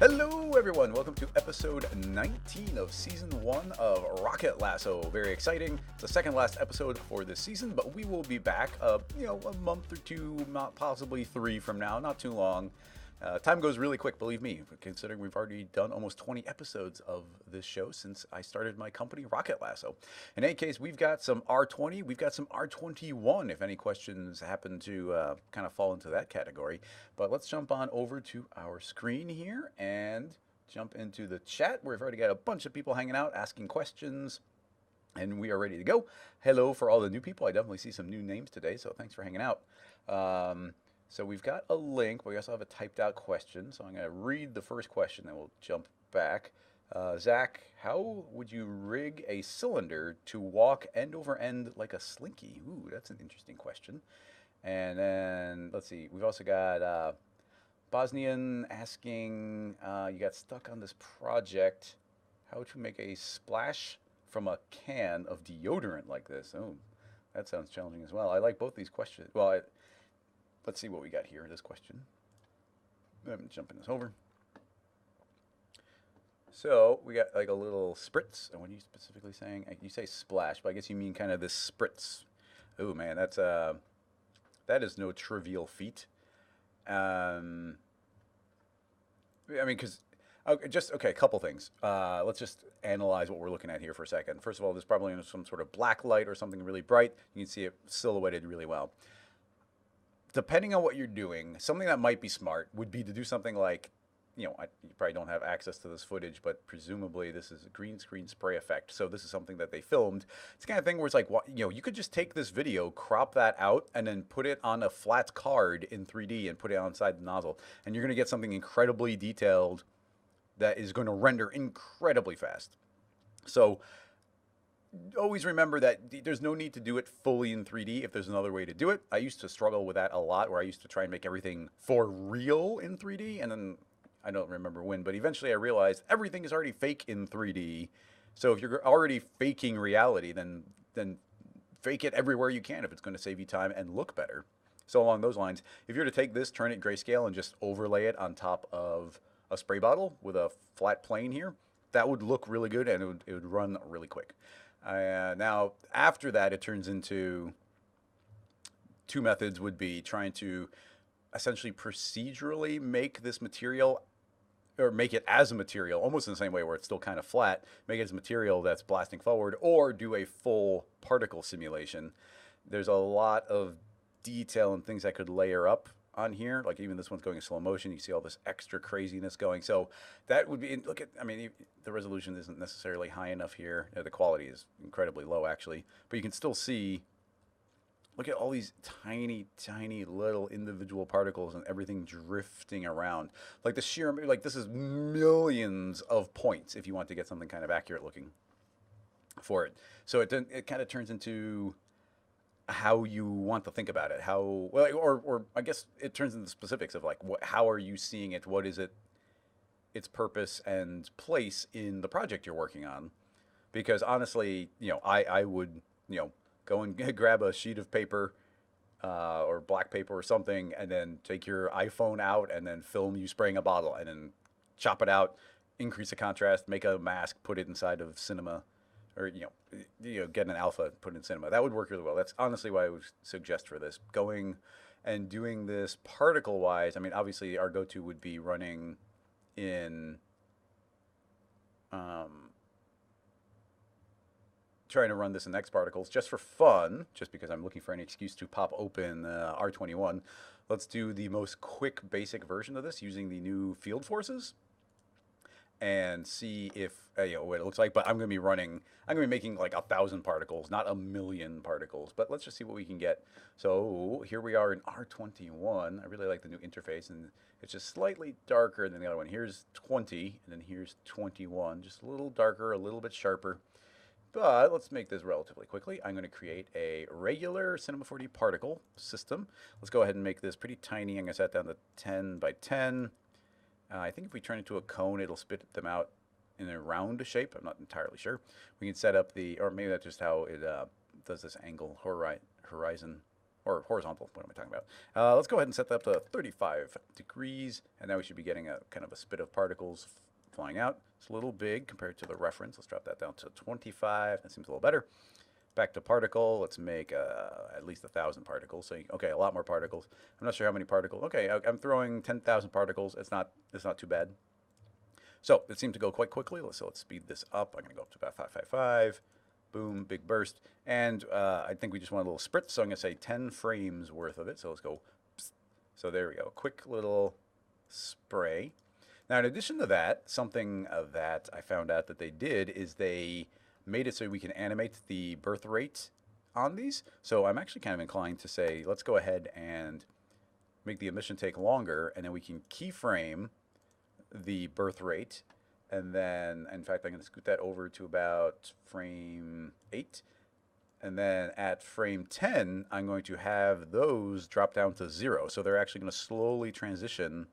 Hello everyone, welcome to episode 19 of season 1 of Rocket Lasso. Very exciting. It's the second last episode for this season, but we will be back, a month or two, not possibly 3 from now, not too long. Time goes really quick, believe me, considering we've already done almost 20 episodes of this show since I started my company, Rocket Lasso. In any case, we've got some R20, we've got some R21, if any questions happen to kind of fall into that category. But let's jump on over to our screen here and jump into the chat, where we've already got a bunch of people hanging out, asking questions, and we are ready to go. Hello for all the new people. I definitely see some new names today, so thanks for hanging out. So we've got a link, but we also have a typed out question. So I'm going to read the first question, then we'll jump back. Zach, how would you rig a cylinder to walk end over end like a Slinky? Ooh, that's an interesting question. And then, let's see, we've also got Bosnian asking, you got stuck on this project. How to make a splash from a can of deodorant like this? Oh, that sounds challenging as well. I like both these questions. Well, let's see what we got here, this question. I'm jumping this over. So we got like a little spritz. And what are you specifically saying? You say splash, but I guess you mean kind of this spritz. Oh man, that is no trivial feat. I mean, because okay, a couple things. Let's just analyze what we're looking at here for a second. First of all, there's probably some sort of black light or something really bright. You can see it silhouetted really well. Depending on what you're doing, something that might be smart would be to do something like, you probably don't have access to this footage, but presumably this is a green screen spray effect. So this is something that they filmed. It's the kind of thing where it's like, you could just take this video, crop that out, and then put it on a flat card in 3D and put it inside the nozzle. And you're going to get something incredibly detailed that is going to render incredibly fast. So always remember that there's no need to do it fully in 3D if there's another way to do it. I used to struggle with that a lot, where I used to try and make everything for real in 3D, and then I don't remember when, but eventually I realized everything is already fake in 3D. So if you're already faking reality, then fake it everywhere you can if it's going to save you time and look better. So along those lines, if you were to take this, turn it grayscale, and just overlay it on top of a spray bottle with a flat plane here, that would look really good, and it would run really quick. Now, after that, it turns into two methods. Would be trying to essentially procedurally make this material, or make it as a material, almost in the same way where it's still kind of flat, make it as a material that's blasting forward, or do a full particle simulation. There's a lot of detail and things that could layer up on here, like even this one's going in slow motion. You see all this extra craziness going. So that would be, the resolution isn't necessarily high enough here. The quality is incredibly low, actually, but you can still see, look at all these tiny, tiny little individual particles and everything drifting around. Like the sheer, like this is millions of points if you want to get something kind of accurate looking for it. So it kind of turns into how you want to think about it, or I guess it turns into the specifics of like, how are you seeing it? What is it, its purpose and place in the project you're working on? Because honestly, I would, go and grab a sheet of paper or black paper or something, and then take your iPhone out and then film you spraying a bottle, and then chop it out, increase the contrast, make a mask, put it inside of Cinema, or get an alpha, put it in Cinema. That would work really well. That's honestly what I would suggest for this. Going and doing this particle wise, I mean, obviously our go-to would be running in trying to run this in X particles just for fun, just because I'm looking for any excuse to pop open R21. Let's do the most quick basic version of this using the new field forces and see if what it looks like. But I'm going to be making like 1,000 particles, not 1,000,000 particles. But let's just see what we can get. So here we are in R21. I really like the new interface, and it's just slightly darker than the other one. Here's 20, and then here's 21, just a little darker, a little bit sharper. But let's make this relatively quickly. I'm going to create a regular Cinema 4D particle system. Let's go ahead and make this pretty tiny. I'm going to set down to 10 by 10. I think if we turn it into a cone, it'll spit them out in a round shape. I'm not entirely sure. We can set up or maybe that's just how it does this angle horizon or horizontal. What am I talking about? Let's go ahead and set that up to 35 degrees, and now we should be getting a kind of a spit of particles flying out. It's a little big compared to the reference. Let's drop that down to 25. That seems a little better. Back to particle. Let's make at least 1,000 particles. So okay, a lot more particles. I'm not sure how many particles. Okay, I'm throwing 10,000 particles. It's not too bad. So it seemed to go quite quickly. So let's speed this up. I'm going to go up to about 555. Boom, big burst. And I think we just want a little spritz, so I'm going to say 10 frames worth of it. So let's go. Psst. So there we go. Quick little spray. Now, in addition to that, something that I found out that they did is they made it so we can animate the birth rate on these. So I'm actually kind of inclined to say, let's go ahead and make the emission take longer, and then we can keyframe the birth rate. And then, in fact, I'm going to scoot that over to about frame 8. And then at frame 10, I'm going to have those drop down to 0. So they're actually going to slowly transition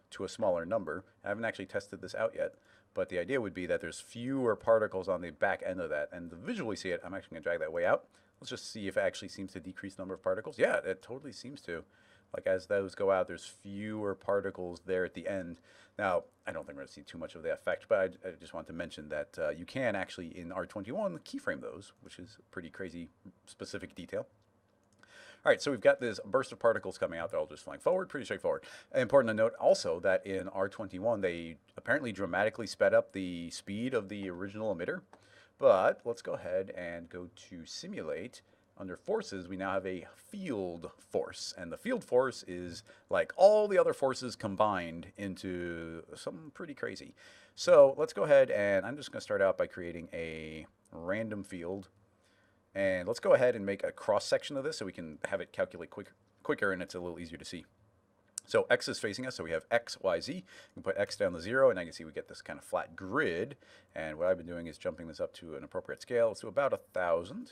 to a smaller number. I haven't actually tested this out yet, but the idea would be that there's fewer particles on the back end of that. And to visually see it, I'm actually going to drag that way out. Let's just see if it actually seems to decrease the number of particles. Yeah, it totally seems to. Like as those go out, there's fewer particles there at the end. Now, I don't think we're going to see too much of the effect, but I just want to mention that you can actually, in R21, keyframe those, which is a pretty crazy specific detail. All right, so we've got this burst of particles coming out. They're all just flying forward, pretty straightforward. Important to note also that in R21, they apparently dramatically sped up the speed of the original emitter. But let's go ahead and go to simulate. Under forces, we now have a field force. And the field force is like all the other forces combined into something pretty crazy. So let's go ahead and I'm just going to start out by creating a random field. And let's go ahead and make a cross section of this so we can have it calculate quicker and it's a little easier to see. So X is facing us, so we have X, Y, Z. We can put X down to 0, and I can see we get this kind of flat grid. And what I've been doing is jumping this up to an appropriate scale. Let's do about 1,000.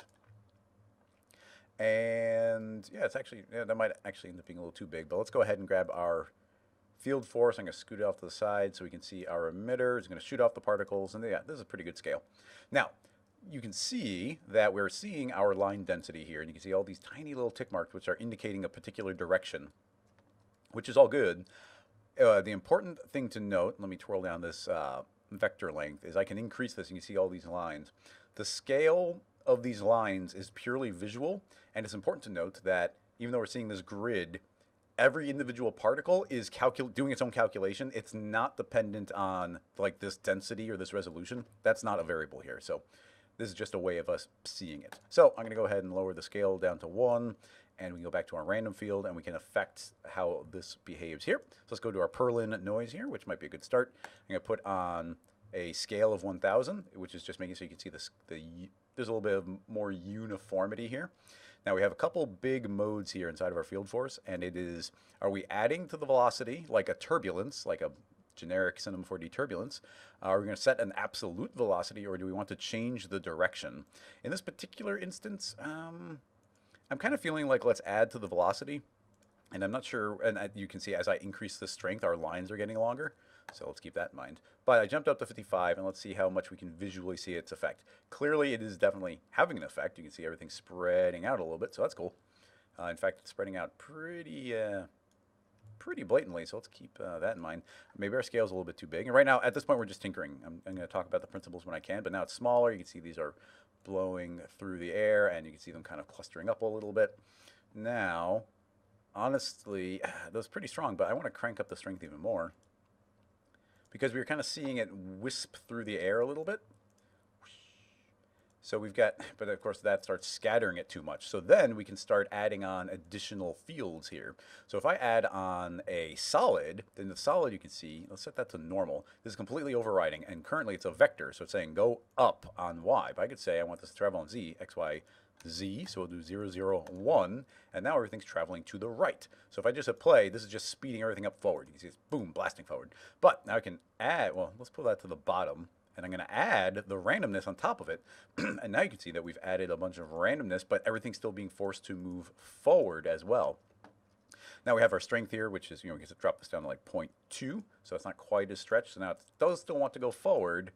And yeah, it's actually, that might actually end up being a little too big, but let's go ahead and grab our field force. I'm going to scoot it off to the side so we can see our emitter is going to shoot off the particles. And yeah, this is a pretty good scale. Now, you can see that we're seeing our line density here, and you can see all these tiny little tick marks which are indicating a particular direction, which is all good. The important thing to note, let me twirl down this vector length, is I can increase this and you see all these lines. The scale of these lines is purely visual, and it's important to note that even though we're seeing this grid, every individual particle is doing its own calculation. It's not dependent on like this density or this resolution. That's not a variable here. So this is just a way of us seeing it. So I'm going to go ahead and lower the scale down to 1, and we can go back to our random field, and we can affect how this behaves here. So let's go to our Perlin noise here, which might be a good start. I'm going to put on a scale of 1,000, which is just making so you can see this. There's a little bit of more uniformity here. Now we have a couple big modes here inside of our field force, and it is, are we adding to the velocity like a turbulence, like a generic Cinema 4D turbulence? Are we going to set an absolute velocity, or do we want to change the direction? In this particular instance, I'm kind of feeling like let's add to the velocity, and I'm not sure, and you can see as I increase the strength, our lines are getting longer. So let's keep that in mind. But I jumped up to 55, and let's see how much we can visually see its effect. Clearly, it is definitely having an effect. You can see everything spreading out a little bit, so that's cool. In fact, it's spreading out pretty blatantly, so let's keep that in mind. Maybe our scale is a little bit too big. And right now, at this point, we're just tinkering. I'm going to talk about the principles when I can, but now it's smaller. You can see these are blowing through the air, and you can see them kind of clustering up a little bit. Now, honestly, that was pretty strong, but I want to crank up the strength even more, because we were kind of seeing it wisp through the air a little bit. So we've got, but of course that starts scattering it too much. So then we can start adding on additional fields here. So if I add on a solid, then the solid you can see, let's set that to normal. This is completely overriding, and currently it's a vector, so it's saying go up on Y. But I could say I want this to travel on Z, X, Y, Z, so we'll do 0, 0, 1, and now everything's traveling to the right. So if I just hit play, this is just speeding everything up forward. You can see it's boom, blasting forward. But now I can add, well, let's pull that to the bottom, and I'm going to add the randomness on top of it. And now you can see that we've added a bunch of randomness, but everything's still being forced to move forward as well. Now we have our strength here, which is, we get to drop this down to like 0.2, so it's not quite as stretched. So now it does still want to go forward,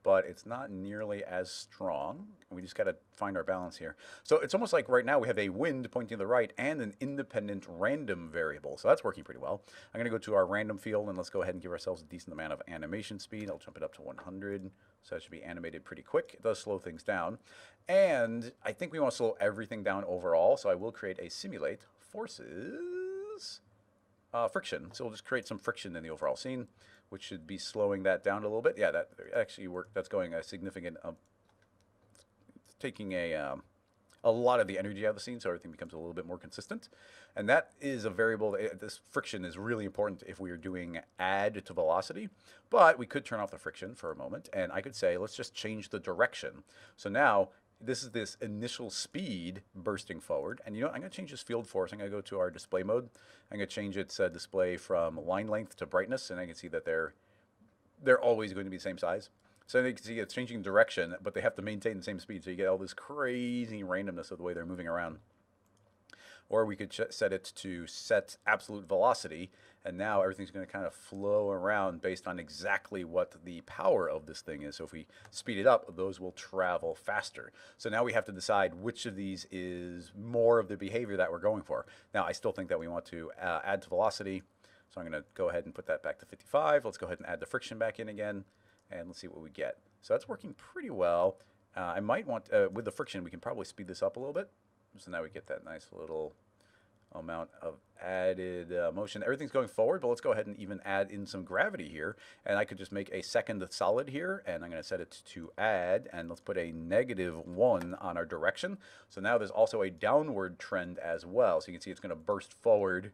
but it's not nearly as strong. We just got to find our balance here. So it's almost like right now we have a wind pointing to the right and an independent random variable. So that's working pretty well. I'm going to go to our random field and let's go ahead and give ourselves a decent amount of animation speed. I'll jump it up to 100. So that should be animated pretty quick. It does slow things down. And I think we want to slow everything down overall. So I will create a simulate forces friction. So we'll just create some friction in the overall scene, which should be slowing that down a little bit. Yeah, that actually worked. That's going a significant, taking a lot of the energy out of the scene, so everything becomes a little bit more consistent. And that is a variable. This friction is really important if we are doing add to velocity. But we could turn off the friction for a moment, and I could say, let's just change the direction. So now this is this initial speed bursting forward. And you know what? I'm going to change this field force. I'm going to go to our display mode. I'm going to change its display from line length to brightness, and I can see that they're always going to be the same size. So you can see it's changing direction, but they have to maintain the same speed. So you get all this crazy randomness of the way they're moving around. Or we could set it to set absolute velocity, and now everything's going to kind of flow around based on exactly what the power of this thing is. So if we speed it up, those will travel faster. So now we have to decide which of these is more of the behavior that we're going for. Now, I still think that we want to add to velocity. So I'm going to go ahead and put that back to 55. Let's go ahead and add the friction back in again, and let's see what we get. So that's working pretty well. I might want, with the friction, we can probably speed this up a little bit. So now we get that nice little amount of added motion. Everything's going forward, but let's go ahead and even add in some gravity here. And I could just make a second solid here, and I'm going to set it to add, and let's put a -1 on our direction. So now there's also a downward trend as well. So you can see it's going to burst forward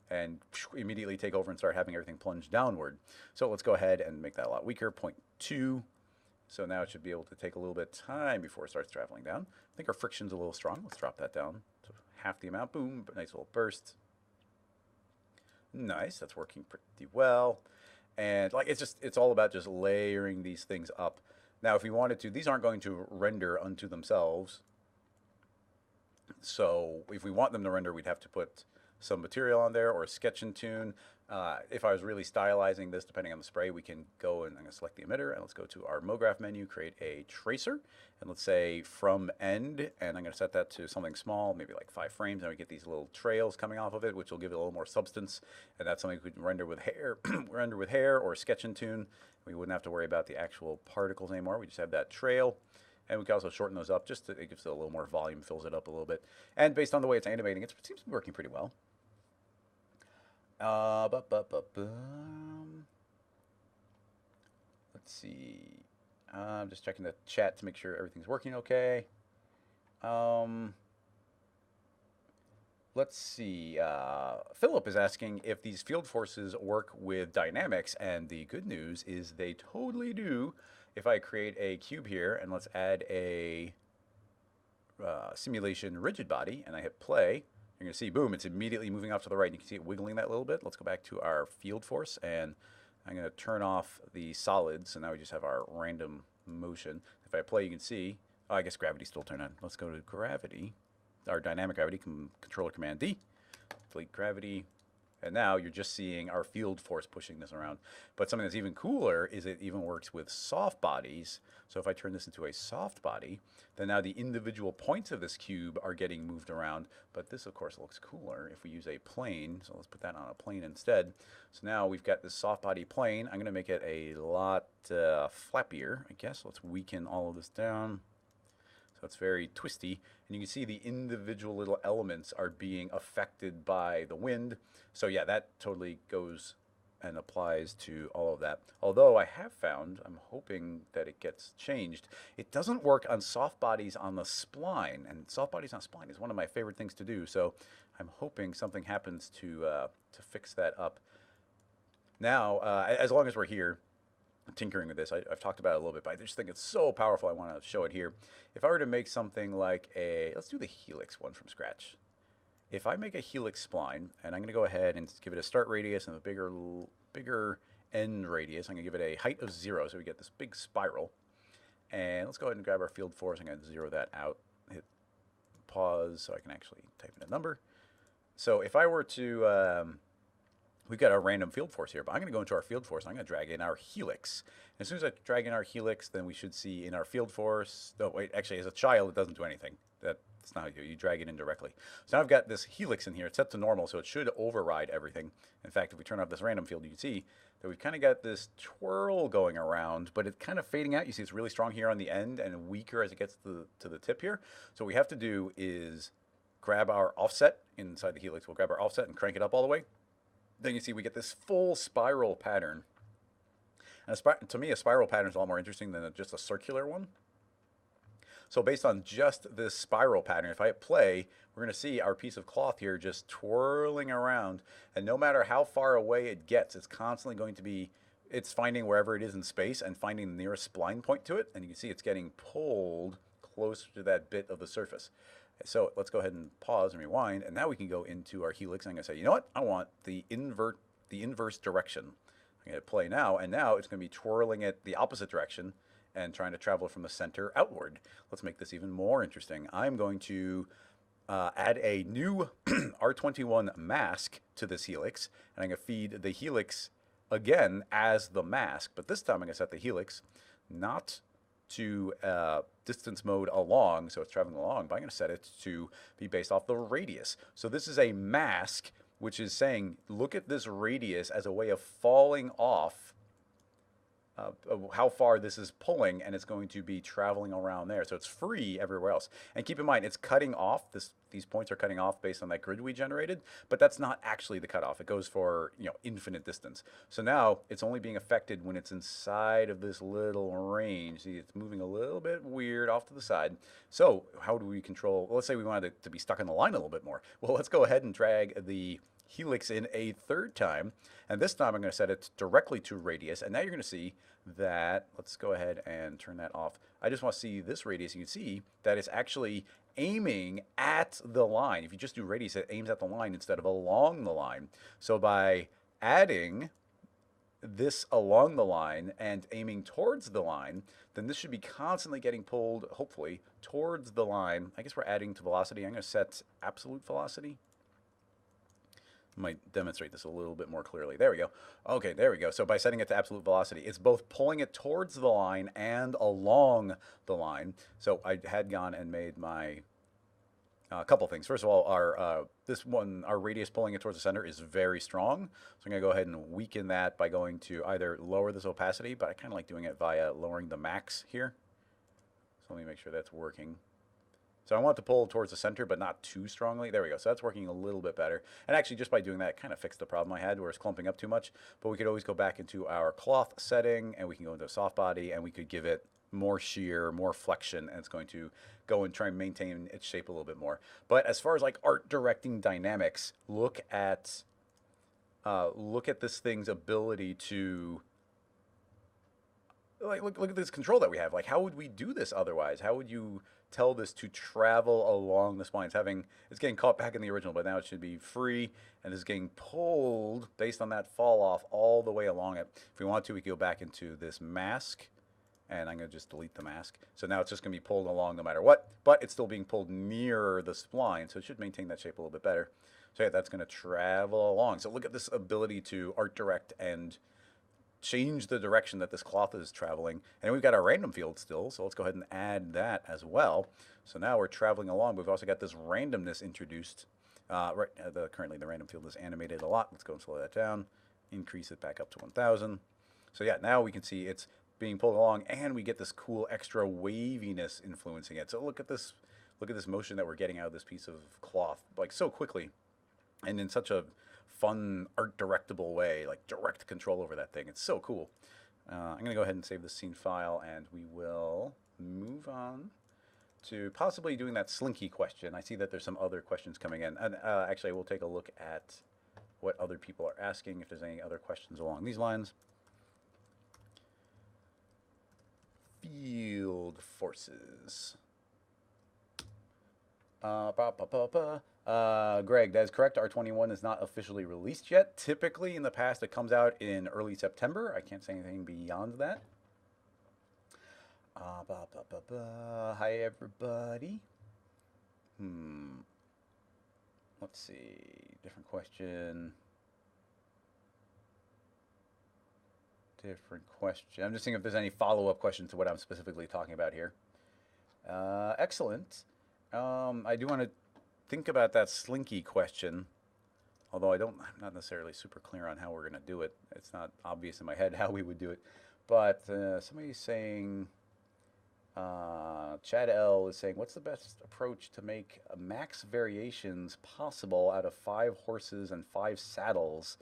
and immediately take over and start having everything plunge downward. So let's go ahead and make that a lot weaker, 0.2. So now it should be able to take a little bit of time before it starts traveling down. I think our friction's a little strong. Let's drop that down to half the amount. Boom, nice little burst. Nice, that's working pretty well. And like it's all about just layering these things up. Now, if we wanted to, these aren't going to render unto themselves. So if we want them to render, we'd have to put some material on there or a sketch and tune. If I was really stylizing this, depending on the spray, we can go and I'm going to select the emitter and let's go to our MoGraph menu, create a tracer, and let's say from end, and I'm going to set that to something small, maybe like 5 frames, and we get these little trails coming off of it, which will give it a little more substance, and that's something we can render with hair, render with hair or sketch and tune. We wouldn't have to worry about the actual particles anymore. We just have that trail. And we can also shorten those up, just to, it gives it a little more volume, fills it up a little bit. And based on the way it's animating, it seems to be working pretty well. Let's see. I'm just checking the chat to make sure everything's working okay. Let's see. Philip is asking if these field forces work with dynamics, and the good news is they totally do. If I create a cube here, and let's add a simulation rigid body, and I hit play, you're going to see, boom, it's immediately moving off to the right. You can see it wiggling that little bit. Let's go back to our field force, and I'm going to turn off the solids, so now we just have our random motion. If I play, you can see, oh, I guess gravity's still turned on. Let's go to gravity, our dynamic gravity, controller command D, delete gravity, and now you're just seeing our field force pushing this around. But something that's even cooler is it even works with soft bodies. So if I turn this into a soft body, then now the individual points of this cube are getting moved around. But this, of course, looks cooler if we use a plane. So let's put that on a plane instead. So now we've got this soft body plane. I'm going to make it a lot flappier, I guess. Let's weaken all of this down. So it's very twisty, and you can see the individual little elements are being affected by the wind. So yeah, that totally goes and applies to all of that. Although I have found, I'm hoping that it gets changed, it doesn't work on soft bodies on the spline, and soft bodies on spline is one of my favorite things to do. So I'm hoping something happens to fix that up. Now, as long as we're here, tinkering with this, I've talked about it a little bit, but I just think it's so powerful I want to show it here. If I were to make something like let's do the helix one from scratch. If I make a helix spline, and I'm going to go ahead and give it a start radius and a bigger end radius, I'm going to give it a height of 0, so we get this big spiral. And let's go ahead and grab our field force. I'm going to 0 that out, hit pause so I can actually type in a number. So if I were to we've got our random field force here, but I'm going to go into our field force. I'm going to drag in our helix. And as soon as I drag in our helix, then we should see in our field force. Oh, wait, actually, as a child, it doesn't do anything. That's not how you do it. You drag it in directly. So now I've got this helix in here. It's set to normal, so it should override everything. In fact, if we turn off this random field, you can see that we've kind of got this twirl going around, but it's kind of fading out. You see it's really strong here on the end and weaker as it gets to the tip here. So what we have to do is grab our offset inside the helix. We'll grab our offset and crank it up all the way. Then you see we get this full spiral pattern. And to me, a spiral pattern is a lot more interesting than just a circular one. So based on just this spiral pattern, if I hit play, we're going to see our piece of cloth here just twirling around. And no matter how far away it gets, it's constantly going to be, it's finding wherever it is in space and finding the nearest spline point to it. And you can see it's getting pulled closer to that bit of the surface. So let's go ahead and pause and rewind. And now we can go into our helix. I'm going to say, you know what? I want the inverse direction. I'm going to play now. And now it's going to be twirling it the opposite direction and trying to travel from the center outward. Let's make this even more interesting. I'm going to add a new R21 mask to this helix, and I'm going to feed the helix again as the mask, but this time I'm going to set the helix not to distance mode along, so it's traveling along, but I'm going to set it to be based off the radius. So this is a mask, which is saying, look at this radius as a way of falling off how far this is pulling, and it's going to be traveling around there. So it's free everywhere else. And keep in mind, it's cutting off, these points are cutting off based on that grid we generated, but that's not actually the cutoff. It goes for, infinite distance. So now it's only being affected when it's inside of this little range. See, it's moving a little bit weird off to the side. So how do we control, well, let's say we wanted it to be stuck in the line a little bit more. Well, let's go ahead and drag the helix in a third time, and this time I'm going to set it directly to radius, and now you're going to see that, let's go ahead and turn that off. I just want to see this radius. You can see that it's actually aiming at the line. If you just do radius, it aims at the line instead of along the line. So by adding this along the line and aiming towards the line, then this should be constantly getting pulled, hopefully, towards the line. I guess we're adding to velocity. I'm going to set absolute velocity. Might demonstrate this a little bit more clearly. There we go. Okay, there we go. So by setting it to absolute velocity, it's both pulling it towards the line and along the line. So I had gone and made my couple things. First of all, our radius pulling it towards the center is very strong. So I'm going to go ahead and weaken that by going to either lower this opacity, but I kind of like doing it via lowering the max here. So let me make sure that's working. So I want to pull towards the center, but not too strongly. There we go. So that's working a little bit better. And actually, just by doing that, it kind of fixed the problem I had where it's clumping up too much. But we could always go back into our cloth setting, and we can go into a soft body, and we could give it more shear, more flexion, and it's going to go and try and maintain its shape a little bit more. But as far as like art directing dynamics, look at this thing's ability to look at this control that we have. Like, how would we do this otherwise? How would you tell this to travel along the spline? It's getting caught back in the original, but now it should be free, and it's getting pulled based on that fall off all the way along it. If we want to, we can go back into this mask, and I'm going to just delete the mask. So now it's just going to be pulled along no matter what, but it's still being pulled nearer the spline, so it should maintain that shape a little bit better. So yeah, that's going to travel along. So look at this ability to art direct and change the direction that this cloth is traveling. And we've got our random field still, so let's go ahead and add that as well. So now we're traveling along. We've also got this randomness introduced. Currently the random field is animated a lot. Let's go and slow that down, increase it back up to 1000. So yeah, now we can see it's being pulled along, and we get this cool extra waviness influencing it. So look at this motion that we're getting out of this piece of cloth, like so quickly and in such a fun art directable way, like direct control over that thing. It's so cool. I'm going to go ahead and save this scene file, and we will move on to possibly doing that Slinky question. I see that there's some other questions coming in, and actually we'll take a look at what other people are asking, if there's any other questions along these lines. Field forces. Greg, that is correct. R21 is not officially released yet. Typically, in the past, it comes out in early September. I can't say anything beyond that. Hi, everybody. Let's see. Different question. different question. I'm just seeing if there's any follow-up questions to what I'm specifically talking about here. Excellent. I do want to think about that Slinky question, although I'm not necessarily super clear on how we're going to do it. It's not obvious in my head how we would do it. But somebody's saying, Chad L is saying, what's the best approach to make max variations possible out of 5 horses and 5 saddles?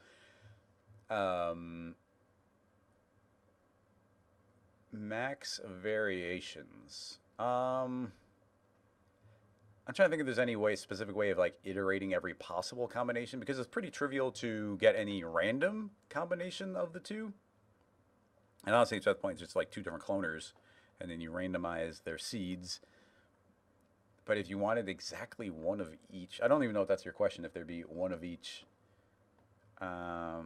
Max variations. I'm trying to think if there's any specific way of like iterating every possible combination, because it's pretty trivial to get any random combination of the two. And honestly, at that point, it's just like 2 different cloners, and then you randomize their seeds. But if you wanted exactly one of each, I don't even know if that's your question, if there'd be one of each. Let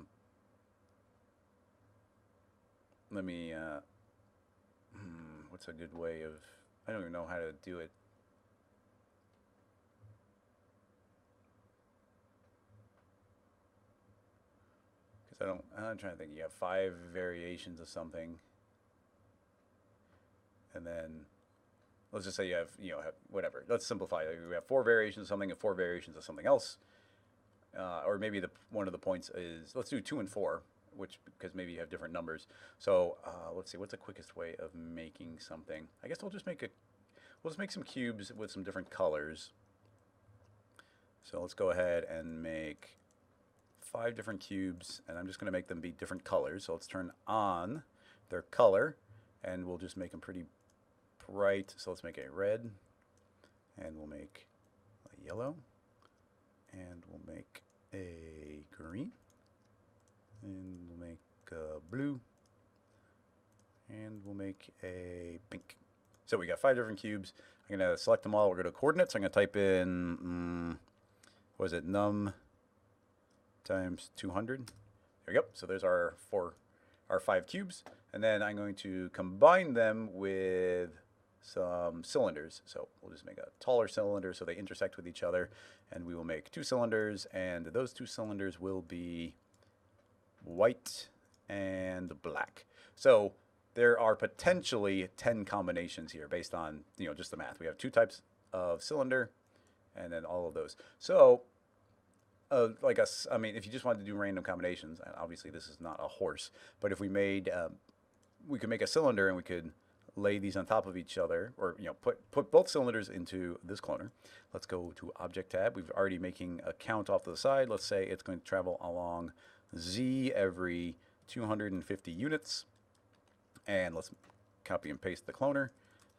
me, what's a good way of, I don't even know how to do it. Because I'm trying to think, you have 5 variations of something. And then, let's just say you have, whatever. Let's simplify it. We have 4 variations of something and 4 variations of something else. Or maybe one of the points is, let's do 2 and 4, because maybe you have different numbers. So let's see, what's the quickest way of making something? I guess we'll just make some cubes with some different colors. So let's go ahead and make 5 different cubes, and I'm just going to make them be different colors. So let's turn on their color, and we'll just make them pretty bright. So let's make a red, and we'll make a yellow, and we'll make a green, and we'll make a blue, and we'll make a pink. So we got 5 different cubes. I'm going to select them all. We're going to coordinates. I'm going to type in, what is it, num times 200. There we go. So there's our 5 cubes. And then I'm going to combine them with some cylinders. So we'll just make a taller cylinder so they intersect with each other. And we will make 2 cylinders. And those 2 cylinders will be white and black. So there are potentially 10 combinations here based on, just the math. We have 2 types of cylinder and then all of those. So if you just wanted to do random combinations, and obviously this is not a horse, but if we made, we could make a cylinder and we could lay these on top of each other, or put both cylinders into this cloner. Let's go to Object tab. We've already making a count off to the side. Let's say it's going to travel along Z every 250 units, and let's copy and paste the cloner,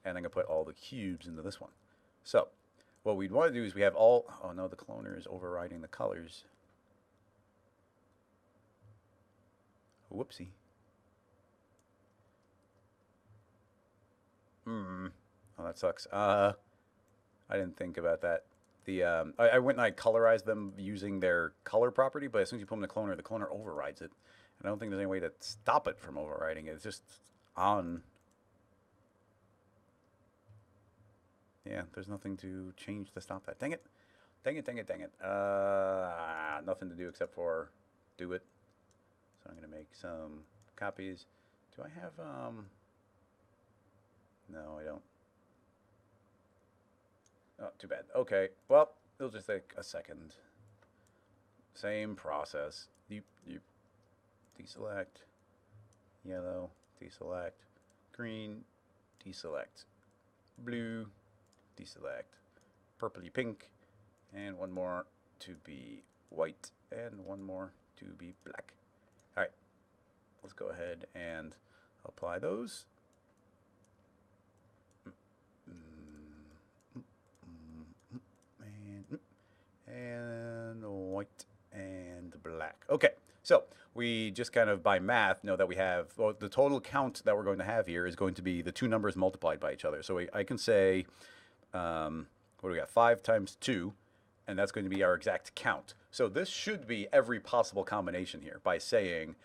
and I'm going to put all the cubes into this one. So what we'd want to do is we have all, oh no, the cloner is overriding the colors. Whoopsie. Oh, that sucks. I didn't think about that. I went and I colorized them using their color property, but as soon as you put them in the cloner overrides it. And I don't think there's any way to stop it from overriding it. It's just on. Yeah, there's nothing to change to stop that. Dang it. Dang it, dang it, dang it. Nothing to do except for do it. So I'm going to make some copies. Do I have, no, I don't. Oh, too bad. Okay, well, it'll just take a second. Same process. Deselect, yellow, deselect, green, deselect, blue, deselect, purpley pink, and one more to be white, and one more to be black. All right, let's go ahead and apply those. And white and black. Okay, so we just kind of by math know that we have, well, the total count that we're going to have here is going to be the 2 numbers multiplied by each other. So I can say, what do we got? 5 times 2, and that's going to be our exact count. So this should be every possible combination here by saying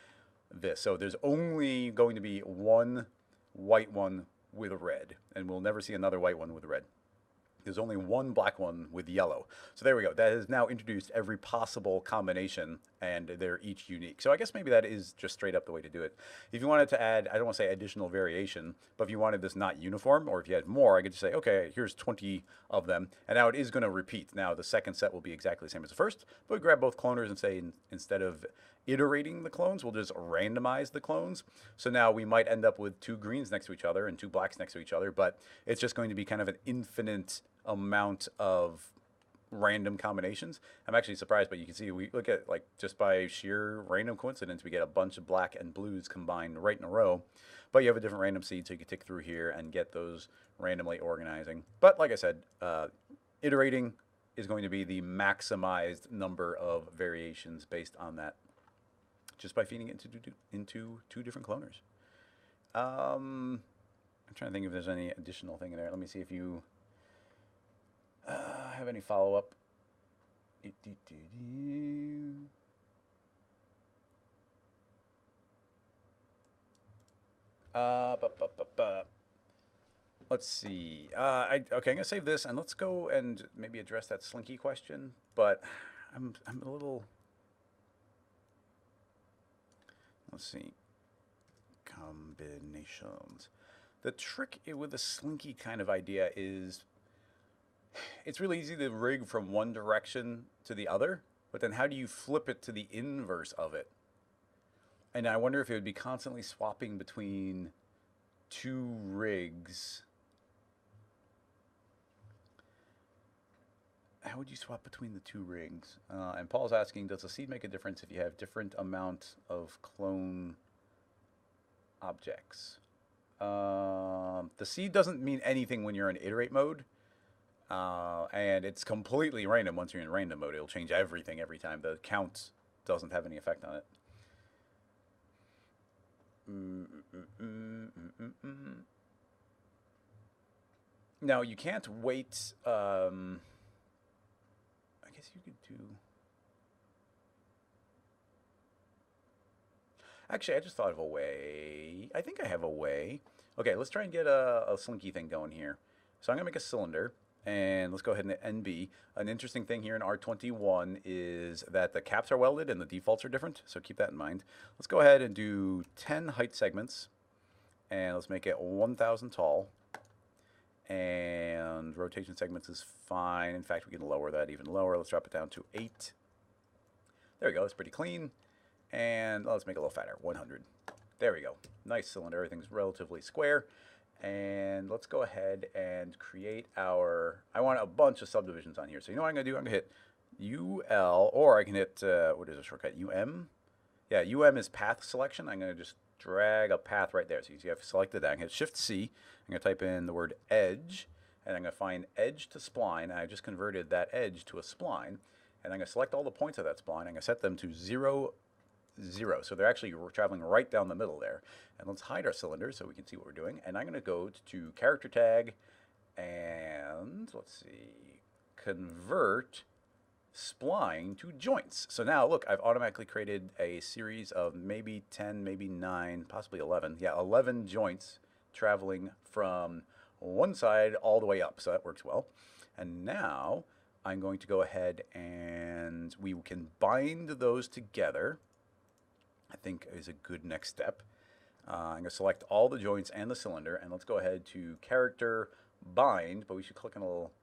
this. So there's only going to be one white one with a red, and we'll never see another white one with red. There's only one black one with yellow. So there we go. That has now introduced every possible combination and they're each unique. So I guess maybe that is just straight up the way to do it. If you wanted to add, I don't want to say additional variation, but if you wanted this not uniform, or if you had more, I could just say, okay, here's 20 of them, and now it is going to repeat. Now the second set will be exactly the same as the first, but we grab both cloners and say, instead of iterating the clones, we'll just randomize the clones. So now we might end up with 2 greens next to each other and 2 blacks next to each other, but it's just going to be kind of an infinite amount of random combinations. I'm actually surprised, but you can see we look at, like, just by sheer random coincidence, we get a bunch of black and blues combined right in a row. But you have a different random seed, so you can tick through here and get those randomly organizing. But like I said, iterating is going to be the maximized number of variations based on that, just by feeding it into 2 different cloners. I'm trying to think if there's any additional thing in there. Let me see if you have any follow-up. Let's see. Okay, I'm gonna save this and let's go and maybe address that Slinky question. But I'm a little. Let's see. Combinations. The trick with the Slinky kind of idea is it's really easy to rig from one direction to the other, but then how do you flip it to the inverse of it? And I wonder if it would be constantly swapping between 2 rigs. How would you swap between the 2 rigs? And Paul's asking, does the seed make a difference if you have different amount of clone objects? The seed doesn't mean anything when you're in iterate mode. And it's completely random once you're in random mode. It'll change everything every time. The count doesn't have any effect on it. Now, you can't wait. I guess you could do. Actually, I just thought of a way. I think I have a way. Okay, let's try and get a Slinky thing going here. So I'm going to make a cylinder. And let's go ahead and hit NB. An interesting thing here in R21 is that the caps are welded and the defaults are different, so keep that in mind. Let's go ahead and do 10 height segments, and let's make it 1,000 tall. And rotation segments is fine. In fact, we can lower that even lower. Let's drop it down to 8. There we go. That's pretty clean. And let's make it a little fatter, 100. There we go. Nice cylinder. Everything's relatively square. And let's go ahead and create our, I want a bunch of subdivisions on here. So you know what I'm going to do? I'm going to hit UL, or I can hit, what is the shortcut, UM? Yeah, UM is path selection. I'm going to just drag a path right there. So you see I've selected that. I'm going to hit Shift-C. I'm going to type in the word edge, and I'm going to find edge to spline. And I just converted that edge to a spline. And I'm going to select all the points of that spline. I'm going to set them to 0, 0. So they're actually traveling right down the middle there. And let's hide our cylinder so we can see what we're doing. And I'm going to go to character tag and let's see, convert spline to joints. So now look, I've automatically created a series of maybe 10, maybe 9, possibly 11. Yeah, 11 joints traveling from one side all the way up. So that works well. And now I'm going to go ahead and we can bind those together. I think is a good next step. I'm going to select all the joints and the cylinder, and let's go ahead to character bind, but we should click on a little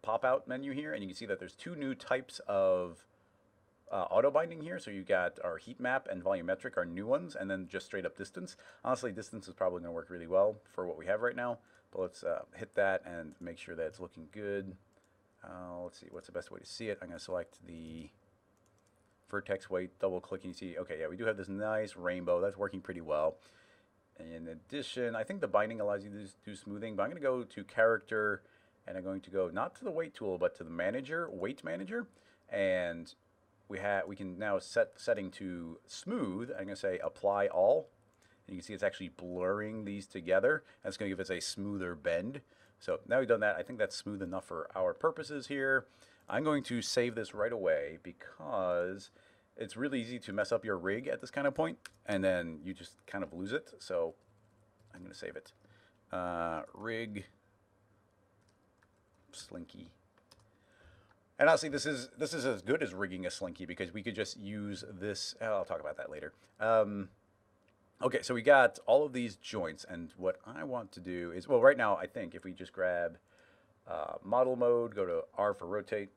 pop-out menu here, and you can see that there's 2 new types of auto binding here. So you got our heat map and volumetric are new ones, and then just straight up distance. Honestly, distance is probably going to work really well for what we have right now, but let's hit that and make sure that it's looking good. Let's see, what's the best way to see it? I'm going to select the vertex weight, double click, and you see, okay, yeah, we do have this nice rainbow. That's working pretty well. In addition, I think the binding allows you to do smoothing, but I'm going to go to character, and I'm going to go not to the weight tool, but to the manager, weight manager, and we can now set the setting to smooth. I'm going to say apply all, and you can see it's actually blurring these together, and it's going to give us a smoother bend. So now we've done that, I think that's smooth enough for our purposes here. I'm going to save this right away because it's really easy to mess up your rig at this kind of point, and then you just kind of lose it. So I'm going to save it. Rig Slinky. And honestly, this is as good as rigging a Slinky because we could just use this. Oh, I'll talk about that later. Okay, so we got all of these joints, and what I want to do is, well, right now I think if we just grab model mode, go to R for rotate,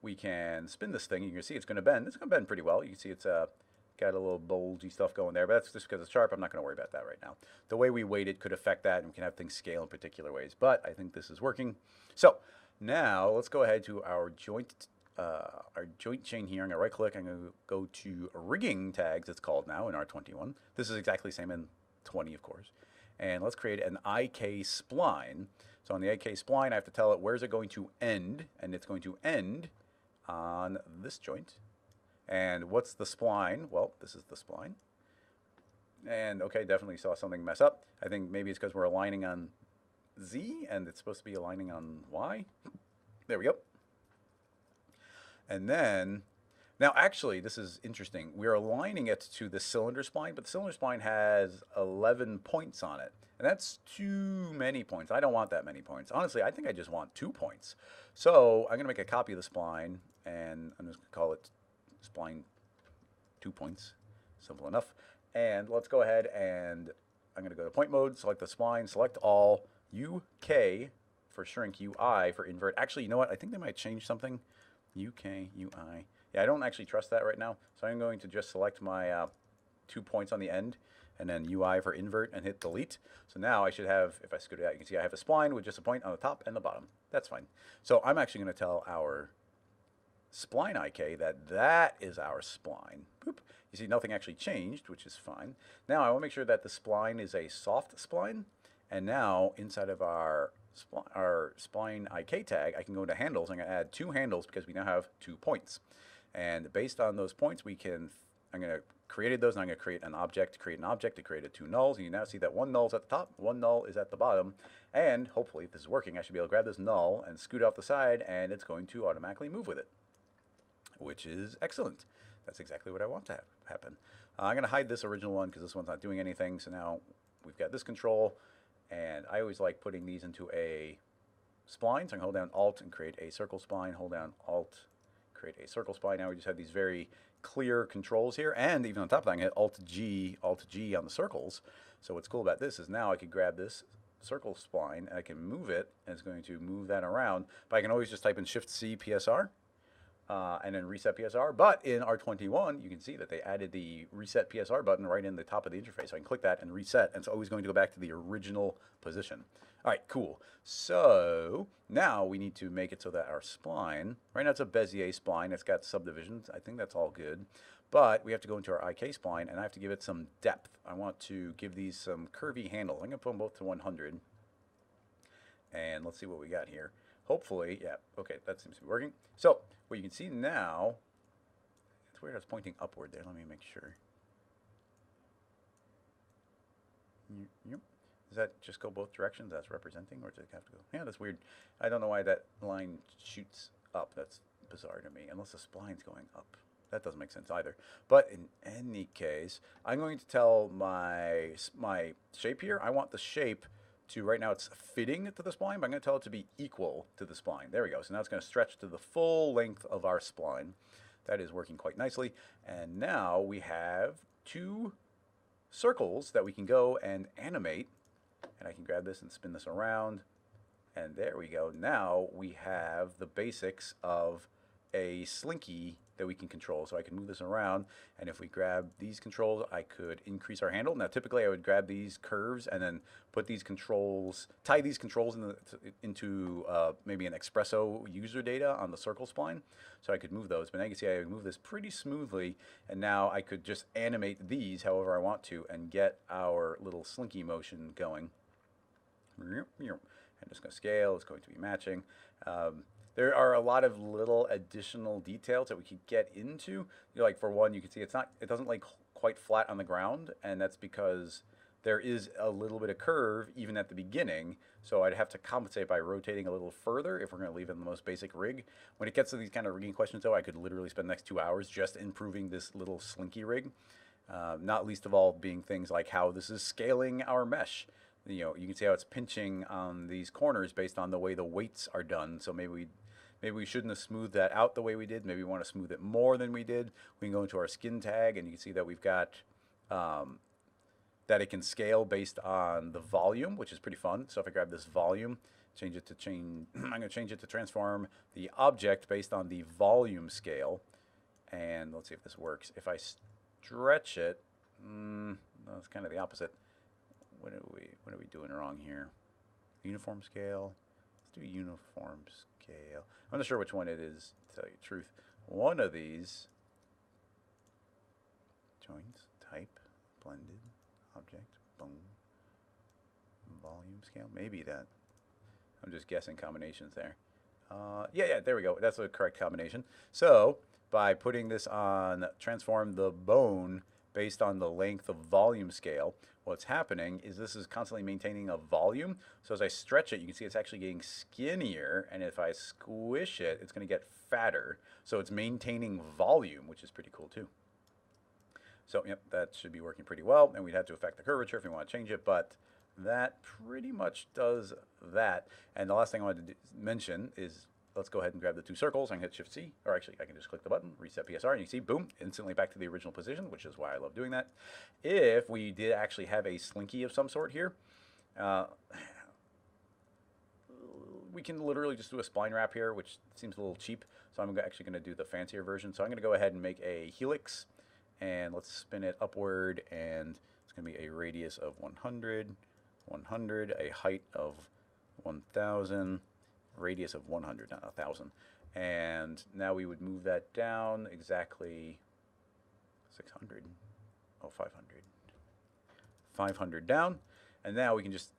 we can spin this thing. You can see it's going to bend. It's going to bend pretty well. You can see it's got a little bulgy stuff going there, but that's just because it's sharp. I'm not going to worry about that right now. The way we weight it could affect that, and we can have things scale in particular ways, but I think this is working. So now let's go ahead to our joint chain here. I'm going to right click. I'm going to go to rigging tags, it's called now in R21. This is exactly the same in 20, of course. And let's create an IK spline. So on the IK spline, I have to tell it where's it going to end, and it's going to end on this joint. And what's the spline? Well, this is the spline. And okay, definitely saw something mess up. I think maybe it's because we're aligning on Z and it's supposed to be aligning on Y. There we go. And then, now actually, this is interesting. We're aligning it to the cylinder spline, but the cylinder spline has 11 points on it. And that's too many points. I don't want that many points. Honestly, I think I just want 2 points. So I'm going to make a copy of the spline, and I'm just going to call it spline 2 points. Simple enough. And let's go ahead and I'm going to go to point mode, select the spline, select all, UK for shrink, UI for invert. Actually, you know what? I think they might change something. UK, UI. Yeah, I don't actually trust that right now. So I'm going to just select my 2 points on the end and then UI for invert and hit delete. So now I should have, if I scoot it out, you can see I have a spline with just a point on the top and the bottom. That's fine. So I'm actually going to tell our spline IK that is our spline. Boop. You see nothing actually changed, which is fine. Now I want to make sure that the spline is a soft spline. And now inside of our spline IK tag, I can go into handles. I'm going to add 2 handles because we now have 2 points. And based on those points, I'm going to create those, and I'm going to create an object to create a 2 nulls. And you now see that 1 null is at the top, 1 null is at the bottom. And hopefully, if this is working, I should be able to grab this null and scoot off the side, and it's going to automatically move with it, which is excellent. That's exactly what I want to happen. I'm going to hide this original one because this one's not doing anything. So now we've got this control. And I always like putting these into a spline. So I can hold down Alt and create a circle spline, hold down Alt, create a circle spline. Now we just have these very clear controls here. And even on top of that, I can hit Alt G on the circles. So what's cool about this is now I could grab this circle spline and I can move it, and it's going to move that around. But I can always just type in Shift C PSR. And then reset PSR. But in R21, you can see that they added the reset PSR button right in the top of the interface. So I can click that and reset, and it's always going to go back to the original position. All right, cool. So now we need to make it so that our spline, right now it's a Bezier spline. It's got subdivisions. I think that's all good. But we have to go into our IK spline, and I have to give it some depth. I want to give these some curvy handles. I'm going to put them both to 100. And let's see what we got here. Hopefully, yeah, okay, that seems to be working. So what you can see now, it's weird, I was pointing upward there. Let me make sure. Yep. Does that just go both directions? That's representing, or does it have to go? Yeah, that's weird. I don't know why that line shoots up. That's bizarre to me, unless the spline's going up. That doesn't make sense either. But in any case, I'm going to tell my shape here. I want the shape to, right now it's fitting to the spline, but I'm going to tell it to be equal to the spline. There we go. So now it's going to stretch to the full length of our spline. That is working quite nicely. And now we have 2 circles that we can go and animate. And I can grab this and spin this around. And there we go. Now we have the basics of a Slinky that we can control. So I can move this around, and if we grab these controls, I could increase our handle. Now typically I would grab these curves and then put these controls, tie these controls into maybe an Xpesso user data on the circle spline, so I could move those. But now you can see I move this pretty smoothly, and now I could just animate these however I want to and get our little Slinky motion going. I'm just going to scale. It's going to be matching. There are a lot of little additional details that we could get into. You know, like for one, you can see it doesn't lay quite flat on the ground, and that's because there is a little bit of curve even at the beginning. So I'd have to compensate by rotating a little further if we're going to leave it in the most basic rig. When it gets to these kind of rigging questions, though, I could literally spend the next 2 hours just improving this little Slinky rig. Not least of all being things like how this is scaling our mesh. You know, you can see how it's pinching on these corners based on the way the weights are done. So maybe Maybe we shouldn't have smoothed that out the way we did. Maybe we want to smooth it more than we did. We can go into our skin tag, and you can see that we've got that it can scale based on the volume, which is pretty fun. So if I grab this volume, I'm going to change it to transform the object based on the volume scale. And let's see if this works. If I stretch it, that's kind of the opposite. What are we doing wrong here? Uniform scale. Let's do uniform scale. I'm not sure which one it is, to tell you the truth. One of these, joints, type, blended, object, boom, volume scale. Maybe that. I'm just guessing combinations there. Yeah, there we go. That's the correct combination. So by putting this on transform the bone based on the length of volume scale, what's happening is this is constantly maintaining a volume. So as I stretch it, you can see it's actually getting skinnier. And if I squish it, it's going to get fatter. So it's maintaining volume, which is pretty cool too. So yep, that should be working pretty well. And we'd have to affect the curvature if we want to change it. But that pretty much does that. And the last thing I wanted to mention is, let's go ahead and grab the two circles. I can hit Shift C, or actually I can just click the button, reset PSR, and you see, boom, instantly back to the original position, which is why I love doing that. If we did actually have a Slinky of some sort here, we can literally just do a spline wrap here, which seems a little cheap. So I'm actually going to do the fancier version. So I'm going to go ahead and make a helix, and let's spin it upward, and it's going to be a radius of 100, 100, a height of 1,000, radius of 100, not 1,000. And now we would move that down exactly 600, 500. 500 down. And now we can just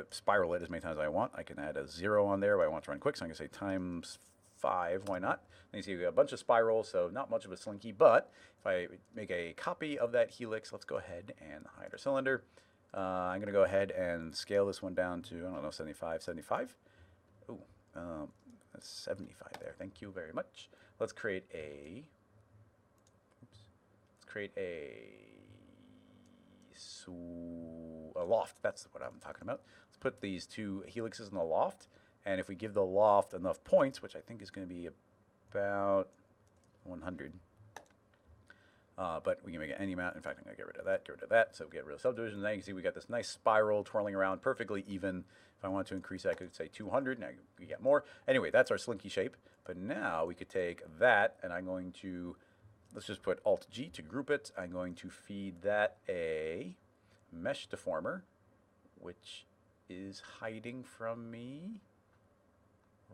spiral it as many times as I want. I can add a 0 on there, but I want to run quick, so I'm going to say times 5, why not? And you see we got a bunch of spirals, so not much of a Slinky, but if I make a copy of that helix, let's go ahead and hide our cylinder. I'm going to go ahead and scale this one down to, I don't know, 75, 75. Ooh, that's 75 there. Thank you very much. Let's create a, a loft. That's what I'm talking about. Let's put these two helixes in the loft. And if we give the loft enough points, which I think is going to be about 100, but we can make it any amount. In fact, I'm going to get rid of that, so get rid of subdivisions. Now you can see we got this nice spiral twirling around perfectly even. If I want to increase that, I could say 200. Now we get more. Anyway, that's our Slinky shape. But now we could take that, and I'm going to, let's just put Alt-G to group it. I'm going to feed that a mesh deformer, which is hiding from me.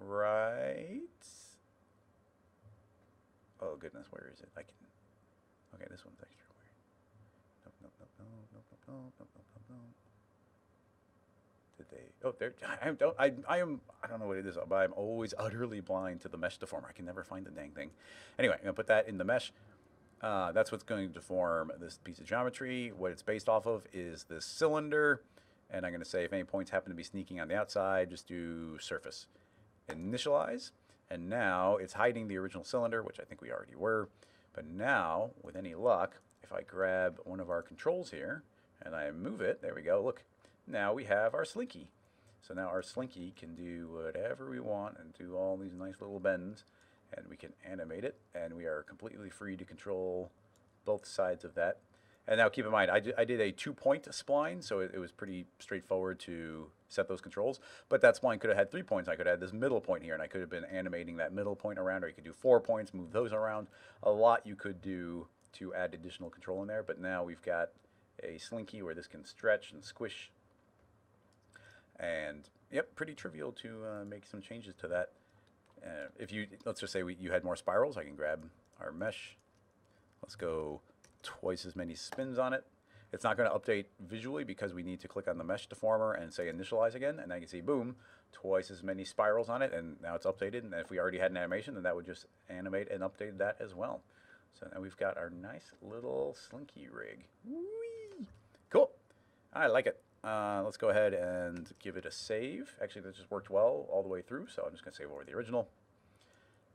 Right. Oh, goodness, where is it? I can. Okay, this one's extra weird. Nope. Did they? Oh, there. I don't know what it is, but I'm always utterly blind to the mesh deformer. I can never find the dang thing. Anyway, I'm gonna put that in the mesh. That's what's going to deform this piece of geometry. What it's based off of is this cylinder, and I'm gonna say if any points happen to be sneaking on the outside, just do surface. Initialize, and now it's hiding the original cylinder, which I think we already were. But now, with any luck, if I grab one of our controls here and I move it, there we go, look, now we have our Slinky. So now our Slinky can do whatever we want and do all these nice little bends, and we can animate it, and we are completely free to control both sides of that. And now keep in mind, I did a 2-point spline, so it was pretty straightforward to set those controls. But that spline could have had 3 points. I could have had this middle point here, and I could have been animating that middle point around, or you could do 4 points, move those around. A lot you could do to add additional control in there. But now we've got a Slinky where this can stretch and squish. And, yep, pretty trivial to make some changes to that. If you, let's just say you had more spirals, I can grab our mesh. Let's go twice as many spins on it. It's not going to update visually because we need to click on the mesh deformer and say initialize again, and now you can see, boom, twice as many spirals on it, and now it's updated. And if we already had an animation, then that would just animate and update that as well. So now we've got our nice little Slinky rig. Whee! Cool. I like it. Let's go ahead and give it a save. Actually, this just worked well all the way through, so I'm just going to save over the original.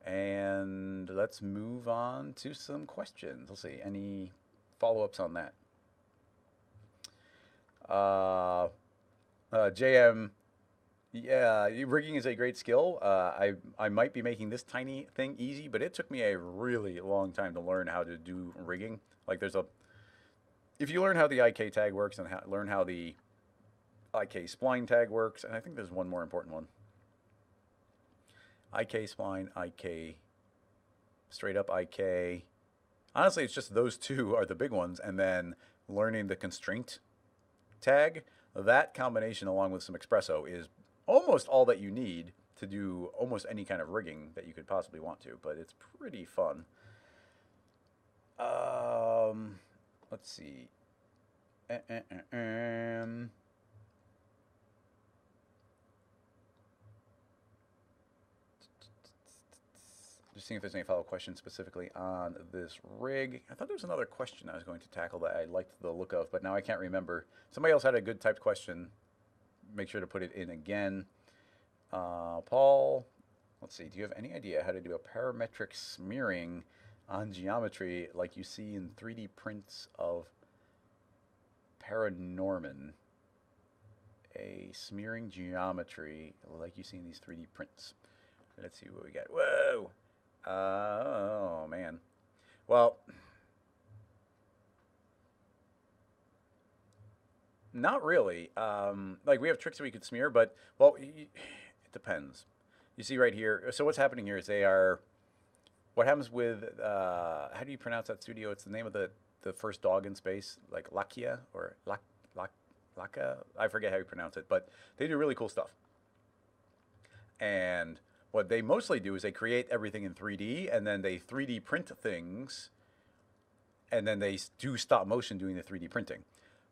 And let's move on to some questions. Let's see, any follow-ups on that? JM Yeah, rigging is a great skill. I might be making this tiny thing easy, but it took me a really long time to learn how to do rigging. Like there's a if you learn how the IK tag works and learn how the IK spline tag works, and I think there's one more important one. IK spline, IK straight up IK. Honestly, it's just those two are the big ones, and then learning the constraint tag. That combination, along with some Xpesso, is almost all that you need to do almost any kind of rigging that you could possibly want to. But it's pretty fun. Let's see. Just seeing if there's any follow-up questions specifically on this rig. I thought there was another question I was going to tackle that I liked the look of, but now I can't remember. Somebody else had a good typed question. Make sure to put it in again. Paul, let's see. Do you have any idea how to do a parametric smearing on geometry like you see in 3D prints of Paranorman? A smearing geometry like you see in these 3D prints. Let's see what we got. Whoa! Oh, man. Well, not really. Like we have tricks that we could smear, but, well, it depends. You see right here. So what's happening here is what happens with, how do you pronounce that studio? It's the name of the first dog in space, like Lakia or Laka. I forget how you pronounce it, but they do really cool stuff. And what they mostly do is they create everything in 3D and then they 3D print things and then they do stop motion doing the 3D printing.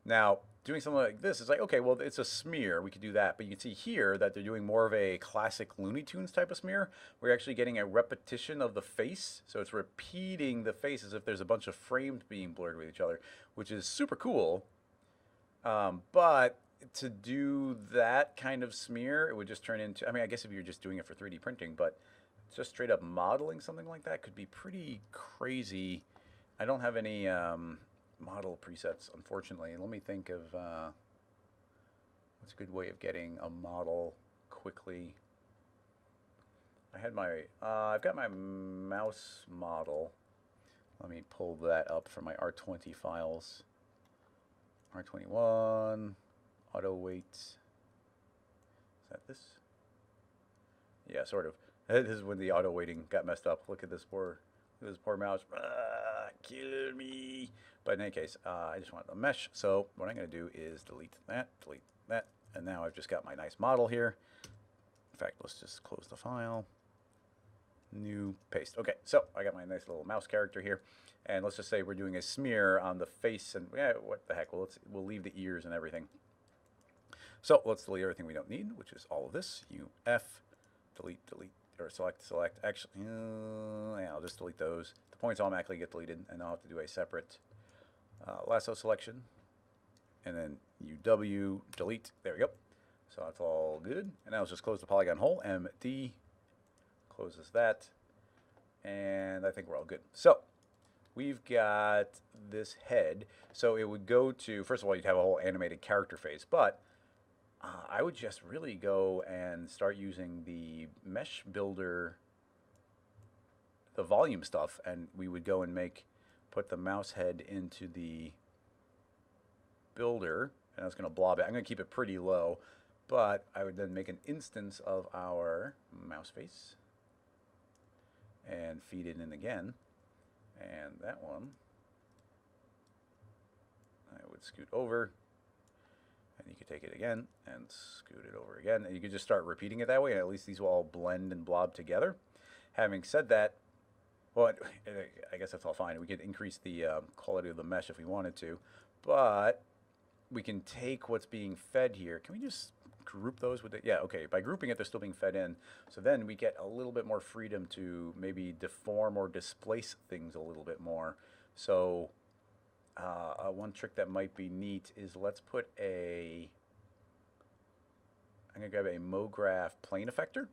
Now, doing something like this is like, okay, well, it's a smear. We could do that. But you can see here that they're doing more of a classic Looney Tunes type of smear. We're actually getting a repetition of the face. So it's repeating the face as if there's a bunch of frames being blurred with each other, which is super cool. But to do that kind of smear, it would just turn into, I mean, I guess if you're just doing it for 3D printing, but just straight up modeling something like that could be pretty crazy. I don't have any model presets, unfortunately. Let me think of what's a good way of getting a model quickly. I've got my mouse model. Let me pull that up from my R20 files. R21, auto weight. Is that this? Yeah, sort of. This is when the auto weighting got messed up. Look at this poor mouse. Kill me. But in any case, I just want the mesh. So what I'm going to do is delete that, and now I've just got my nice model here. In fact, let's just close the file. New, paste. Okay, so I got my nice little mouse character here. And let's just say we're doing a smear on the face, and yeah, what the heck? Well, we'll leave the ears and everything. So let's delete everything we don't need, which is all of this. UF, delete, or select. Actually, yeah, I'll just delete those. The points automatically get deleted, and I'll have to do a separate lasso selection. And then UW, delete. There we go. So that's all good. And now let's just close the polygon hole. MD closes that. And I think we're all good. So we've got this head. So it would go to, first of all, you'd have a whole animated character face, but I would just really go and start using the mesh builder, the volume stuff, and we would go and put the mouse head into the builder, and I was going to blob it. I'm going to keep it pretty low, but I would then make an instance of our mouse face and feed it in again. And that one, I would scoot over, and you could take it again and scoot it over again. And you could just start repeating it that way, and at least these will all blend and blob together. Having said that, well, I guess that's all fine. We could increase the quality of the mesh if we wanted to, but we can take what's being fed here. Can we just group those with it? Yeah, okay. By grouping it, they're still being fed in. So then we get a little bit more freedom to maybe deform or displace things a little bit more. So one trick that might be neat is I'm going to grab a MoGraph plane effector,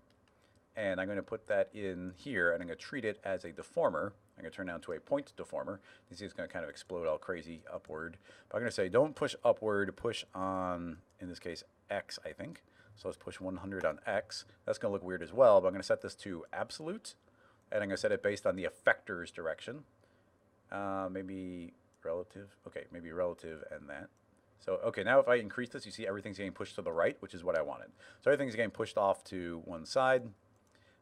and I'm going to put that in here, and I'm going to treat it as a deformer. I'm going to turn down to a point deformer. You see it's going to kind of explode all crazy upward. But I'm going to say don't push upward, push on, in this case, X, I think. So let's push 100 on X. That's going to look weird as well, but I'm going to set this to absolute. And I'm going to set it based on the effector's direction. Maybe relative. Okay, maybe relative and that. So, okay, now if I increase this, you see everything's getting pushed to the right, which is what I wanted. So everything's getting pushed off to one side.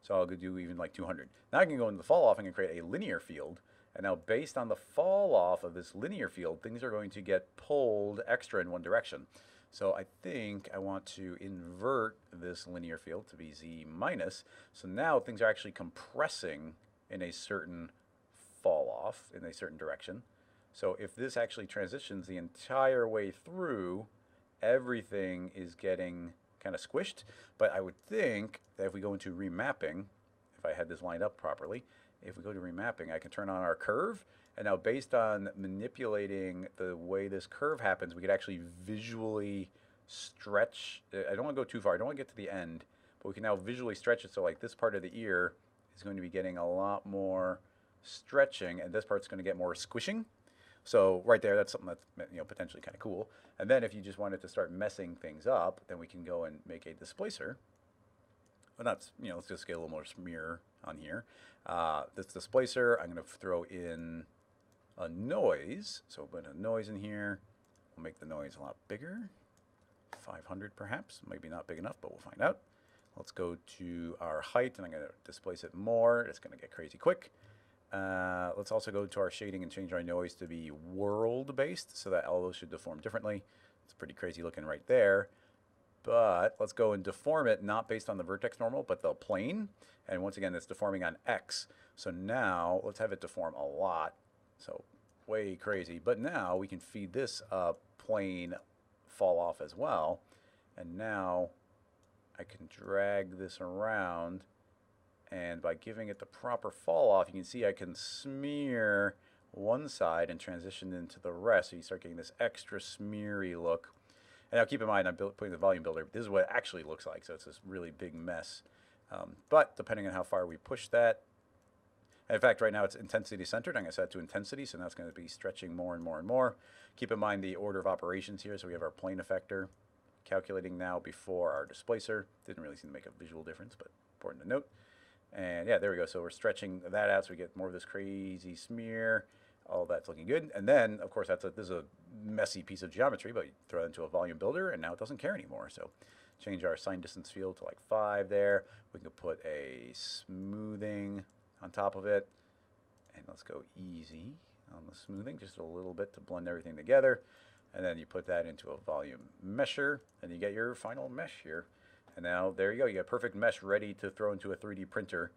So I'll do even like 200. Now I can go into the fall off and can create a linear field. And now based on the fall off of this linear field, things are going to get pulled extra in one direction. So I think I want to invert this linear field to be Z minus. So now things are actually compressing in a certain fall off, in a certain direction. So if this actually transitions the entire way through, everything is getting kind of squished. But I would think that if we go into remapping, if I had this lined up properly, if we go to remapping, I can turn on our curve. And now based on manipulating the way this curve happens, we could actually visually stretch. I don't want to go too far. I don't want to get to the end. But we can now visually stretch it so like this part of the ear is going to be getting a lot more stretching. And this part's going to get more squishing. So right there, that's something that's potentially kind of cool. And then if you just wanted to start messing things up, then we can go and make a displacer. Well, not, let's just get a little more smear on here. This displacer, I'm going to throw in a noise. So we'll put a noise in here. We'll make the noise a lot bigger. 500 perhaps. Maybe not big enough, but we'll find out. Let's go to our height, and I'm going to displace it more. It's going to get crazy quick. Let's also go to our shading and change our noise to be world-based, so that all those should deform differently. It's pretty crazy looking right there. But let's go and deform it, not based on the vertex normal, but the plane. And once again, it's deforming on X. So now let's have it deform a lot. So way crazy. But now we can feed this a plane fall off as well. And now I can drag this around. And by giving it the proper fall off, you can see I can smear one side and transition into the rest. So you start getting this extra smeary look. And now keep in mind, I'm putting the volume builder. This is what it actually looks like. So it's this really big mess. But depending on how far we push that, and in fact, right now it's intensity centered. I'm going to set it to intensity. So now it's going to be stretching more and more and more. Keep in mind the order of operations here. So we have our plane effector calculating now before our displacer. Didn't really seem to make a visual difference, but important to note. And yeah, there we go. So we're stretching that out so we get more of this crazy smear. All that's looking good. And then, of course, this is a messy piece of geometry, but you throw it into a volume builder, and now it doesn't care anymore. So change our sign distance field to like 5 there. We can put a smoothing on top of it. And let's go easy on the smoothing, just a little bit to blend everything together. And then you put that into a volume mesher, and you get your final mesh here. And now there you go. You got perfect mesh ready to throw into a 3D printer.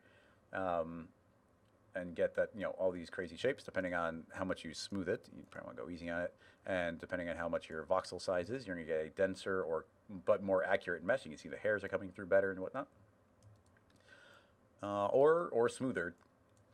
And get that, all these crazy shapes, depending on how much you smooth it. You probably want to go easy on it. And depending on how much your voxel size is, you're going to get a denser but more accurate mesh. You can see the hairs are coming through better and whatnot. Or smoother,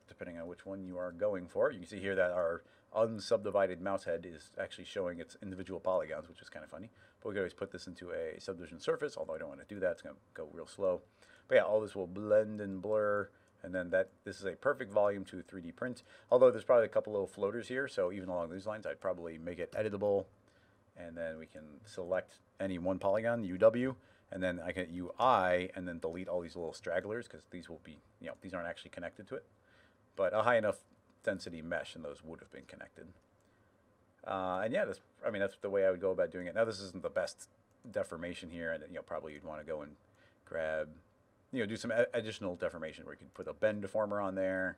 depending on which one you are going for. You can see here that our unsubdivided mouse head is actually showing its individual polygons, which is kind of funny. But we can always put this into a subdivision surface, although I don't want to do that. It's going to go real slow. But yeah, all this will blend and blur. And then this is a perfect volume to 3D print. Although there's probably a couple little floaters here, so even along these lines, I'd probably make it editable. And then we can select any one polygon, UW, and then I can UI, and then delete all these little stragglers, because these will be, these aren't actually connected to it. But a high enough density mesh, and those would have been connected. And yeah, that's the way I would go about doing it. Now, this isn't the best deformation here, and probably you'd want to go and grab, do some additional deformation where you can put a bend deformer on there.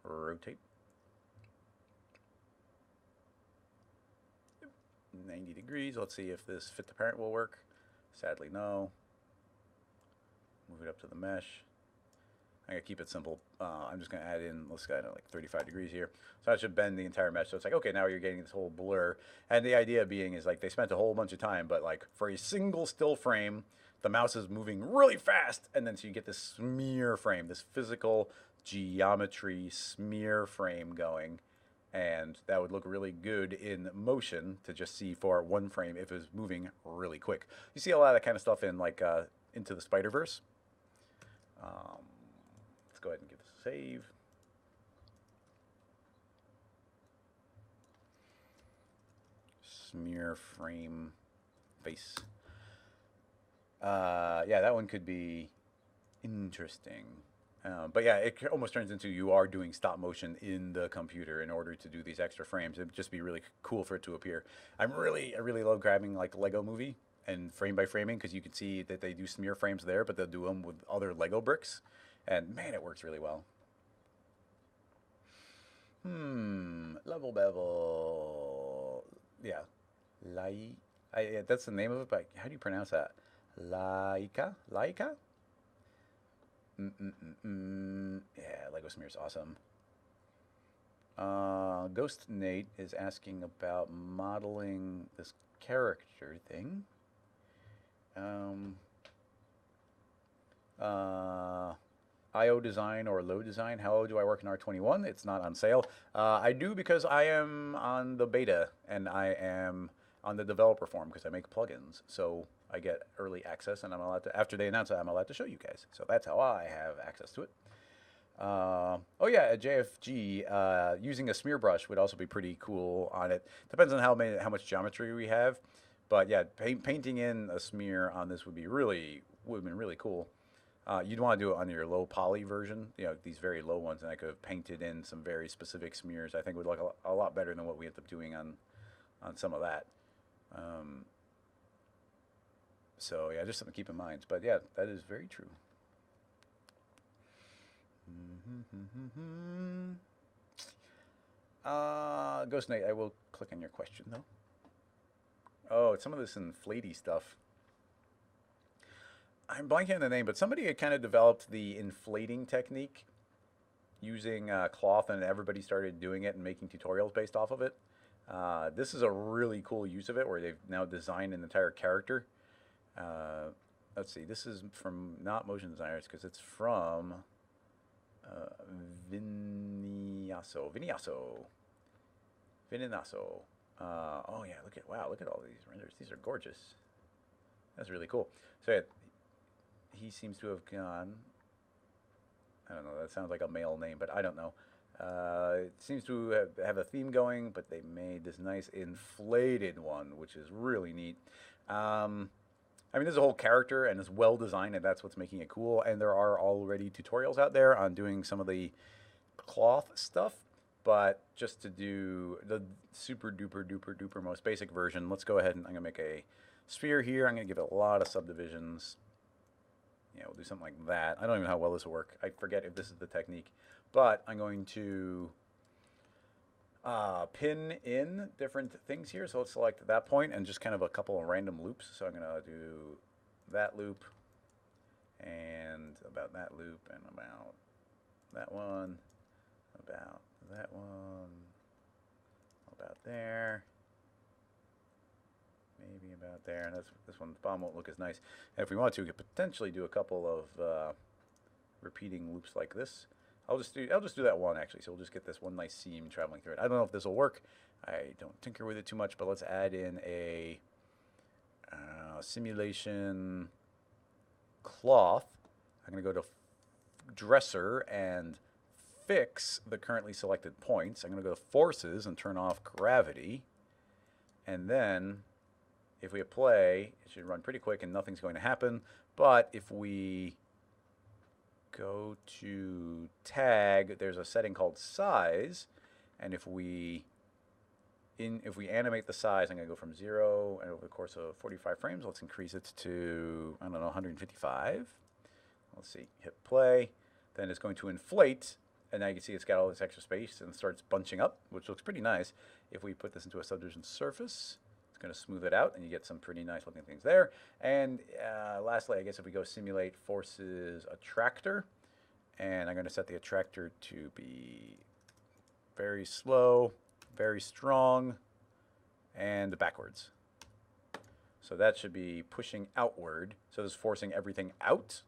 Rotate. 90 degrees. Let's see if this fit the parent will work. Sadly, no. Move it up to the mesh. I'm going to keep it simple. I'm just going to add in, let's go to like 35 degrees here. So I should bend the entire mesh. So it's like, okay, now you're getting this whole blur. And the idea being is like they spent a whole bunch of time, but like for a single still frame, the mouse is moving really fast. And then so you get this smear frame, this physical geometry smear frame going. And that would look really good in motion to just see for one frame if it was moving really quick. You see a lot of that kind of stuff in like Into the Spider-Verse. Let's go ahead and give this a save. Smear frame face. Yeah, that one could be interesting. But yeah, it almost turns into you are doing stop motion in the computer in order to do these extra frames. It'd just be really cool for it to appear. I really love grabbing like Lego Movie and frame by framing because you can see that they do smear frames there, but they'll do them with other Lego bricks, and man, it works really well. Level bevel. Yeah, yeah, that's the name of it. But how do you pronounce that? Laika. Yeah, Lego Smear's awesome. Ghost Nate is asking about modeling this character thing. IO design or low design. How do I work in R21? It's not on sale. I do because I am on the beta and I am on the developer forum because I make plugins. So I get early access, and I'm allowed to, after they announce it, I'm allowed to show you guys. So that's how I have access to it. Oh yeah, at JFG, using a smear brush would also be pretty cool on it. Depends on how much geometry we have, but yeah, painting in a smear on this would have been really cool. You'd want to do it on your low poly version, you know, these very low ones, and I could have painted in some very specific smears. I think would look a lot better than what we end up doing on some of that. So yeah, just something to keep in mind. But yeah, that is very true. Ghost Knight, I will click on your question though. Oh, it's some of this inflaty stuff. I'm blanking on the name, but somebody had kind of developed the inflating technique using cloth, and everybody started doing it and making tutorials based off of it. This is a really cool use of it where they've now designed an entire character. Let's see, this is from not motion designers because it's from Vinyasa. Oh yeah, look at all these renders. These are gorgeous. That's really cool. So yeah, he seems to have gone. I don't know. That sounds like a male name, but I don't know. It seems to have a theme going, but they made this nice inflated one, which is really neat. I mean, there's a whole character, and it's well designed, and that's what's making it cool. And there are already tutorials out there on doing some of the cloth stuff. But just to do the super duper most basic version, let's go ahead and I'm gonna make a sphere here. I'm gonna give it a lot of subdivisions. Yeah, we'll do something like that. I don't even know how well this will work. I forget if this is the technique, but I'm going to pin in different things here. So let's select that point and just kind of a couple of random loops. So I'm gonna do that loop and about that loop and about that one, about that one, about there, maybe about there, and this one, the bottom won't look as nice. And if we want to, we could potentially do a couple of repeating loops like this. I'll just do that one actually. So we'll just get this one nice seam traveling through it. I don't know if this will work. I don't tinker with it too much, but let's add in a simulation cloth. I'm going to go to dresser and fix the currently selected points. I'm going to go to forces and turn off gravity. And then if we hit play, it should run pretty quick and nothing's going to happen. But if we go to tag, there's a setting called size, and if we animate the size, I'm going to go from 0 and over the course of 45 frames, let's increase it to, I don't know, 155. Let's see, hit play. Then it's going to inflate, and now you can see it's got all this extra space and starts bunching up, which looks pretty nice. If we put this into a subdivision surface, it's going to smooth it out, and you get some pretty nice looking things there. And lastly, I guess if we go simulate forces attractor, and I'm going to set the attractor to be very slow, very strong, and backwards. So that should be pushing outward. So this is forcing everything out.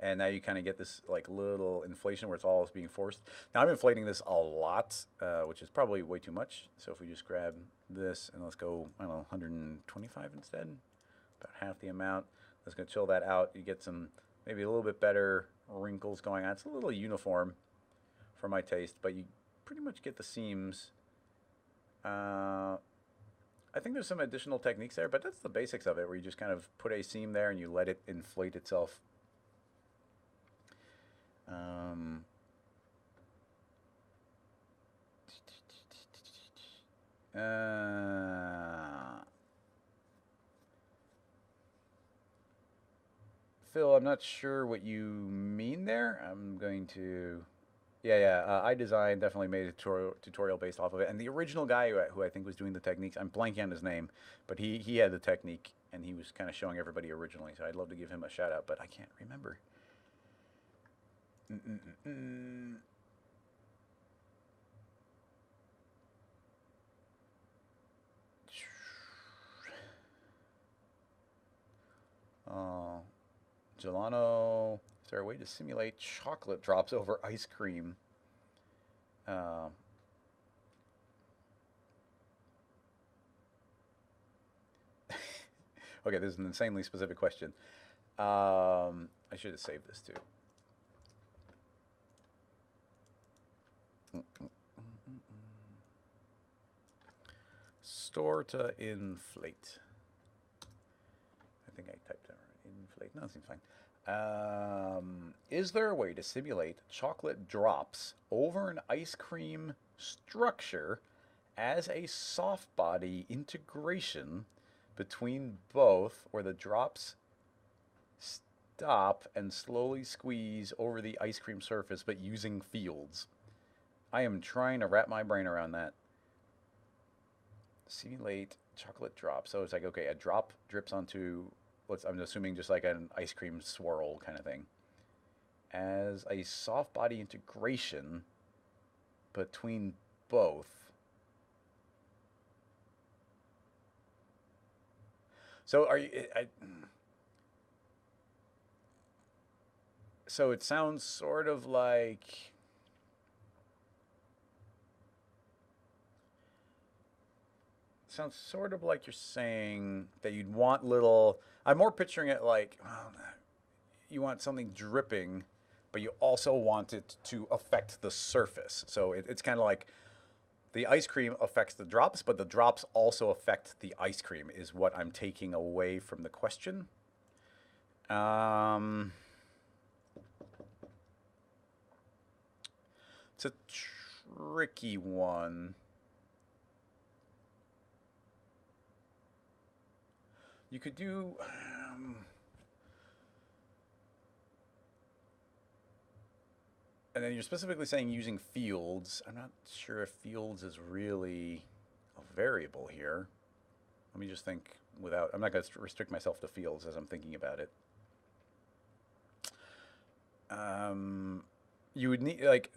And now you kind of get this like little inflation where it's all being forced. Now I'm inflating this a lot, which is probably way too much. So if we just grab this and let's go, I don't know, 125 instead, about half the amount. Let's go chill that out. You get some maybe a little bit better wrinkles going on. It's a little uniform for my taste, but you pretty much get the seams. I think there's some additional techniques there, but that's the basics of it, where you just kind of put a seam there and you let it inflate itself. Phil, I'm not sure what you mean there. I'm going to... Yeah. iDesign definitely made a tutorial based off of it. And the original guy who I think was doing the techniques, I'm blanking on his name, but he had the technique and he was kind of showing everybody originally. So I'd love to give him a shout out, but I can't remember. Gelano, is there a way to simulate chocolate drops over ice cream? Okay, this is an insanely specific question. I should have saved this too. Sorta inflate. I think I typed that right. Inflate. No, it seems fine. Is there a way to simulate chocolate drops over an ice cream structure as a soft body integration between both, where the drops stop and slowly squeeze over the ice cream surface, but using fields? I am trying to wrap my brain around that. Simulate chocolate drop. So it's like, okay, a drop drips onto, I'm assuming just like an ice cream swirl kind of thing, as a soft body integration between both. So are you? So it sounds sort of like. Sounds sort of like you're saying that you'd want little. I'm more picturing it like, well, you want something dripping, but you also want it to affect the surface. So it's kind of like the ice cream affects the drops, but the drops also affect the ice cream, is what I'm taking away from the question. It's a tricky one. You could do... and then you're specifically saying using fields. I'm not sure if fields is really a variable here. Let me just think without... I'm not going to restrict myself to fields as I'm thinking about it. You would need, like...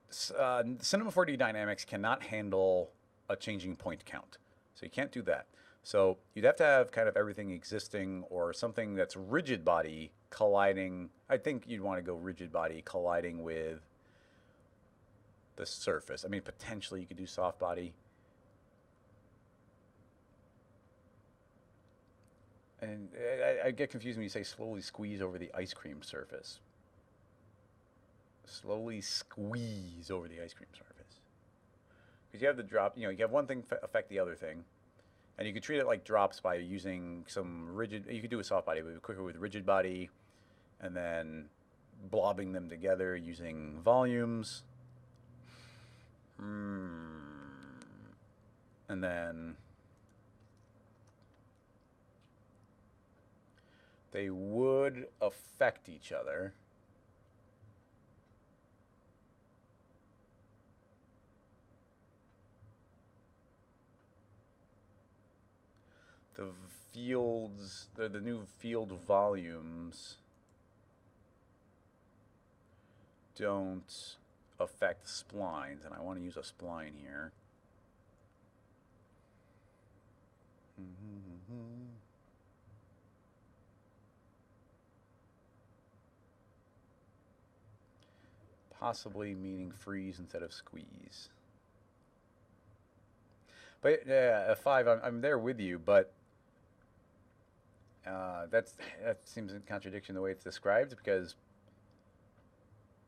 Cinema 4D Dynamics cannot handle a changing point count. So you can't do that. So you'd have to have kind of everything existing, or something that's rigid body colliding. I think you'd want to go rigid body colliding with the surface. I mean, potentially you could do soft body. And I get confused when you say slowly squeeze over the ice cream surface. Slowly squeeze over the ice cream surface. Because you have the drop, you have one thing affect the other thing. And you could treat it like drops by using some rigid... You could do a soft body, but quicker with rigid body, and then blobbing them together using volumes. And then they would affect each other. The fields, the new field volumes don't affect splines, and I want to use a spline here. Possibly meaning freeze instead of squeeze. But yeah, F5, I'm there with you, but That seems in contradiction the way it's described, because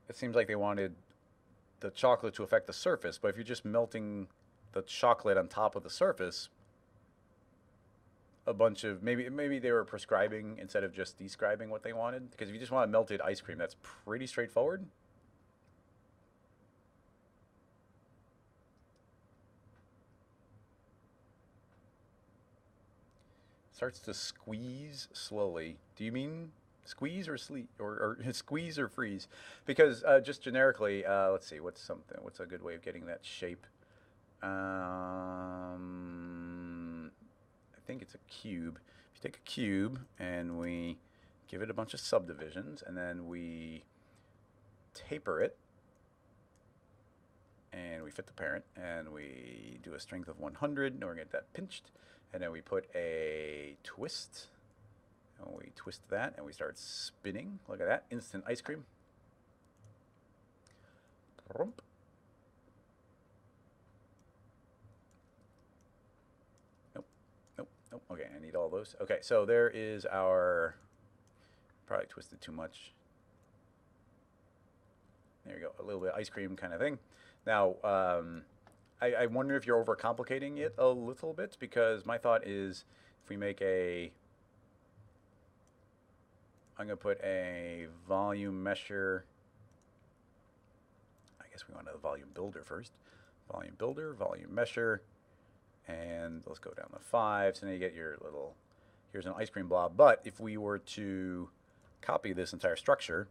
it seems like they wanted the chocolate to affect the surface, but if you're just melting the chocolate on top of the surface, a bunch of maybe they were prescribing instead of just describing what they wanted. Because if you just want melted ice cream, that's pretty straightforward. Starts to squeeze slowly. Do you mean squeeze or sleep or squeeze or freeze? Because just generically, let's see, what's a good way of getting that shape? I think it's a cube. If you take a cube and we give it a bunch of subdivisions, and then we taper it, and we fit the parent, and we do a strength of 100, and we're going to get that pinched, and then we put a twist, and we twist that, and we start spinning. Look at that, instant ice cream. Nope, nope, nope. Okay, I need all those. Okay, so there is our, probably twisted too much. There you go, a little bit of ice cream kind of thing. Now, I wonder if you're overcomplicating it a little bit, because my thought is if we make a, I'm going to put a volume mesher. I guess we want a volume builder first. Volume builder, volume mesher, and let's go down to 5. So now you get your little, here's an ice cream blob. But if we were to copy this entire structure,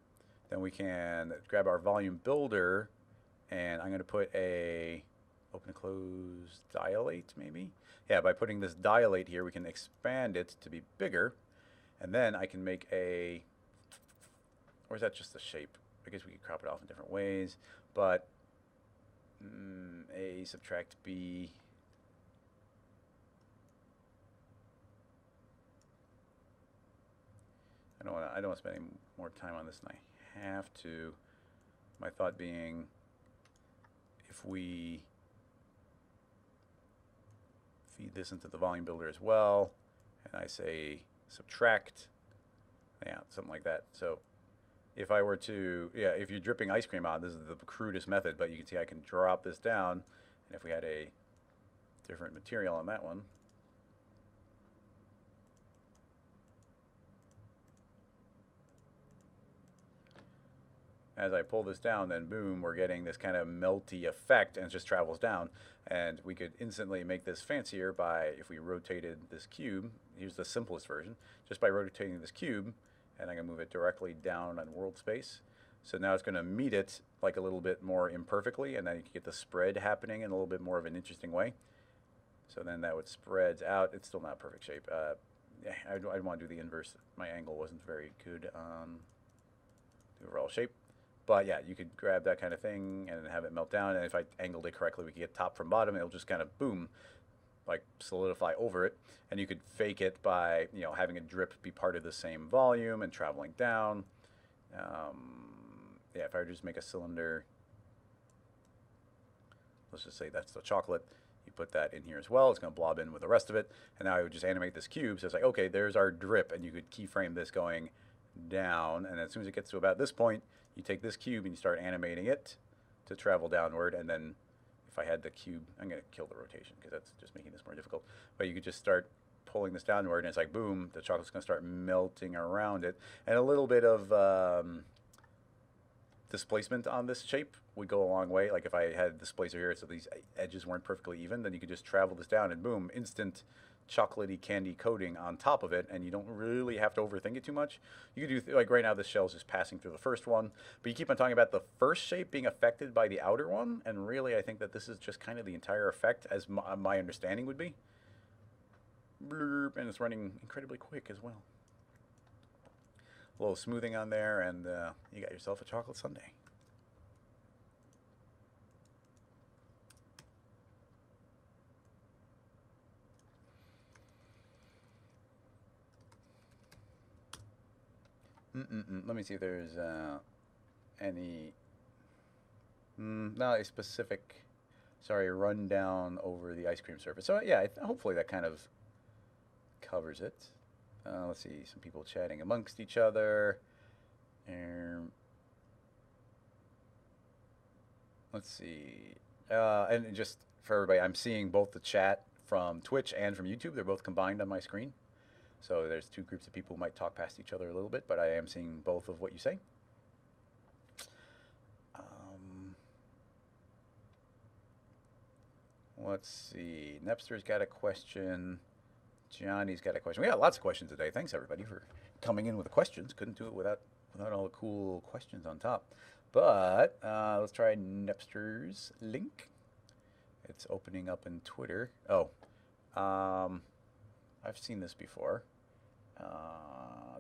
then we can grab our volume builder, and I'm going to put a open and close dilate, maybe? Yeah, by putting this dilate here, we can expand it to be bigger, and then I can make a, or is that just the shape? I guess we could crop it off in different ways, but A subtract B. I don't want to spend any more time on this than I have to. My thought being, if we feed this into the volume builder as well, and I say subtract, yeah, something like that. So if I were to, yeah, if you're dripping ice cream on, this is the crudest method, but you can see I can drop this down, and if we had a different material on that one, as I pull this down, then boom, we're getting this kind of melty effect, and it just travels down. And we could instantly make this fancier by, if we rotated this cube, here's the simplest version, just by rotating this cube, and I'm going to move it directly down on world space. So now it's going to meet it like a little bit more imperfectly, and then you can get the spread happening in a little bit more of an interesting way. So then that would spread out. It's still not perfect shape. Yeah, I'd want to do the inverse. My angle wasn't very good on the overall shape. But yeah, you could grab that kind of thing and have it melt down. And if I angled it correctly, we could get top from bottom. It'll just kind of boom, like solidify over it. And you could fake it by, you know, having a drip be part of the same volume and traveling down. Yeah, if I were to just make a cylinder, let's just say that's the chocolate. You put that in here as well. It's going to blob in with the rest of it. And now I would just animate this cube. So it's like, okay, there's our drip. And you could keyframe this going down. And as soon as it gets to about this point, you take this cube and you start animating it to travel downward. And then if I had the cube, I'm going to kill the rotation because that's just making this more difficult. But you could just start pulling this downward, and it's like, boom, the chocolate's going to start melting around it. And a little bit of displacement on this shape would go a long way. Like if I had a displacer here so these edges weren't perfectly even, then you could just travel this down and boom, instant chocolatey candy coating on top of it, and you don't really have to overthink it too much. You could do, like right now this shell's just passing through the first one, but you keep on talking about the first shape being affected by the outer one, and really I think that this is just kind of the entire effect as my understanding would be. Blurb, and it's running incredibly quick as well. A little smoothing on there, and you got yourself a chocolate sundae. Let me see if there's any, not a specific, sorry, rundown over the ice cream surface. So yeah, hopefully that kind of covers it. Let's see, some people chatting amongst each other. Let's see. And just for everybody, I'm seeing both the chat from Twitch and from YouTube. They're both combined on my screen. So there's two groups of people who might talk past each other a little bit, but I am seeing both of what you say. Let's see. Nepster's got a question. Johnny's got a question. We got lots of questions today. Thanks everybody for coming in with the questions. Couldn't do it without all the cool questions on top. But let's try Nepster's link. It's opening up in Twitter. Oh, I've seen this before.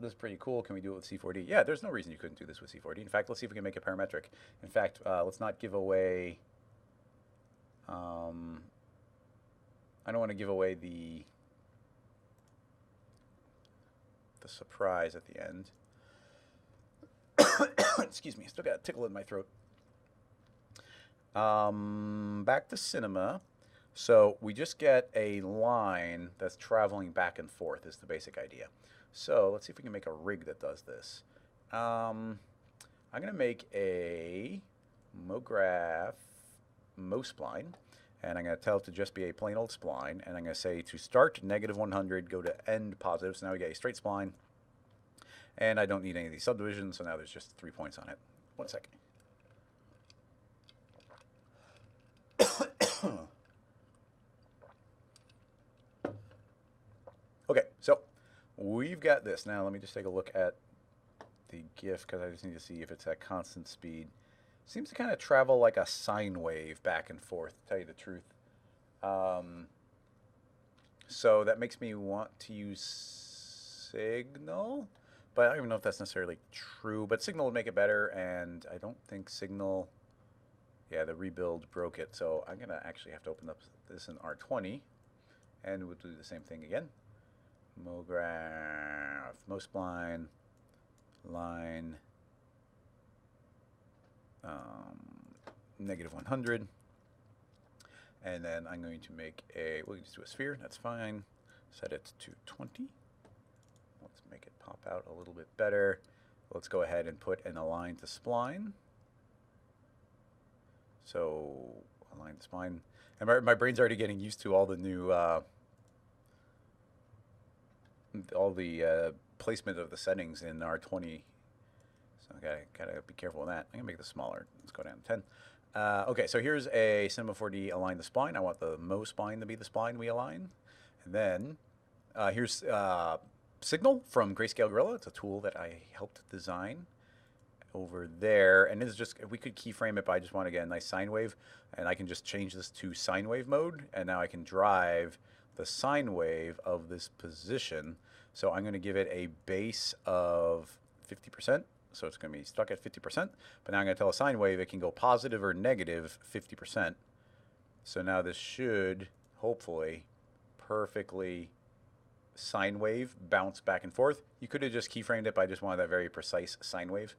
This is pretty cool. Can we do it with C4D? Yeah, there's no reason you couldn't do this with C4D. In fact, let's see if we can make it parametric. In fact, let's not give away... I don't want to give away the surprise at the end. Excuse me, still got a tickle in my throat. Back to cinema. So we just get a line that's traveling back and forth is the basic idea. So let's see if we can make a rig that does this. I'm going to make a MoGraph spline. And I'm going to tell it to just be a plain old spline. And I'm going to say to start -100, go to end positive. So now we get a straight spline. And I don't need any of these subdivisions, so now there's just 3 points on it. 1 second. Okay, so we've got this. Now let me just take a look at the GIF because I just need to see if it's at constant speed. Seems to kind of travel like a sine wave back and forth, to tell you the truth. So that makes me want to use Signal, but I don't even know if that's necessarily true. But Signal would make it better, and I don't think Signal... Yeah, the rebuild broke it, so I'm going to actually have to open up this in R20, and we'll do the same thing again. MoGraph, MoSpline, line... -100, and then I'm going to make we'll just do a sphere, that's fine, set it to 20, let's make it pop out a little bit better, let's go ahead and put an align to spline, so align to spline, and my brain's already getting used to all the new placement of the settings in R20. So gotta be careful with that. I'm gonna make this smaller. Let's go down to 10. Okay, so here's a Cinema 4D align the spline. I want the Mo spline to be the spline we align. And then here's Signal from Grayscale Gorilla. It's a tool that I helped design over there. And this is just, we could keyframe it, but I just want to get a nice sine wave. And I can just change this to sine wave mode. And now I can drive the sine wave of this position. So I'm going to give it a base of 50%. So it's going to be stuck at 50%. But now I'm going to tell a sine wave it can go positive or negative 50%. So now this should, hopefully, perfectly sine wave bounce back and forth. You could have just keyframed it, but I just wanted that very precise sine wave.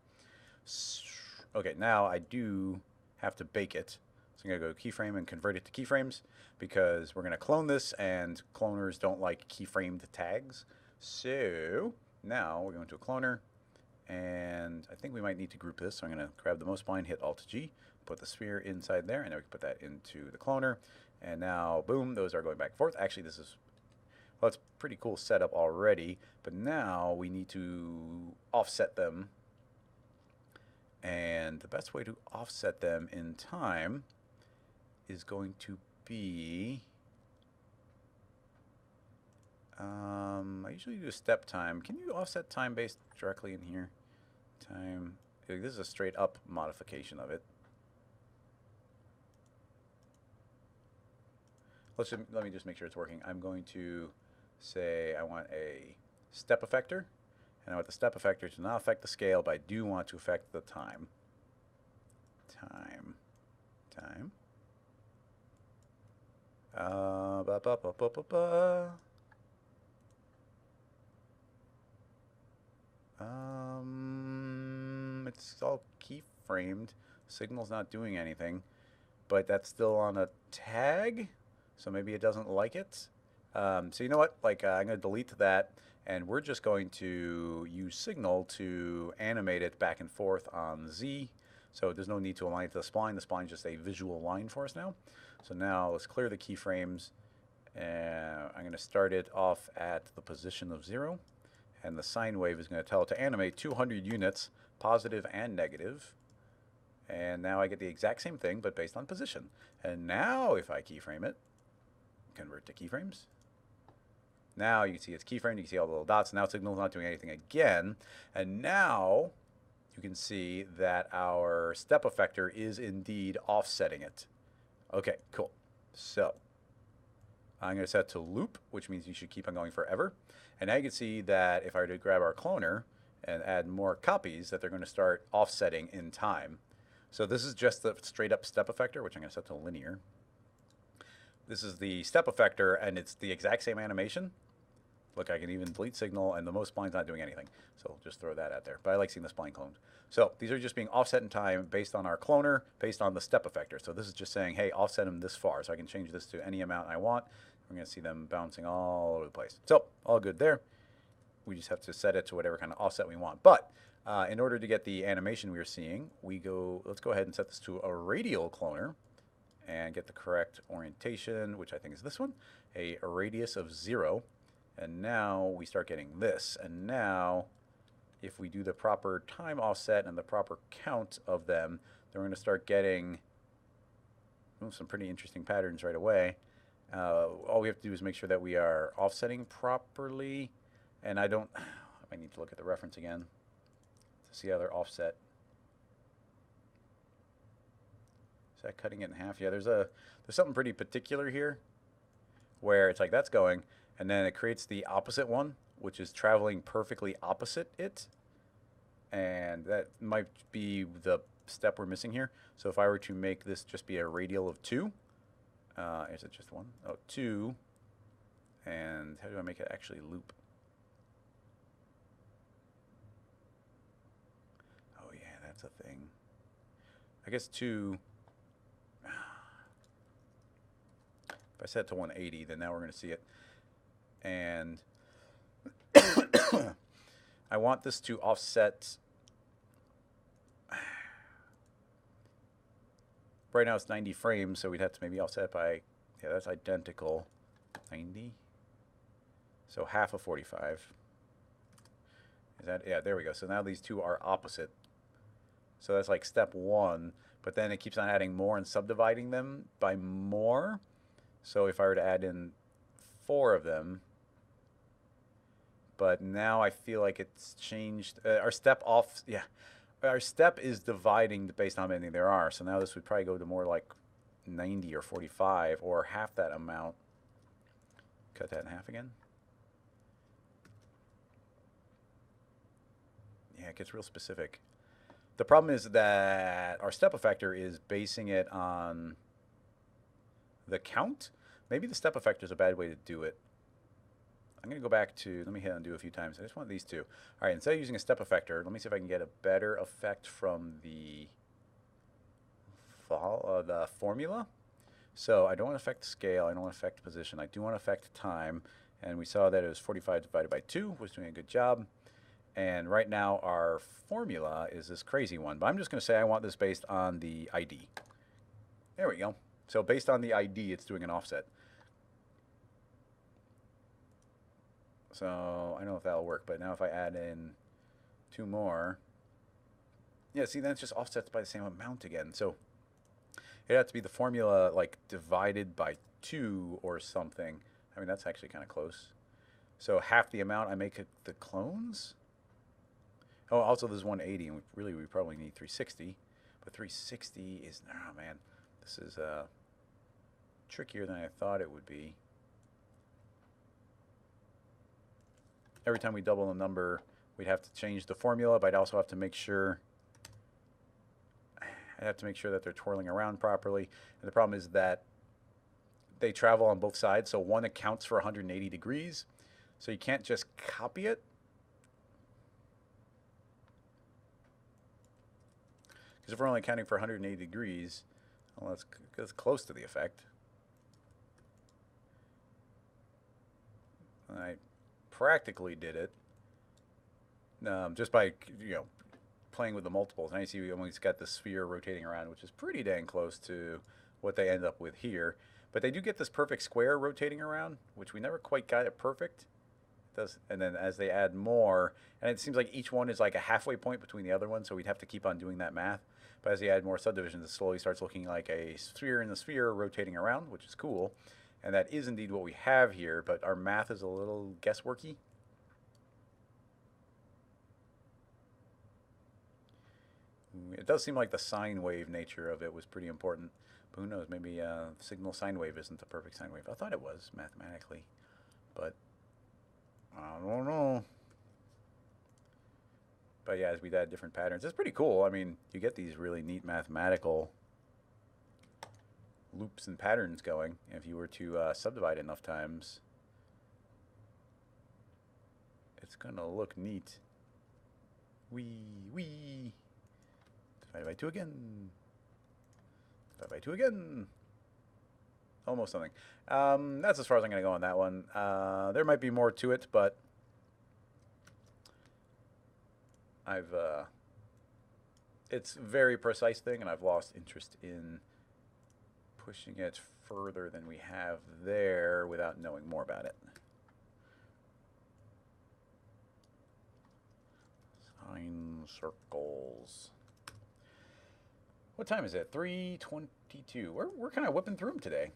Okay, now I do have to bake it. So I'm going to go keyframe and convert it to keyframes because we're going to clone this, and cloners don't like keyframed tags. So now we're going to a cloner. And I think we might need to group this, so I'm going to grab the Mo spline, hit Alt-G, put the sphere inside there, and then we can put that into the cloner. And now, boom, those are going back and forth. Actually, this is, well, it's a pretty cool setup already, but now we need to offset them. And the best way to offset them in time is going to be... I usually do step time. Can you offset time based directly in here? Time. This is a straight up modification of it. Let me just make sure it's working. I'm going to say I want a step effector, and I want the step effector to not affect the scale, but I do want to affect the time. Time. It's all keyframed. Signal's not doing anything, but that's still on a tag, so maybe it doesn't like it. So you know what? Like I'm going to delete that, and we're just going to use signal to animate it back and forth on Z. So there's no need to align it to the spline. The spline is just a visual line for us now. So now let's clear the keyframes. And I'm going to start it off at the position of 0. And the sine wave is going to tell it to animate 200 units, positive and negative. And now I get the exact same thing, but based on position. And now if I keyframe it, convert to keyframes. Now you can see it's keyframed, you can see all the little dots. Now signal's not doing anything again. And now you can see that our step effector is indeed offsetting it. Okay, cool. So I'm going to set to loop, which means you should keep on going forever. And now you can see that if I were to grab our cloner and add more copies, that they're going to start offsetting in time. So this is just the straight up step effector, which I'm going to set to linear. This is the step effector, and it's the exact same animation. Look, I can even delete signal, and the most spline's not doing anything. So just throw that out there. But I like seeing the spline cloned. So these are just being offset in time based on our cloner, based on the step effector. So this is just saying, hey, offset them this far. So I can change this to any amount I want. We're going to see them bouncing all over the place. So all good there. We just have to set it to whatever kind of offset we want. But in order to get the animation we are seeing, let's go ahead and set this to a radial cloner and get the correct orientation, which I think is this one, a radius of 0. And now we start getting this. And now if we do the proper time offset and the proper count of them, then we're going to start getting some pretty interesting patterns right away. All we have to do is make sure that we are offsetting properly. And I need to look at the reference again to see how they're offset. Is that cutting it in half? Yeah, there's something pretty particular here where it's like that's going, and then it creates the opposite one, which is traveling perfectly opposite it. And that might be the step we're missing here. So if I were to make this just be a radial of 2, is it just 1? Oh, 2. And how do I make it actually loop? Oh yeah, that's a thing. I guess 2. If I set it to 180, then now we're going to see it. And I want this to offset. Right now it's 90 frames, so we'd have to maybe offset by, yeah, that's identical. 90. So half of 45. Is that, yeah, there we go. So now these two are opposite. So that's like step 1, but then it keeps on adding more and subdividing them by more. So if I were to add in 4 of them, but now I feel like it's changed. Our step is dividing based on how many there are. So now this would probably go to more like 90 or 45 or half that amount. Cut that in half again. Yeah, it gets real specific. The problem is that our step effector is basing it on the count. Maybe the step effector is a bad way to do it. I'm going to go back to, let me hit undo a few times. I just want these two. All right, instead of using a step effector, let me see if I can get a better effect from the formula. So I don't want to affect scale. I don't want to affect position. I do want to affect time. And we saw that it was 45 divided by 2, was doing a good job. And right now our formula is this crazy one. But I'm just going to say I want this based on the ID. There we go. So based on the ID, it's doing an offset. So I don't know if that'll work, but now if I add in 2 more, yeah, see, then it's just offsets by the same amount again. So it had to be the formula like divided by 2 or something. I mean, that's actually kind of close. So half the amount I make it the clones. Oh, also there's 180, and we probably need 360. But 360 is, oh man, this is trickier than I thought it would be. Every time we double the number, we'd have to change the formula, but I'd also have to make sure that they're twirling around properly. And the problem is that they travel on both sides, so one accounts for 180 degrees. So you can't just copy it. Because if we're only accounting for 180 degrees, well, that's close to the effect. I practically did it just by, you know, playing with the multiples. Now you see we almost got the sphere rotating around, which is pretty dang close to what they end up with here. But they do get this perfect square rotating around, which we never quite got it perfect. It does, and then as they add more, and it seems like each one is like a halfway point between the other one, so we'd have to keep on doing that math. But as they add more subdivisions, it slowly starts looking like a sphere in the sphere rotating around, which is cool. And that is indeed what we have here, but our math is a little guessworky. It does seem like the sine wave nature of it was pretty important. But who knows, maybe signal sine wave isn't the perfect sine wave. I thought it was mathematically, but I don't know. But yeah, as we add different patterns, it's pretty cool. I mean, you get these really neat mathematical loops and patterns going if you were to subdivide enough times. It's gonna look neat. Wee. Divide by 2 again. Divide by 2 again. Almost something. That's as far as I'm going to go on that one. There might be more to it, but it's a very precise thing, and I've lost interest in pushing it further than we have there without knowing more about it. Sine circles. What time is it? 3:22. We're kind of whipping through them today.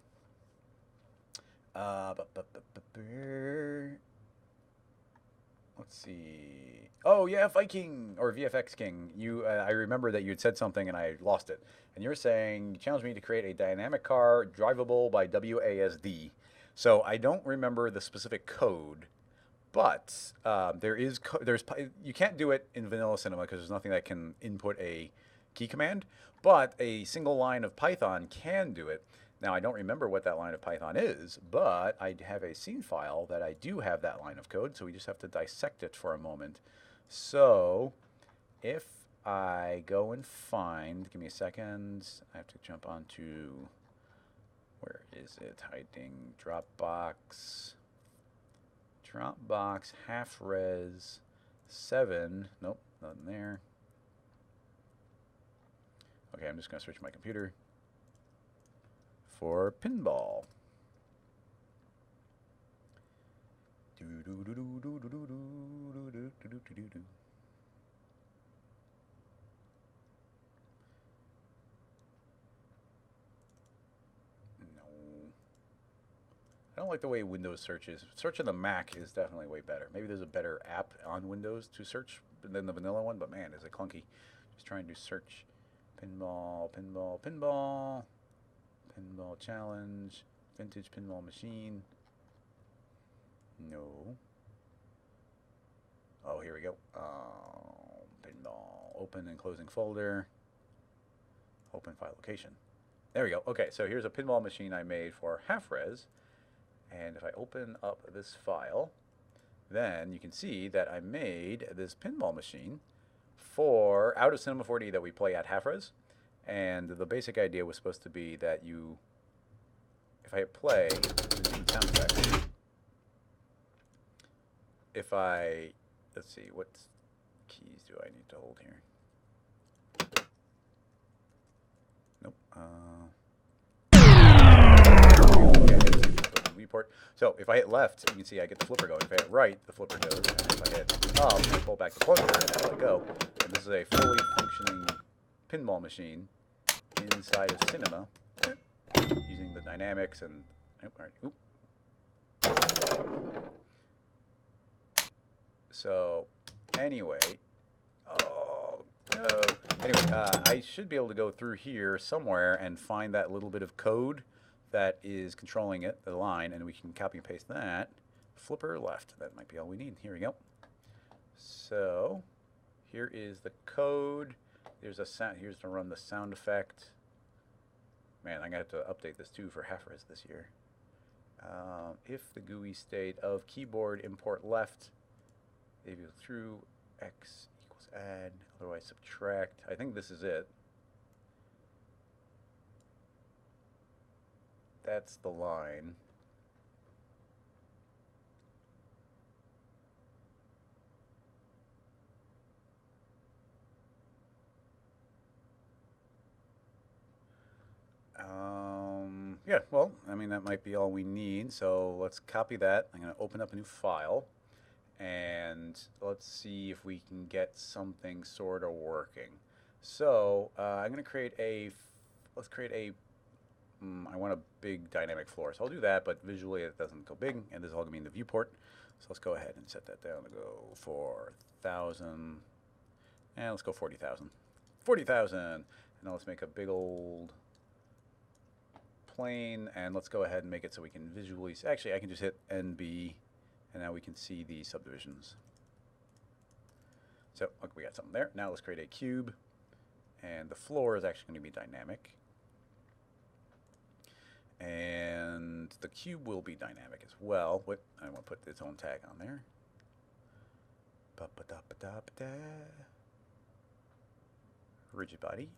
Let's see. Oh yeah, Viking or VFX King. You, I remember that you had said something and I lost it. And you're saying you challenged me to create a dynamic car drivable by WASD. So I don't remember the specific code, but you can't do it in vanilla Cinema because there's nothing that can input a key command. But a single line of Python can do it. Now, I don't remember what that line of Python is, but I have a scene file that I do have that line of code, so we just have to dissect it for a moment. So if I go and find, give me a second, I have to jump onto, where is it hiding? Dropbox, half res 7, nope, nothing there. Okay, I'm just going to switch my computer for pinball. I don't like the way Windows searches. Search on the Mac is definitely way better. Maybe there's a better app on Windows to search than the vanilla one, but man, is it clunky. Just trying to search pinball challenge, vintage pinball machine. No. Oh, here we go. Pinball, open and closing folder, open file location. There we go. Okay, so here's a pinball machine I made for half res. And if I open up this file, then you can see that I made this pinball machine for out of Cinema 4D that we play at half res. And the basic idea was supposed to be that if I hit play, sound effect. Let's see, what keys do I need to hold here? Nope. Port. So if I hit left, you can see I get the flipper going. If I hit right, the flipper goes. And if I hit up, I pull back the plunger and I let go. And this is a fully functioning pinball machine inside of Cinema using the dynamics and so anyway, I should be able to go through here somewhere and find that little bit of code that is controlling it, the line, and we can copy and paste that. Flipper left. That might be all we need. Here we go. So here is the code. There's a sound. Here's to run the sound effect. Man, I'm gonna have to update this too for half res this year. If the GUI state of keyboard import left, if you go through x equals add, otherwise subtract. I think this is it. That's the line. Yeah, well, I mean, that might be all we need. So let's copy that. I'm going to open up a new file. And let's see if we can get something sort of working. So I'm going to create let's create I want a big dynamic floor. So I'll do that, but visually it doesn't go big. And this is all going to be in the viewport. So let's go ahead and set that down to go 4,000. And let's go 40,000. 40,000. And now let's make a big old plane. And let's go ahead and make it so we can visually see. Actually, I can just hit NB. And now we can see the subdivisions. So look, we got something there. Now let's create a cube. And the floor is actually going to be dynamic. And the cube will be dynamic as well. I want to put its own tag on there. Rigid body.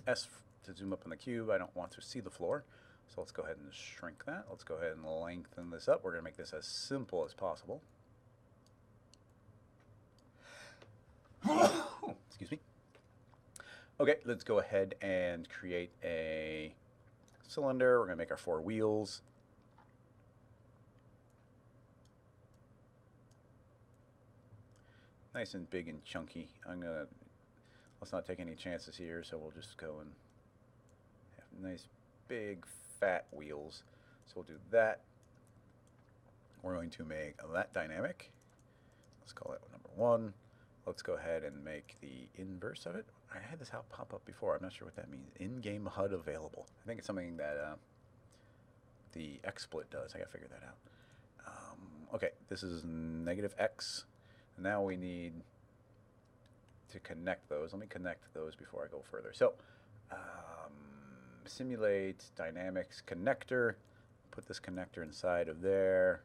S to zoom up on the cube. I don't want to see the floor. So let's go ahead and shrink that. Let's go ahead and lengthen this up. We're going to make this as simple as possible. Excuse me. Okay, let's go ahead and create a cylinder. We're going to make our 4 wheels. Nice and big and chunky. Let's not take any chances here, so we'll just go and have nice big fat wheels. So we'll do that. We're going to make that dynamic. Let's call it number 1. Let's go ahead and make the inverse of it. I had this pop up before. I'm not sure what that means. In-game HUD available. I think it's something that the XSplit does. I gotta figure that out. Okay, this is -X. Now we need to connect those. Let me connect those before I go further. So, simulate dynamics connector. Put this connector inside of there.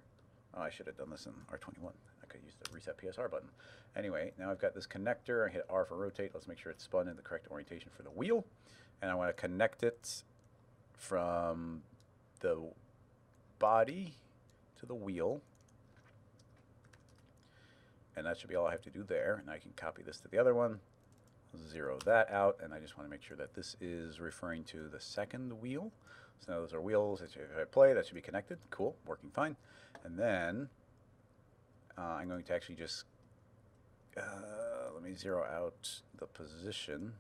Oh, I should have done this in R21. I could use the reset PSR button. Anyway, now I've got this connector. I hit R for rotate. Let's make sure it's spun in the correct orientation for the wheel. And I want to connect it from the body to the wheel. And that should be all I have to do there. And I can copy this to the other one. Zero that out, and I just want to make sure that this is referring to the second wheel. So now those are wheels. If I play, that should be connected. Cool, working fine. And then I'm going to actually just let me zero out the position.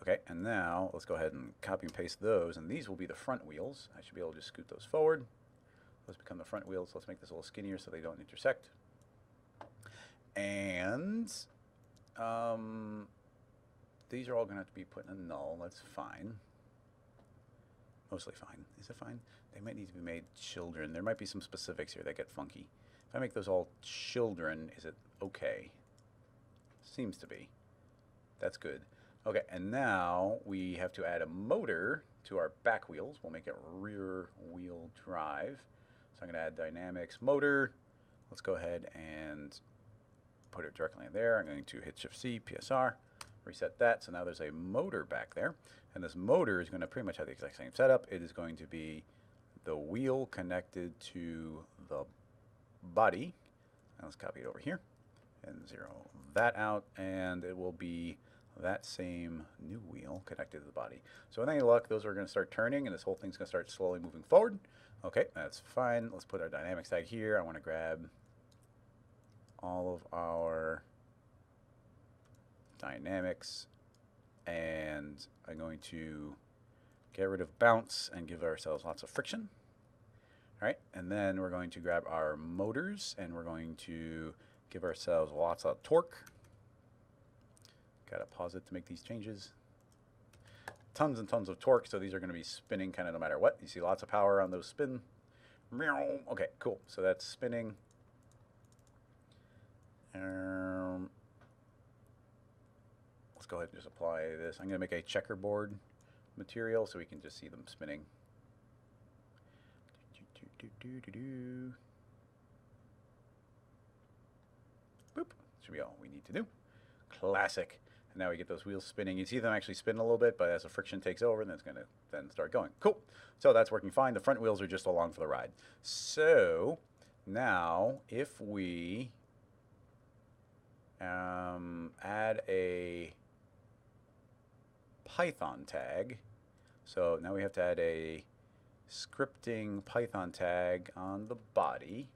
Okay, and now let's go ahead and copy and paste those, and these will be the front wheels. I should be able to just scoot those forward. Those become the front wheels. Let's make this a little skinnier so they don't intersect. And these are all going to have to be put in a null. That's fine. Mostly fine. Is it fine? They might need to be made children. There might be some specifics here that get funky. If I make those all children, is it okay? Seems to be. That's good. Okay, and now we have to add a motor to our back wheels. We'll make it rear wheel drive. So I'm going to add dynamics motor. Let's go ahead and put it directly in there. I'm going to hit Shift-C, PSR, reset that. So now there's a motor back there. And this motor is going to pretty much have the exact same setup. It is going to be the wheel connected to the body. Now let's copy it over here and zero that out. And it will be that same new wheel connected to the body. So with any luck, those are going to start turning, and this whole thing's going to start slowly moving forward. Okay, that's fine. Let's put our dynamics tag here. I want to grab all of our dynamics, and I'm going to get rid of bounce and give ourselves lots of friction. All right, and then we're going to grab our motors, and we're going to give ourselves lots of torque. Gotta pause it to make these changes. Tons and tons of torque, so these are going to be spinning kind of no matter what. You see lots of power on those spin. Okay, cool. So that's spinning. Let's go ahead and just apply this. I'm going to make a checkerboard material so we can just see them spinning. Boop. Should be all we need to do. Classic. And now we get those wheels spinning. You see them actually spin a little bit, but as the friction takes over, then it's going to then start going. Cool. So that's working fine. The front wheels are just along for the ride. So now if we add a Python tag. So now we have to add a scripting Python tag on the body.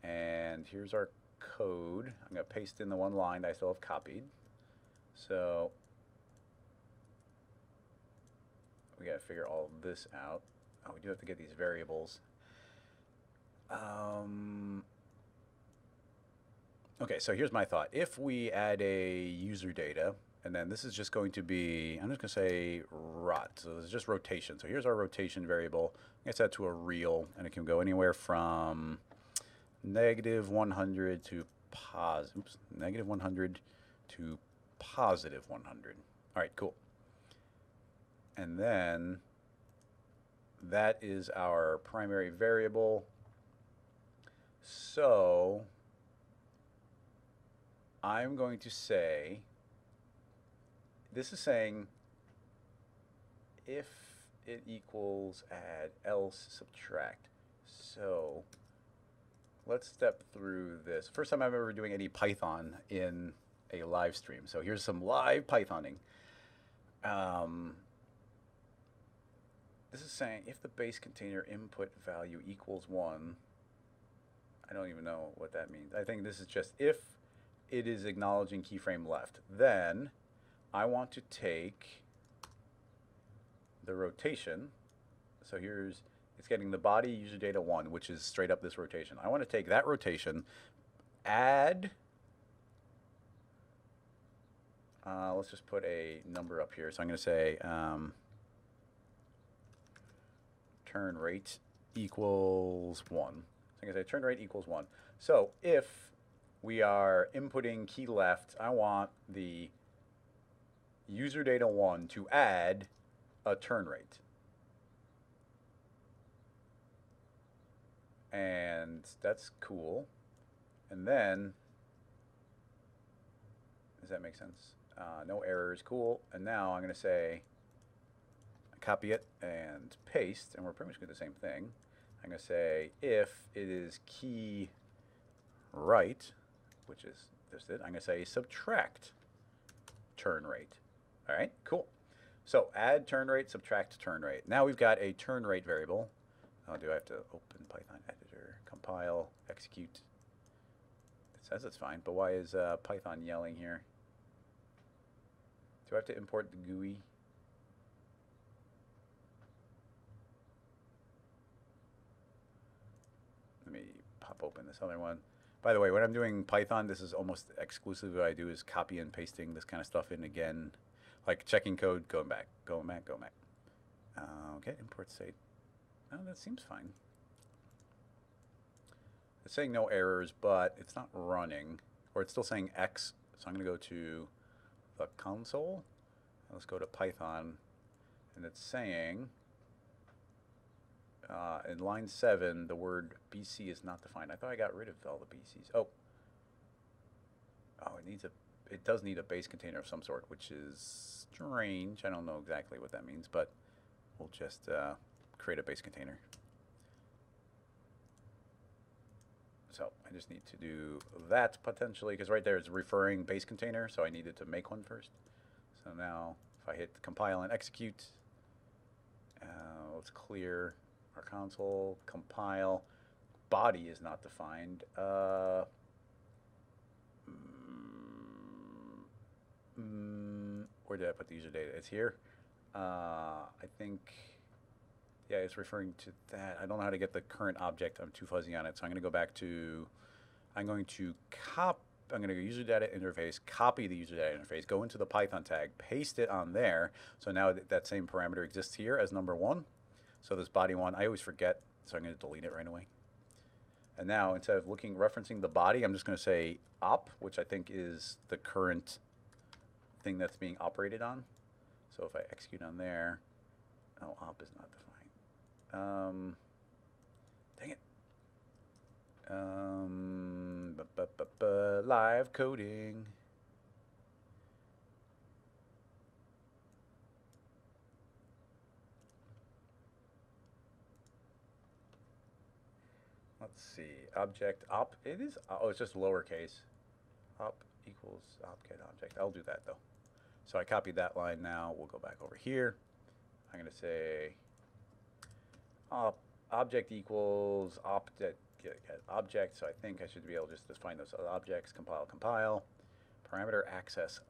And here's our code. I'm going to paste in the one line that I still have copied. So we got to figure all of this out. Oh, we do have to get these variables. Okay, so here's my thought. If we add a user data, and then this is just going to be, I'm just going to say rot. So this is just rotation. So here's our rotation variable. I get that to a real, and it can go anywhere from negative 100 to negative 100 to positive 100. All right, cool. And then that is our primary variable. So I'm going to say, this is saying if it equals add, else subtract. So let's step through this. First time I'm ever doing any Python in a live stream. So here's some live Pythoning. This is saying if the base container input value equals 1, I don't even know what that means. I think this is just if it is acknowledging keyframe left, then I want to take the rotation. So here's, it's getting the body user data 1, which is straight up this rotation. I want to take that rotation, add, let's just put a number up here. So I'm going to say turn rate equals 1. So I'm going to say turn rate equals 1. So if we are inputting key left, I want the user data 1 to add a turn rate. And that's cool. And then, does that make sense? No errors, cool. And now I'm going to say, copy it and paste, and we're pretty much going to do the same thing. I'm going to say if it is key right, which is this it, I'm going to say subtract turn rate. All right, cool. So add turn rate, subtract turn rate. Now we've got a turn rate variable. Oh, do I have to open Python editor, compile, execute? It says it's fine, but why is Python yelling here? Do I have to import the GUI? Let me pop open this other one. By the way, when I'm doing Python, this is almost exclusively what I do is copy and pasting this kind of stuff in again. Like checking code, going back, going back, going back. Okay, import state. Oh, that seems fine. It's saying no errors, but it's not running. Or it's still saying X. So I'm going to go to the console. Let's go to Python. And it's saying, in line 7, the word BC is not defined. I thought I got rid of all the BCs. Oh, it needs it does need a base container of some sort, which is strange. I don't know exactly what that means, but we'll just create a base container. So I just need to do that potentially, because right there it's referring base container, so I needed to make one first. So now if I hit compile and execute, let's clear our console, compile, body is not defined. Where did I put the user data? It's here. I think, yeah, it's referring to that. I don't know how to get the current object. I'm too fuzzy on it. So I'm going to go back to, I'm going to go user data interface, copy the user data interface, go into the Python tag, paste it on there. So now that same parameter exists here as number 1. So this body 1, I always forget, so I'm going to delete it right away. And now instead of referencing the body, I'm just going to say op, which I think is the current thing that's being operated on. So if I execute on there, oh, op is not defined. Dang it. Live coding. Let's see. Object op. It is. Oh, it's just lowercase. Op equals op get object. I'll do that though. So I copied that line now. We'll go back over here. I'm going to say object equals object, so I think I should be able just to find those other objects, compile. Parameter access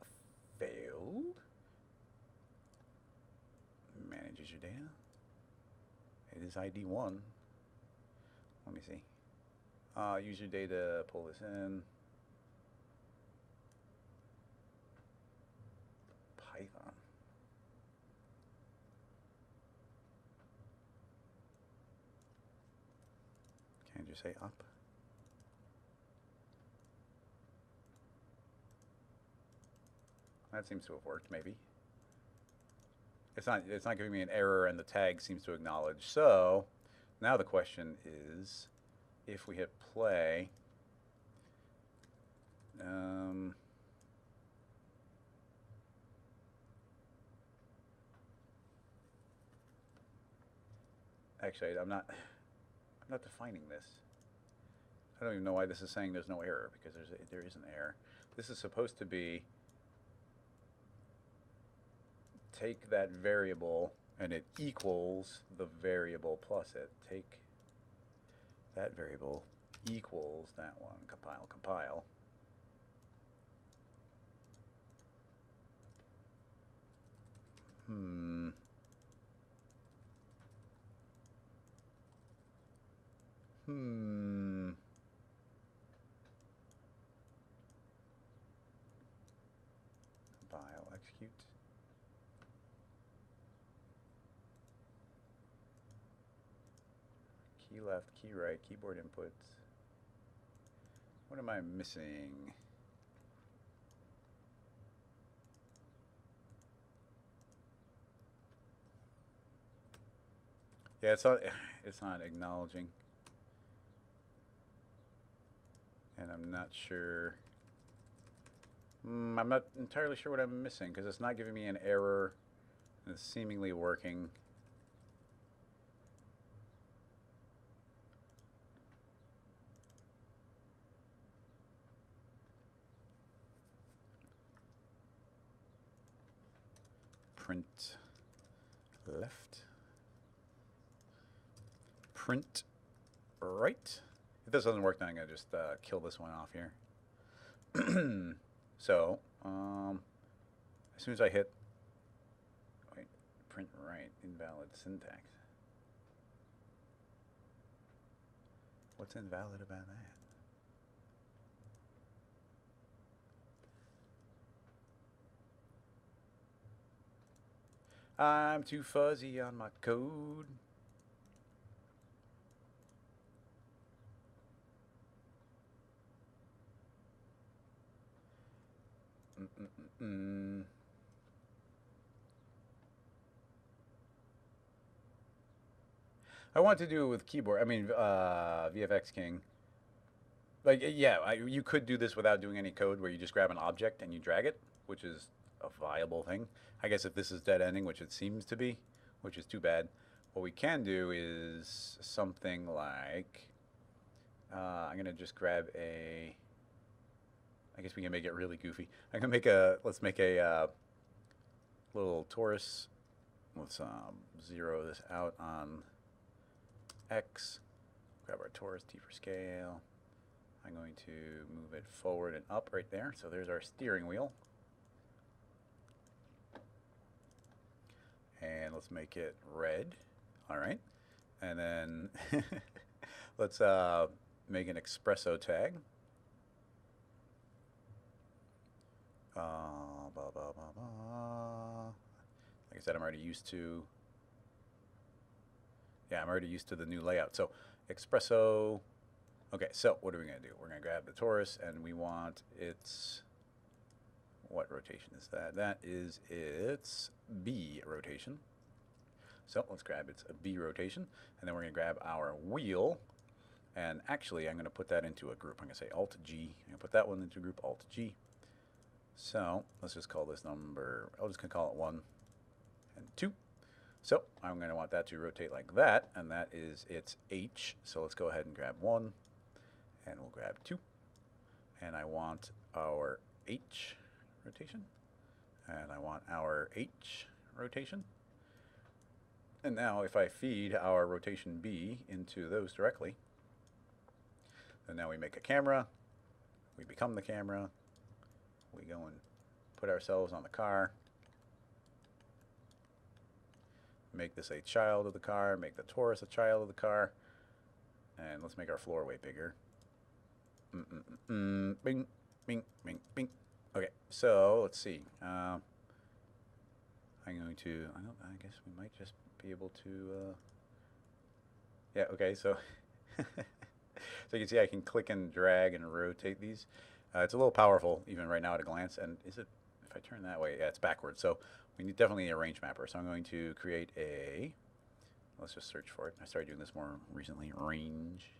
failed. Manages your data. It is ID 1. Let me see. User data, pull this in. Python. Can't you say up? That seems to have worked, maybe. It's not giving me an error, and the tag seems to acknowledge. So now the question is, if we hit play, actually, I'm not defining this. I don't even know why this is saying there's no error, because there is an error. This is supposed to be take that variable and it equals the variable plus it. Take that variable equals that one. Compile. Compile, execute. Key left, key right, keyboard inputs. What am I missing? Yeah, it's not acknowledging. And I'm not sure. I'm not entirely sure what I'm missing, because it's not giving me an error. And it's seemingly working. Print left. Print right. If this doesn't work, then I'm going to just kill this one off here. So, as soon as I hit, wait, print right, invalid syntax. What's invalid about that? I'm too fuzzy on my code. I want to do it with keyboard. I mean, VFX King. Like, yeah, you could do this without doing any code, where you just grab an object and you drag it, which is a viable thing. I guess if this is dead ending, which it seems to be, which is too bad, what we can do is something like, I'm going to just grab a, I guess we can make it really goofy. I'm going to make let's make a little torus. Let's zero this out on X. Grab our torus, T for scale. I'm going to move it forward and up right there. So there's our steering wheel. And let's make it red. All right. And then let's make an Xpesso tag. Like I said, I'm already used to. Yeah, I'm already used to the new layout. So Xpesso. Okay, so what are we going to do? We're going to grab the torus, and we want its, what rotation is that? That is its B rotation. So let's grab its B rotation, and then we're going to grab our wheel, and actually I'm going to put that into a group. I'm going to say Alt-G. I'm going to put that one into a group, Alt-G. So let's just call this number, I'm just going to call it 1 and 2. So I'm going to want that to rotate like that, and that is its H. So let's go ahead and grab 1, and we'll grab 2. And I want our H rotation, and I want our H rotation. And now if I feed our rotation B into those directly, then now we make a camera, we become the camera, we go and put ourselves on the car, make this a child of the car, make the torus a child of the car, and let's make our floor way bigger. Bing, bing, bing, bing. Okay, so let's see. I'm going to, I guess we might just be able to, yeah, okay, so, so you can see I can click and drag and rotate these. It's a little powerful, even right now at a glance, and is it, if I turn that way, yeah, it's backwards, so we definitely need a range mapper. So I'm going to create a, let's just search for it. I started doing this more recently, range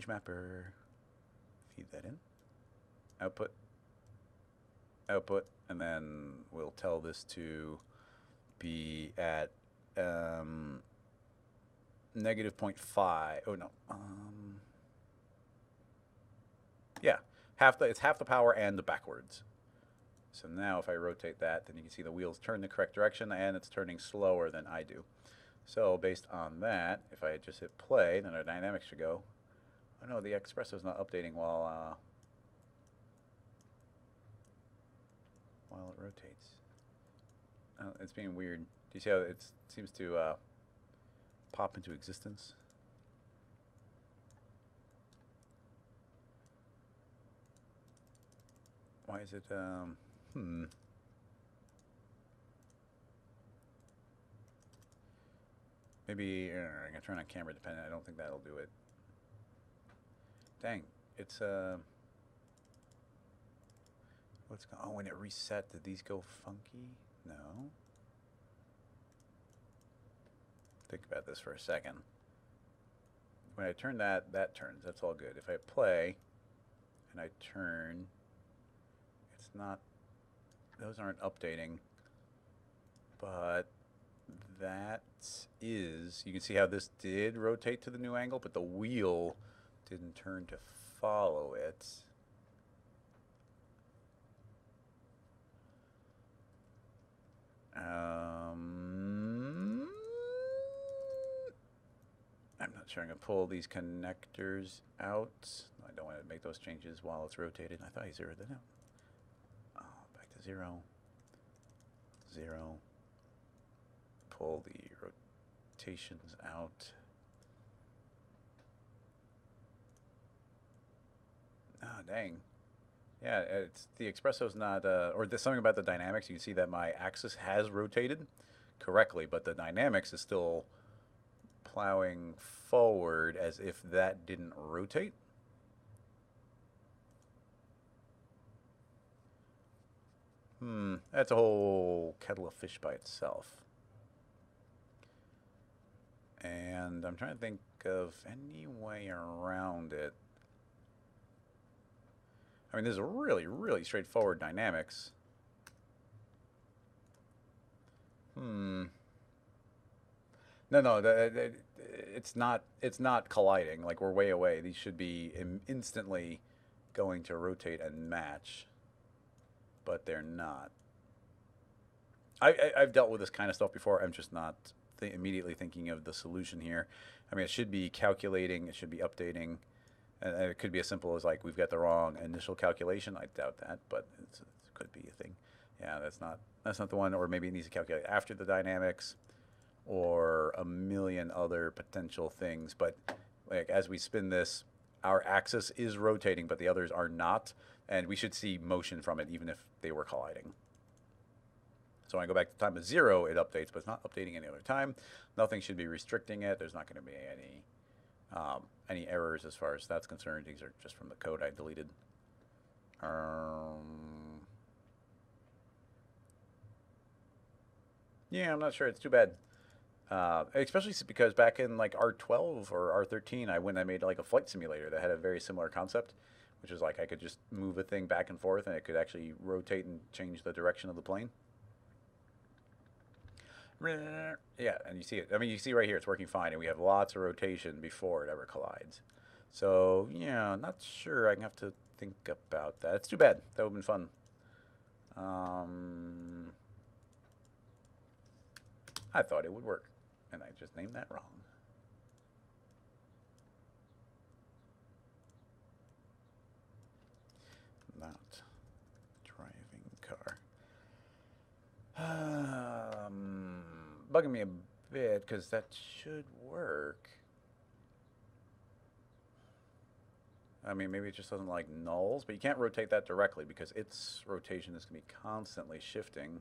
mapper, feed that in, output, and then we'll tell this to be at negative 0.5. Oh no, yeah, it's half the power and the backwards. So now if I rotate that, then you can see the wheels turn the correct direction, and it's turning slower than I do. So based on that, if I just hit play, then our dynamics should go. Oh no, the Xpesso is not updating while it rotates. Oh, it's being weird. Do you see how it seems to pop into existence? Why is it, maybe, I'm going to turn on camera dependent. I don't think that'll do it. Dang, it's, oh, when it reset, did these go funky? No. Think about this for a second. When I turn that, that turns. That's all good. If I play and I turn, it's not, those aren't updating, but that is, you can see how this did rotate to the new angle, but the wheel didn't turn to follow it. I'm not sure. I'm going to pull these connectors out. I don't want to make those changes while it's rotated. I thought I zeroed that out. Oh, back to 0. 0. Pull the rotations out. Oh, dang. Yeah, it's the Xpresso's not, or there's something about the dynamics. You can see that my axis has rotated correctly, but the dynamics is still plowing forward as if that didn't rotate. That's a whole kettle of fish by itself. And I'm trying to think of any way around it. I mean, there's a really, really straightforward dynamics. No, it's not colliding. Like, we're way away. These should be instantly going to rotate and match, but they're not. I've dealt with this kind of stuff before. I'm just not immediately thinking of the solution here. I mean, it should be calculating. It should be updating. And it could be as simple as, like, we've got the wrong initial calculation. I doubt that, but it could be a thing. Yeah, that's not the one. Or maybe it needs to calculate after the dynamics, or a million other potential things. But like, as we spin this, our axis is rotating, but the others are not, and we should see motion from it even if they were colliding. So when I go back to time of 0, it updates, but it's not updating any other time. Nothing should be restricting it. There's not going to be any errors as far as that's concerned. These are just from the code I deleted. Yeah, I'm not sure. It's too bad. Especially because back in like R12 or R13, I made like a flight simulator that had a very similar concept, which is like I could just move a thing back and forth, and it could actually rotate and change the direction of the plane. Yeah, and you see it. I mean, you see right here, it's working fine, and we have lots of rotation before it ever collides. So, yeah, not sure. I'm going to have to think about that. It's too bad. That would have been fun. I thought it would work. and I just named that wrong. Not driving car. Bugging me a bit because that should work. I mean, maybe it just doesn't like nulls, but you can't rotate that directly because its rotation is going to be constantly shifting.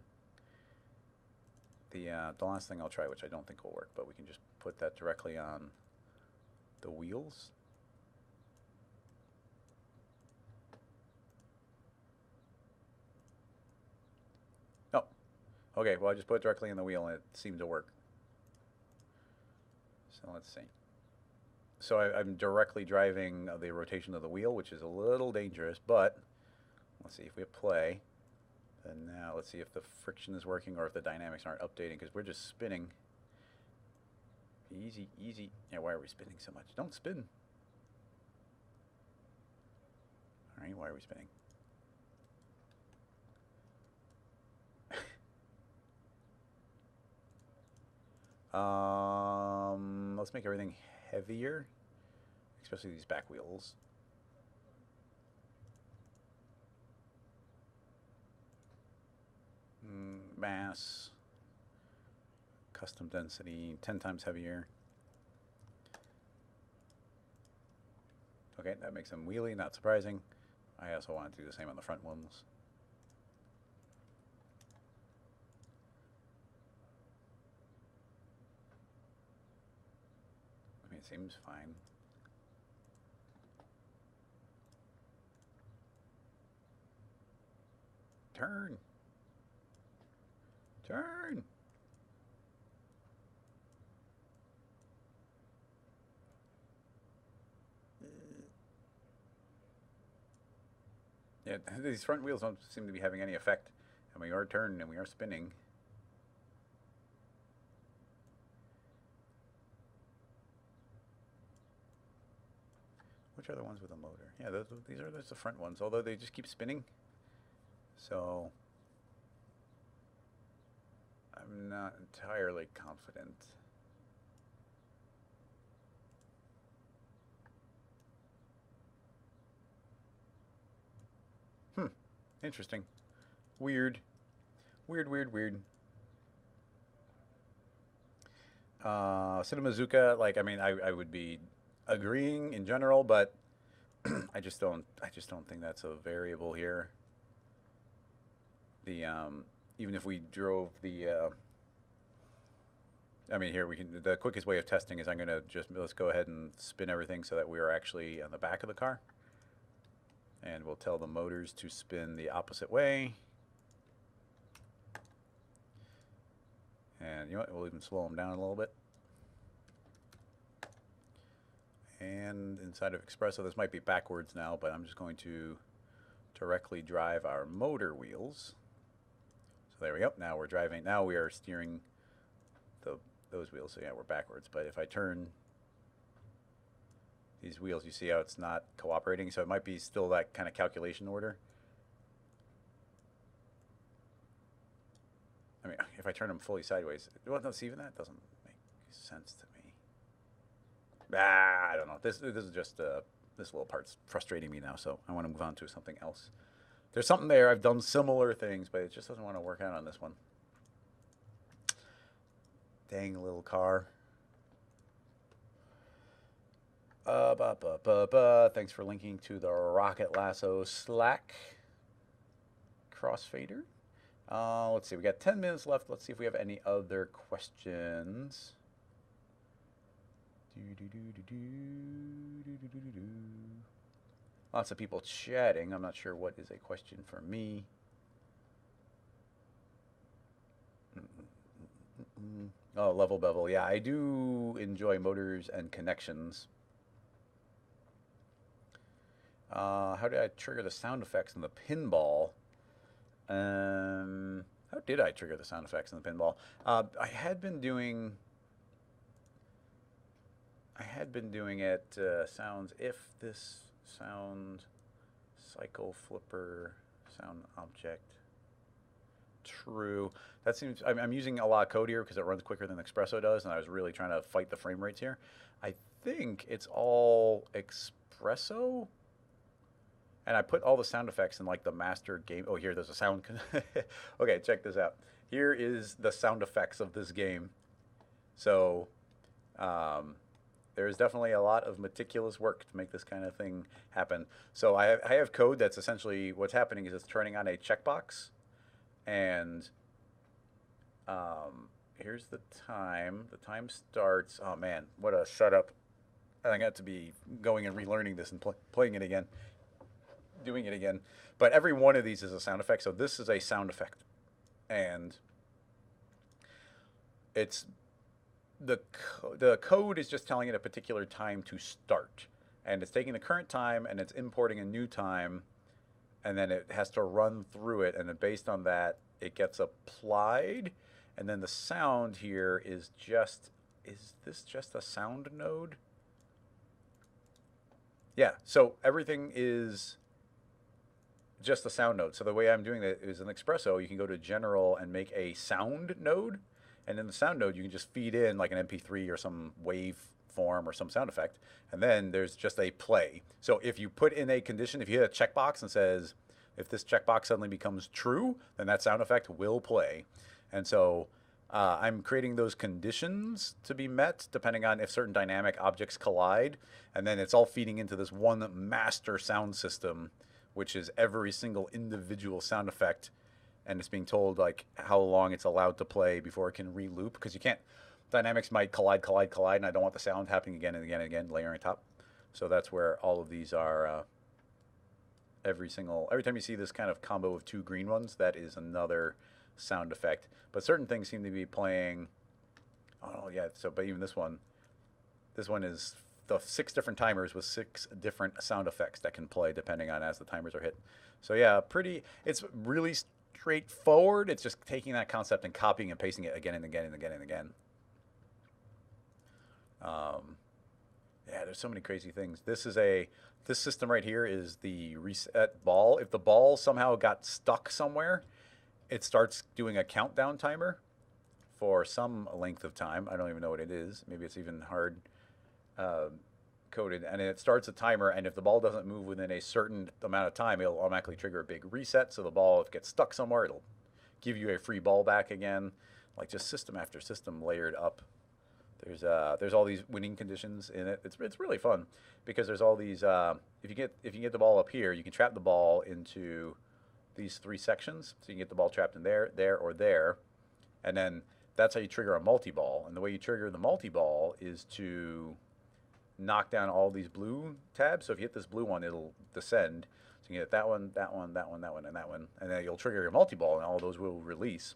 The last thing I'll try, which I don't think will work, but we can just put that directly on the wheels. Oh, okay, well I just put it directly in the wheel and it seemed to work. So let's see. So I'm directly driving the rotation of the wheel, which is a little dangerous, but let's see if we hit play. And now let's see if the friction is working or if the dynamics aren't updating because we're just spinning. Easy, easy. Yeah, why are we spinning so much? Don't spin. All right, why are we spinning? Let's make everything heavier, especially these back wheels. Mass, custom density, 10 times heavier. Okay, that makes them wheelie, not surprising. I also want to do the same on the front ones. I mean, it seems fine. Turn. Turn. Yeah, these front wheels don't seem to be having any effect. And we are turning and we are spinning. Which are the ones with a motor? Yeah, these are the front ones, although they just keep spinning. So I'm not entirely confident. Interesting. Weird. Weird, weird, weird. Cinemazuka, like, I mean, I would be agreeing in general, but I just don't think that's a variable here. The even if we drove the I mean, here we can. The quickest way of testing is I'm going to let's go ahead and spin everything so that we are actually on the back of the car, and we'll tell the motors to spin the opposite way. And you know what? We'll even slow them down a little bit. And inside of Xpesso, this might be backwards now, but I'm just going to directly drive our motor wheels. So there we go. Now we're driving. Now we are steering those wheels. So yeah, we're backwards. But if I turn these wheels, you see how it's not cooperating. So it might be still that kind of calculation order. I mean, if I turn them fully sideways, well, no, see, even that doesn't make sense to me. I don't know. This is just this little part's frustrating me now, so I want to move on to something else. There's something there. I've done similar things, but it just doesn't want to work out on this one. Dang little car. Thanks for linking to the Rocket Lasso Slack crossfader. Let's see. We got 10 minutes left. Let's see if we have any other questions. Lots of people chatting. I'm not sure what is a question for me. Oh, level bevel. Yeah, I do enjoy motors and connections. How did I trigger the sound effects in the pinball? How did I trigger the sound effects in the pinball? I had been doing it sounds if this sound cycle flipper sound object true. That seems, I'm using a lot of code here because it runs quicker than Xpesso does, and I was really trying to fight the frame rates here. I think it's all Xpesso. And I put all the sound effects in like the master game. Oh, here, there's a sound. Okay, check this out. Here is the sound effects of this game. So there's definitely a lot of meticulous work to make this kind of thing happen. So I have code that's essentially what's happening is it's turning on a checkbox. And here's the time. The time starts. Oh, man, what a setup. I got to be going and relearning this and playing it again. Doing it again. But every one of these is a sound effect. So this is a sound effect. And it's the code is just telling it a particular time to start. And it's taking the current time and it's importing a new time. And then it has to run through it. And then based on that, it gets applied. And then the sound here is this just a sound node? Yeah, so everything is just a sound node. So the way I'm doing that is in Xpesso, you can go to General and make a sound node. And in the sound node, you can just feed in like an MP3 or some wave form or some sound effect. And then there's just a play. So if you put in a condition, if you hit a checkbox and says, if this checkbox suddenly becomes true, then that sound effect will play. And so I'm creating those conditions to be met depending on if certain dynamic objects collide. And then it's all feeding into this one master sound system, which is every single individual sound effect, and it's being told like how long it's allowed to play before it can re-loop, because you can't, dynamics might collide, and I don't want the sound happening again and again and again, layering on top. So that's where all of these are, every time you see this kind of combo of two green ones, that is another sound effect. But certain things seem to be playing, oh yeah, so, but even this one is the 6 different timers with 6 different sound effects that can play depending on as the timers are hit. So yeah, it's really straightforward. It's just taking that concept and copying and pasting it again and again and again and again. Yeah, there's so many crazy things. This system right here is the reset ball. If the ball somehow got stuck somewhere, it starts doing a countdown timer for some length of time. I don't even know what it is. Maybe it's even hard coded, and it starts a timer, and if the ball doesn't move within a certain amount of time, it'll automatically trigger a big reset. So the ball, if it gets stuck somewhere, it'll give you a free ball back again. Like just system after system layered up. There's all these winning conditions in it. It's really fun because there's all these. If you get the ball up here, you can trap the ball into these 3 sections. So you can get the ball trapped in there, or there, and then that's how you trigger a multi-ball. And the way you trigger the multi-ball is to knock down all these blue tabs. So if you hit this blue one, it'll descend. So you get that one, that one, that one, that one, and that one. And then you'll trigger your multi-ball, and all those will release.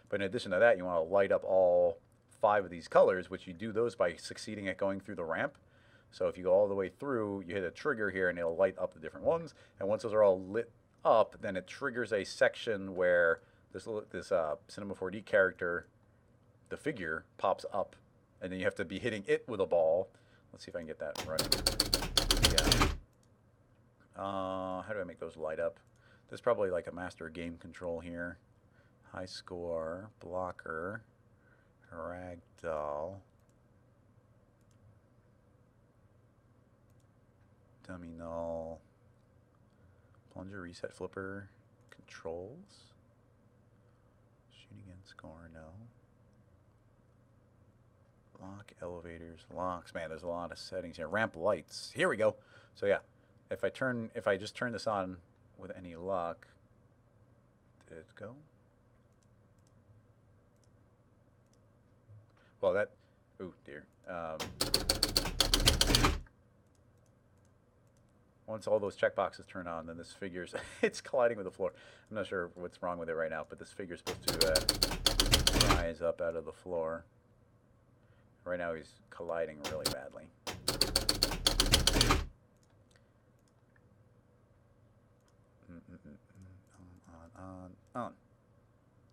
But in addition to that, you want to light up all 5 of these colors, which you do those by succeeding at going through the ramp. So if you go all the way through, you hit a trigger here, and it'll light up the different ones. And once those are all lit up, then it triggers a section where this Cinema 4D character, the figure, pops up. And then you have to be hitting it with a ball. Let's see if I can get that running. Yeah. How do I make those light up? There's probably like a master game control here. High score, blocker, ragdoll, dummy null, plunger, reset, flipper, controls, shooting and score, no. Lock, elevators, locks. Man, there's a lot of settings here. Ramp lights. Here we go. So yeah, if I just turn this on with any luck, did it go? Well, that, oh dear. Once all those checkboxes turn on, then this figure's, it's colliding with the floor. I'm not sure what's wrong with it right now, but this figure's supposed to rise up out of the floor. Right now he's colliding really badly. On.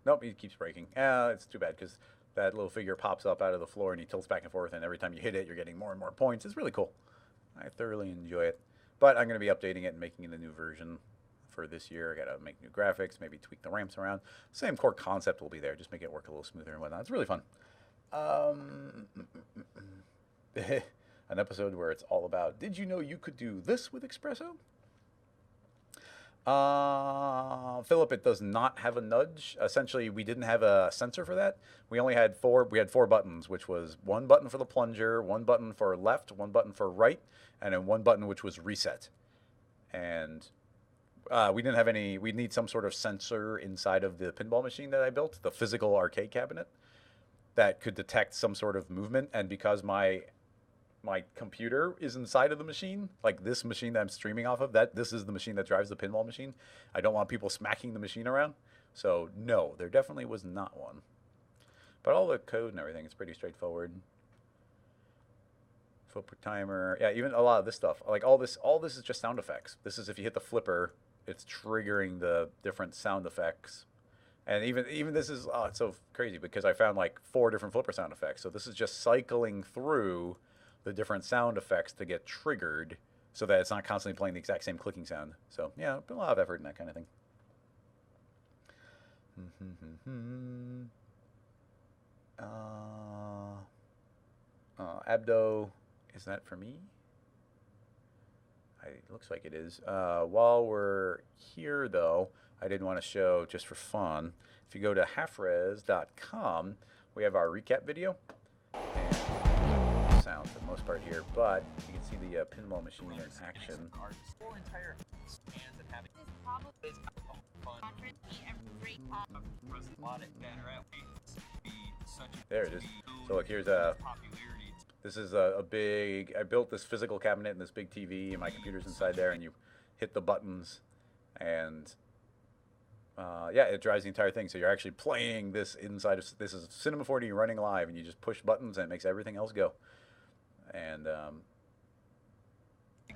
Nope, he keeps breaking. It's too bad because that little figure pops up out of the floor and he tilts back and forth, and every time you hit it, you're getting more and more points. It's really cool. I thoroughly enjoy it. But I'm going to be updating it and making it a new version for this year. I got to make new graphics, maybe tweak the ramps around. Same core concept will be there, just make it work a little smoother and whatnot. It's really fun. An episode where it's all about, did you know you could do this with Xpesso? Philip, it does not have a nudge. Essentially, we didn't have a sensor for that. We only had four buttons, which was one button for the plunger, one button for left, one button for right, and then one button which was reset. And we didn't have any, we need some sort of sensor inside of the pinball machine that I built, the physical arcade cabinet, that could detect some sort of movement. And because my computer is inside of the machine, like this machine that I'm streaming off of, this is the machine that drives the pinball machine. I don't want people smacking the machine around. So no, there definitely was not one. But all the code and everything is pretty straightforward. Footprint timer, yeah, even a lot of this stuff, like all this is just sound effects. This is if you hit the flipper, it's triggering the different sound effects. And even this is, it's so crazy because I found like 4 different flipper sound effects. So this is just cycling through the different sound effects to get triggered so that it's not constantly playing the exact same clicking sound. So yeah, a lot of effort in that kind of thing. Abdo, is that for me? It looks like it is. While we're here though, I did want to show just for fun. If you go to halfres.com, we have our recap video. And sound for the most part here, but you can see the pinball machine in action. There it is. So look, here's this is a big, I built this physical cabinet and this big TV, and my computer's inside there, and you hit the buttons, and yeah, it drives the entire thing. So you're actually playing this inside of, this is Cinema 4D running live, and you just push buttons and it makes everything else go. And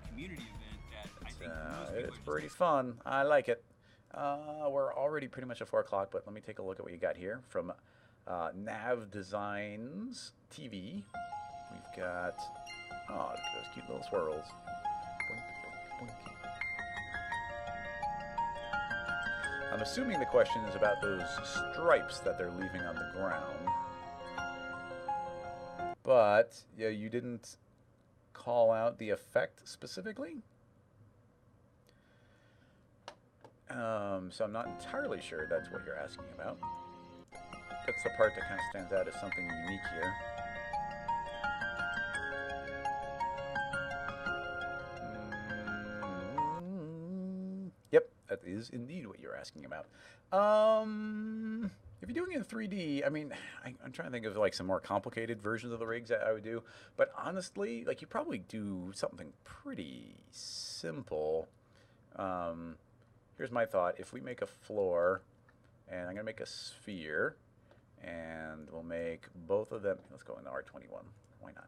community event that I think it's pretty fun. I like it. We're already pretty much at 4 o'clock, but let me take a look at what you got here from Nav Designs TV. We've got, oh, look at those cute little swirls. Boink, boink, boink. I'm assuming the question is about those stripes that they're leaving on the ground. But yeah, you didn't call out the effect specifically. So I'm not entirely sure that's what you're asking about. That's the part that kind of stands out as something unique here. Yep, that is indeed what you're asking about. If you're doing it in 3D, I mean, I'm trying to think of like some more complicated versions of the rigs that I would do. But honestly, like you probably do something pretty simple. Here's my thought. If we make a floor, and I'm going to make a sphere, and we'll make both of them. Let's go into R21. Why not?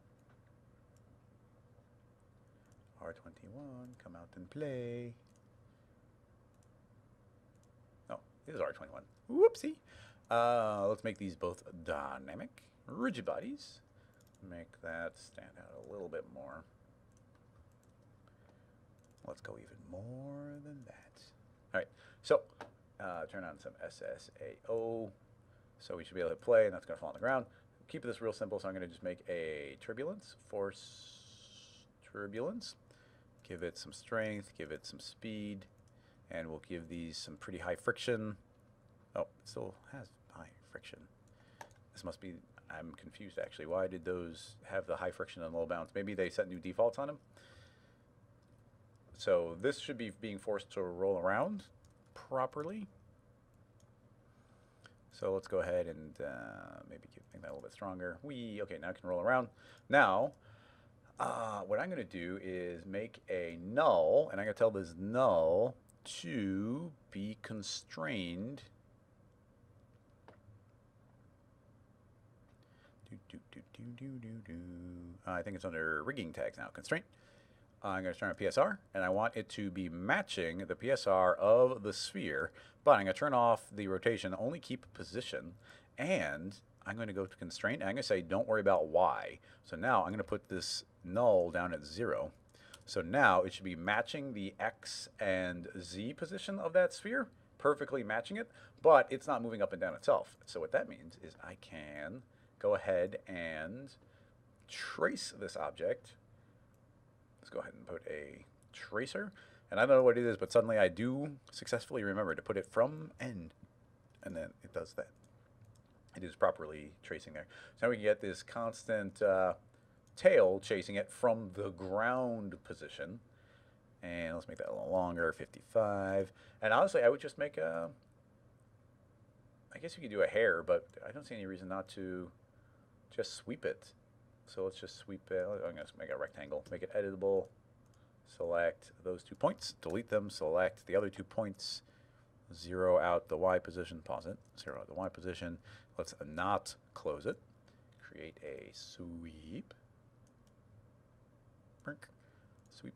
R21, come out and play. Oh, it is R21. Whoopsie. Let's make these both dynamic, rigid bodies. Make that stand out a little bit more. Let's go even more than that. All right, so turn on some SSAO. So we should be able to play, and that's going to fall on the ground. Keep this real simple, so I'm going to just make a turbulence, force turbulence. Give it some strength, give it some speed, and we'll give these some pretty high friction. Oh, it still has high friction. This must be, I'm confused actually. Why did those have the high friction and low bounce? Maybe they set new defaults on them. So this should be being forced to roll around properly. So let's go ahead and maybe make that a little bit stronger. Okay, now it can roll around. Now, what I'm going to do is make a null, and I'm going to tell this null to be constrained. I think it's under rigging tags now. Constraint. I'm going to turn on PSR, and I want it to be matching the PSR of the sphere, but I'm going to turn off the rotation, only keep position, and I'm going to go to constraint, and I'm going to say don't worry about Y. So now I'm going to put this null down at 0. So now it should be matching the X and Z position of that sphere, perfectly matching it, but it's not moving up and down itself. So what that means is I can go ahead and trace this object. Let's go ahead and put a tracer. And I don't know what it is, but suddenly I do successfully remember to put it from end. And then it does that. It is properly tracing there. So now we can get this constant tail chasing it from the ground position. And let's make that a little longer, 55. And honestly, I would just make a, I guess you could do a hair, but I don't see any reason not to just sweep it. So let's just sweep it. I'm going to make a rectangle, make it editable. Select those 2 points, delete them, select the other 2 points, 0 out the Y position, pause it, 0 out the Y position. Let's not close it. Create a sweep. Sweep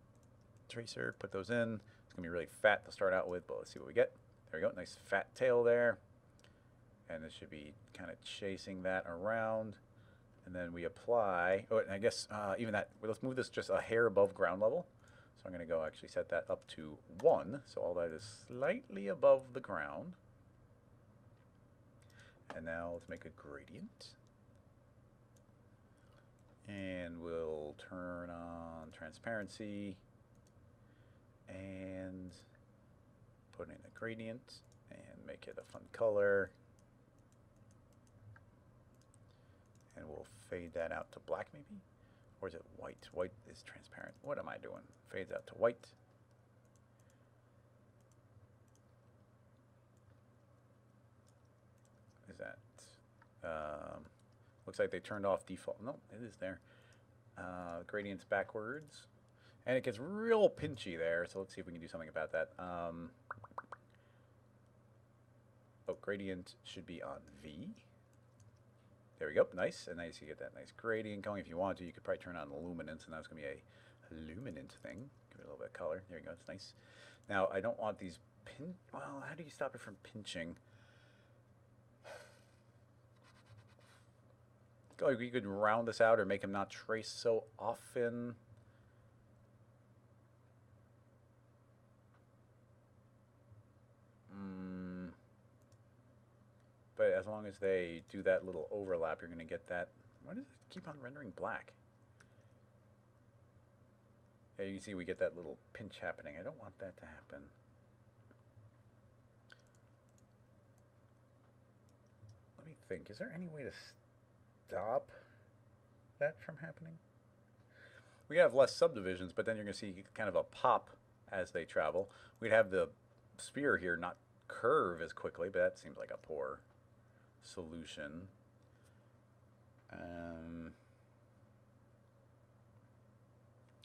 tracer, put those in. It's going to be really fat to start out with, but let's see what we get. There we go, nice fat tail there. And this should be kind of chasing that around. And then we apply, oh, and I guess even that, let's move this just a hair above ground level. So I'm going to go actually set that up to 1. So all that is slightly above the ground. And now let's make a gradient. And we'll turn on transparency and put in a gradient and make it a fun color. And we'll fade that out to black maybe. Or is it white? White is transparent. What am I doing? Fades out to white. Is that? Looks like they turned off default. No, it is there. Gradients backwards. And it gets real pinchy there, so let's see if we can do something about that. Oh, gradient should be on V. There we go, nice, and nice. You get that nice gradient going. If you want to, you could probably turn on luminance, and that's going to be a luminant thing. Give it a little bit of color. There you go, it's nice. Now, I don't want these well, how do you stop it from pinching? Oh, you could round this out or make them not trace so often. But as long as they do that little overlap, you're going to get that. Why does it keep on rendering black? Yeah, you can see we get that little pinch happening. I don't want that to happen. Let me think. Is there any way to stop that from happening? We have less subdivisions, but then you're going to see kind of a pop as they travel. We'd have the sphere here not curve as quickly, but that seems like a poor solution.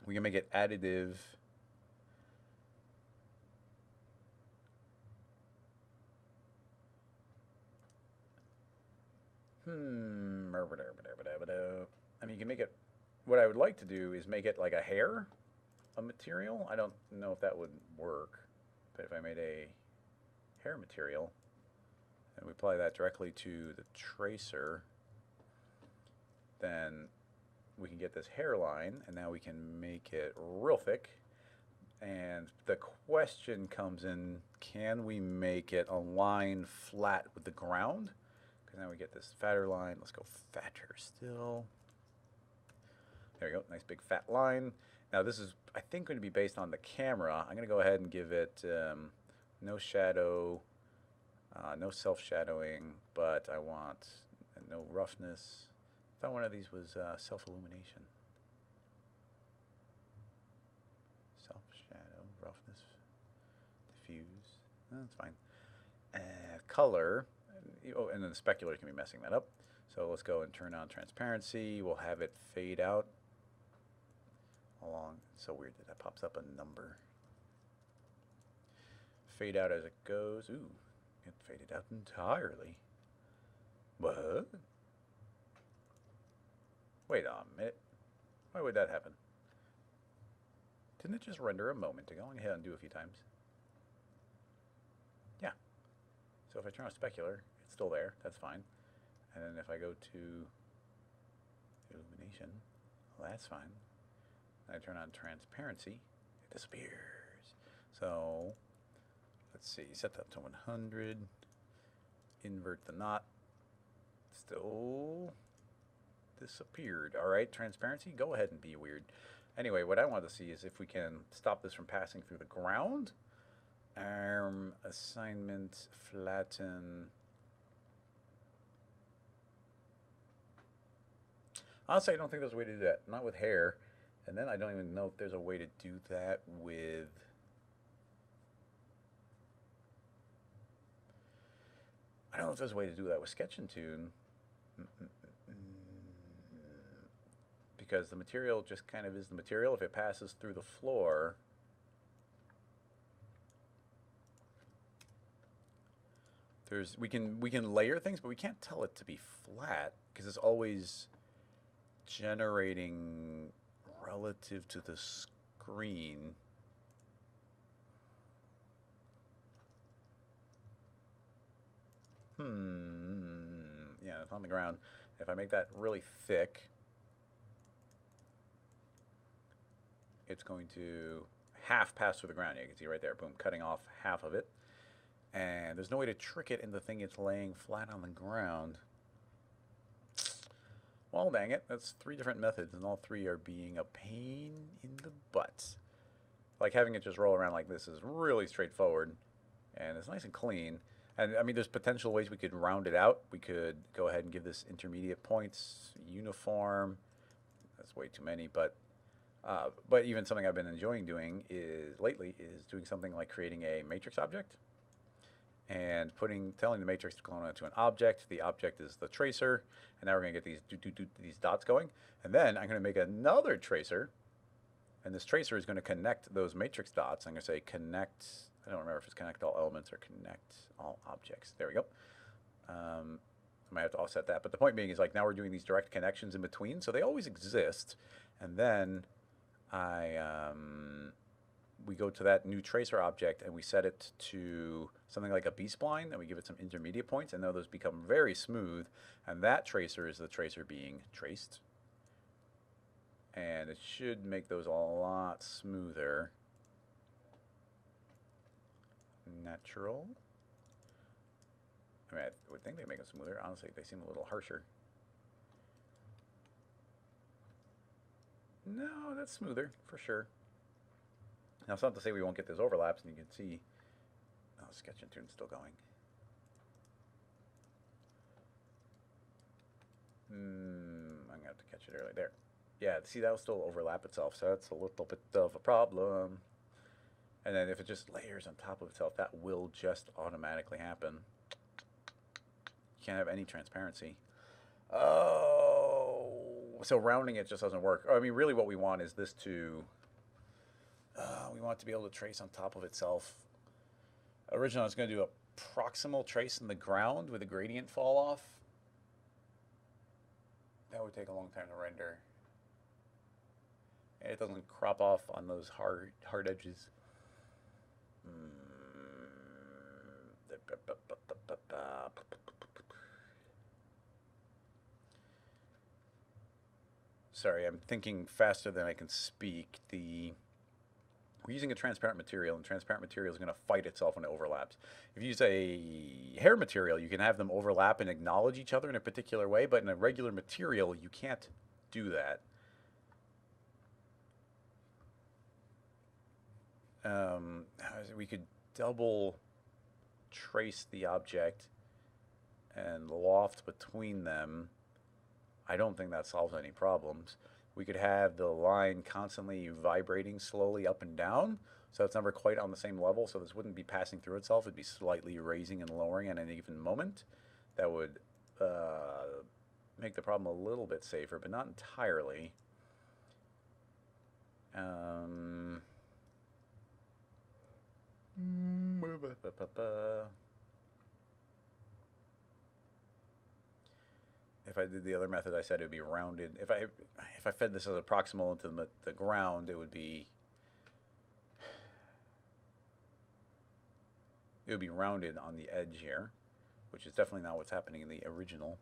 We can make it additive. I mean, you can make it, what I would like to do is make it like a hair, a material. I don't know if that would work, but if I made a hair material, and we apply that directly to the tracer, then we can get this hairline, and now we can make it real thick. And the question comes in, can we make it a line flat with the ground? Because now we get this fatter line. Let's go fatter still. There we go, nice big fat line. Now this is, I think, going to be based on the camera. I'm going to go ahead and give it no shadow, no self-shadowing, but I want no roughness. I thought one of these was self-illumination. Self-shadow, roughness, diffuse. That's fine. Color. Oh, and then the specular can be messing that up. So let's go and turn on transparency. We'll have it fade out along. It's so weird that that pops up a number. Fade out as it goes. Ooh, it faded out entirely. What? Wait a minute. Why would that happen? Didn't it just render a moment ago? I'm going to undo a few times. Yeah. So if I turn on specular, it's still there. That's fine. And then if I go to illumination, well, that's fine. I turn on transparency, it disappears. So let's see, set that to 100, invert the knot, still disappeared. All right, transparency, go ahead and be weird. Anyway, what I want to see is if we can stop this from passing through the ground. Arm, assignment, flatten. Honestly, I don't think there's a way to do that. Not with hair. And then I don't even know if there's a way to do that with... I don't know if there's a way to do that with Sketch and Tune. Because the material just kind of is the material. If it passes through the floor... we can layer things, but we can't tell it to be flat because it's always generating relative to the screen. Yeah, it's on the ground. If I make that really thick, it's going to half pass through the ground. You can see right there, boom, cutting off half of it. And there's no way to trick it in the thing it's laying flat on the ground. Well, dang it. That's 3 different methods, and all 3 are being a pain in the butt. Like, having it just roll around like this is really straightforward, and it's nice and clean. And, I mean, there's potential ways we could round it out. We could go ahead and give this intermediate points, uniform. That's way too many, but even something I've been enjoying doing lately is doing something like creating a matrix object. And telling the matrix to clone into an object. The object is the tracer, and now we're going to get these dots going. And then I'm going to make another tracer, and this tracer is going to connect those matrix dots. I'm going to say connect. I don't remember if it's connect all elements or connect all objects. There we go. I might have to offset that, but the point being is like now we're doing these direct connections in between, so they always exist. And then we go to that new tracer object and we set it to something like a B-spline, and we give it some intermediate points, and now those become very smooth, and that tracer is the tracer being traced. And it should make those a lot smoother. Natural. I mean, I would think they make them smoother. Honestly, they seem a little harsher. No, that's smoother, for sure. Now, it's not to say we won't get those overlaps, and you can see, oh, Sketch and Tune's still going. I'm going to have to catch it early. There. Yeah, see, that will still overlap itself, so that's a little bit of a problem. And then if it just layers on top of itself, that will just automatically happen. You can't have any transparency. Oh, so rounding it just doesn't work. I mean, really what we want is this to... we want it to be able to trace on top of itself. Originally, I was going to do a proximal trace in the ground with a gradient fall off. That would take a long time to render. And it doesn't crop off on those hard edges. Sorry, I'm thinking faster than I can speak. We're using a transparent material, and transparent material is going to fight itself when it overlaps. If you use a hair material, you can have them overlap and acknowledge each other in a particular way, but in a regular material, you can't do that. We could double trace the object and loft between them. I don't think that solves any problems. We could have the line constantly vibrating slowly up and down, so it's never quite on the same level, so this wouldn't be passing through itself. It'd be slightly raising and lowering at any given moment. That would make the problem a little bit safer, but not entirely. If I did the other method, I said it would be rounded. If I fed this as a proximal into the ground, it would be rounded on the edge here, which is definitely not what's happening in the original.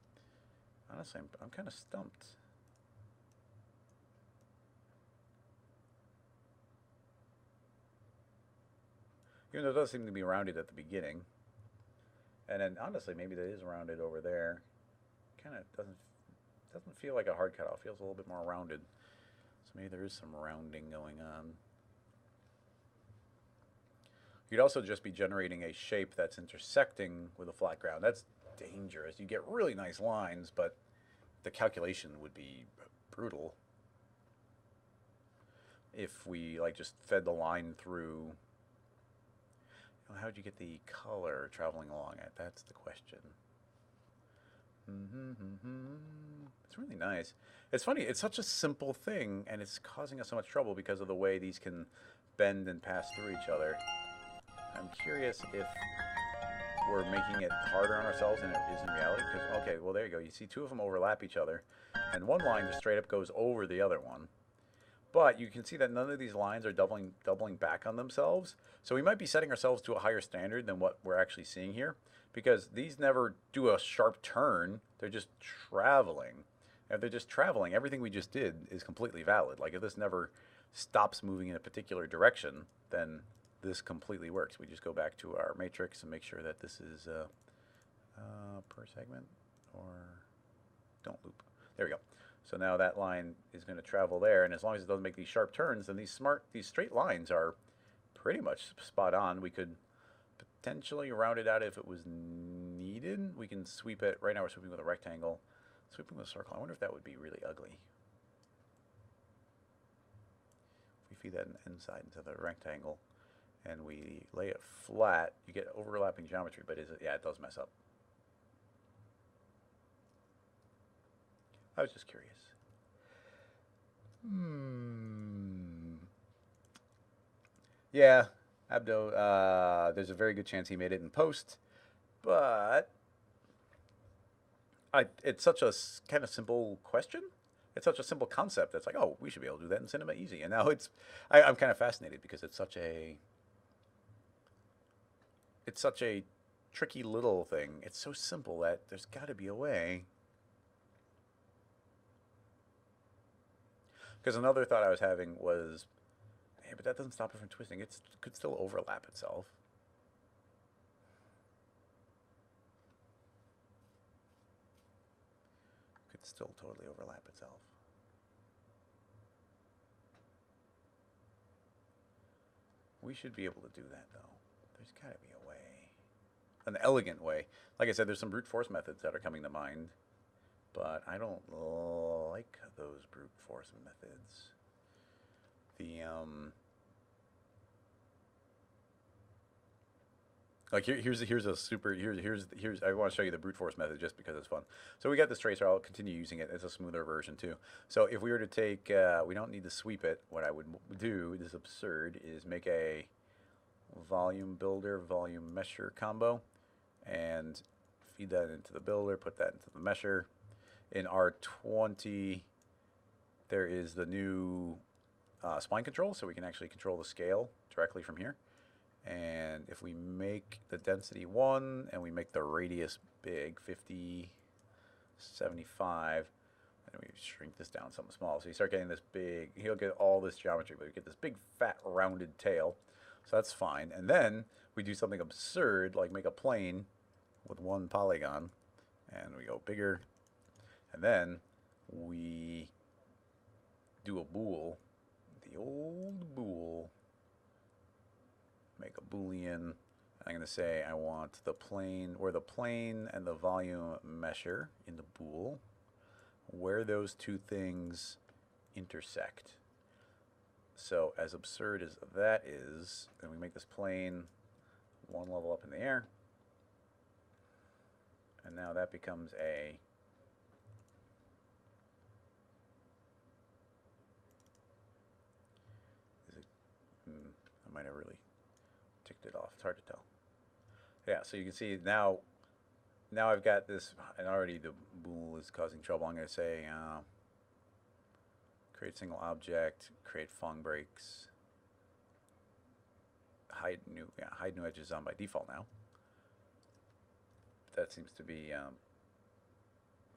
Honestly, I'm kind of stumped. Even though it does seem to be rounded at the beginning. And then honestly, maybe that is rounded over there. Kind of doesn't feel like a hard cutoff. Feels a little bit more rounded. So maybe there is some rounding going on. You'd also just be generating a shape that's intersecting with a flat ground. That's dangerous. You get really nice lines, but the calculation would be brutal if we like just fed the line through. How'd you get the color traveling along it? That's the question. It's really nice. It's funny, it's such a simple thing, and it's causing us so much trouble because of the way these can bend and pass through each other. I'm curious if we're making it harder on ourselves than it is in reality. Because, okay, well, there you go. You see two of them overlap each other, and one line just straight up goes over the other one. But you can see that none of these lines are doubling back on themselves. So we might be setting ourselves to a higher standard than what we're actually seeing here, because these never do a sharp turn. They're just traveling. And if they're just traveling, everything we just did is completely valid. Like if this never stops moving in a particular direction, then this completely works. We just go back to our matrix and make sure that this is per segment, or don't loop. There we go. So now that line is going to travel there, and as long as it doesn't make these sharp turns, then these straight lines are pretty much spot on. We could potentially round it out if it was needed. We can sweep it. Right now we're sweeping with a rectangle. Sweeping with a circle. I wonder if that would be really ugly. If we feed that inside into the rectangle and we lay it flat, you get overlapping geometry, but is it? Yeah, it does mess up. I was just curious. Yeah, Abdo, there's a very good chance he made it in post, but it's such a kind of simple question. It's such a simple concept that's like, oh, we should be able to do that in Cinema easy. And now I'm kind of fascinated because it's such a tricky little thing. It's so simple that there's got to be a way. Because another thought I was having was, hey, but that doesn't stop it from twisting. It could still overlap itself. Could still totally overlap itself. We should be able to do that, though. There's got to be a way. An elegant way. Like I said, there's some brute force methods that are coming to mind. But I don't like those brute force methods. Like here's I want to show you the brute force method just because it's fun. So we got this tracer. I'll continue using it. It's a smoother version too. So if we were to take, we don't need to sweep it. What I would do, this is absurd, is make a volume builder, volume mesher combo, and feed that into the builder. Put that into the mesher. In R20, there is the new spline control, so we can actually control the scale directly from here. And if we make the density 1 and we make the radius big, 50, 75, and we shrink this down something small, so you start getting this big, he'll get all this geometry, but we get this big, fat, rounded tail. So that's fine. And then we do something absurd, like make a plane with one polygon, and we go bigger. And then we do a bool, the old bool, make a boolean. I'm going to say I want the plane, or the plane and the volume mesher in the bool, where those two things intersect. So as absurd as that is, then we make this plane one level up in the air, and now that becomes a I might have really ticked it off. It's hard to tell. Yeah, so you can see now I've got this, and already the bool is causing trouble. I'm going to say create single object, create Phong breaks, hide new edges on by default now. That seems to be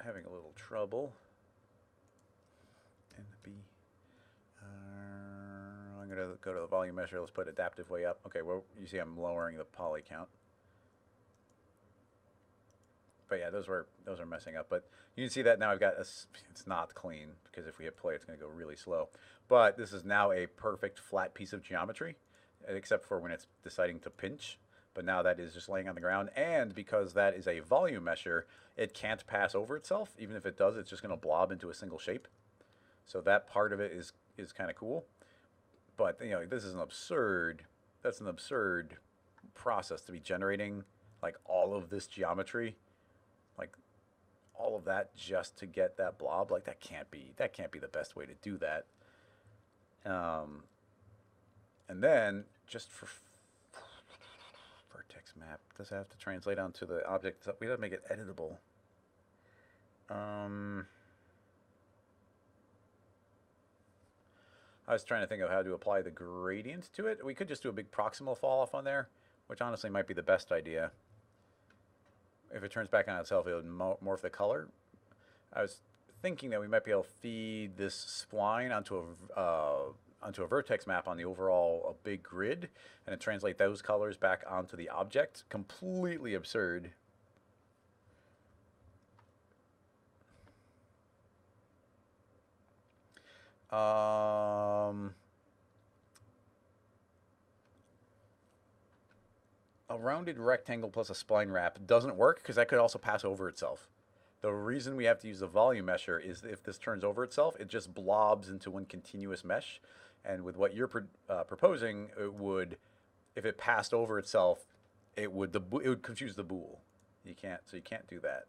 having a little trouble. And I'm going to go to the volume measure. Let's put adaptive way up. Okay, well, you see I'm lowering the poly count. But yeah, those are messing up. But you can see that now I've got it's not clean, because if we hit play, it's going to go really slow. But this is now a perfect flat piece of geometry, except for when it's deciding to pinch. But now that is just laying on the ground, and because that is a volume measure, it can't pass over itself. Even if it does, it's just going to blob into a single shape. So that part of it is kind of cool. But you know, this is an absurd. That's an absurd process to be generating like all of this geometry, like all of that just to get that blob. Like that can't be the best way to do that. And then just for vertex map, does it have to translate onto the object? We gotta make it editable. I was trying to think of how to apply the gradient to it. We could just do a big proximal fall off on there, which honestly might be the best idea. If it turns back on itself, it would morph the color. I was thinking that we might be able to feed this spline onto a vertex map on the overall big grid, and then translate those colors back onto the object. Completely absurd. A rounded rectangle plus a spline wrap doesn't work because that could also pass over itself. The reason we have to use the volume mesher is if this turns over itself, it just blobs into one continuous mesh. And with what you're proposing, it would, if it passed over itself, it would confuse the bool. You can't do that.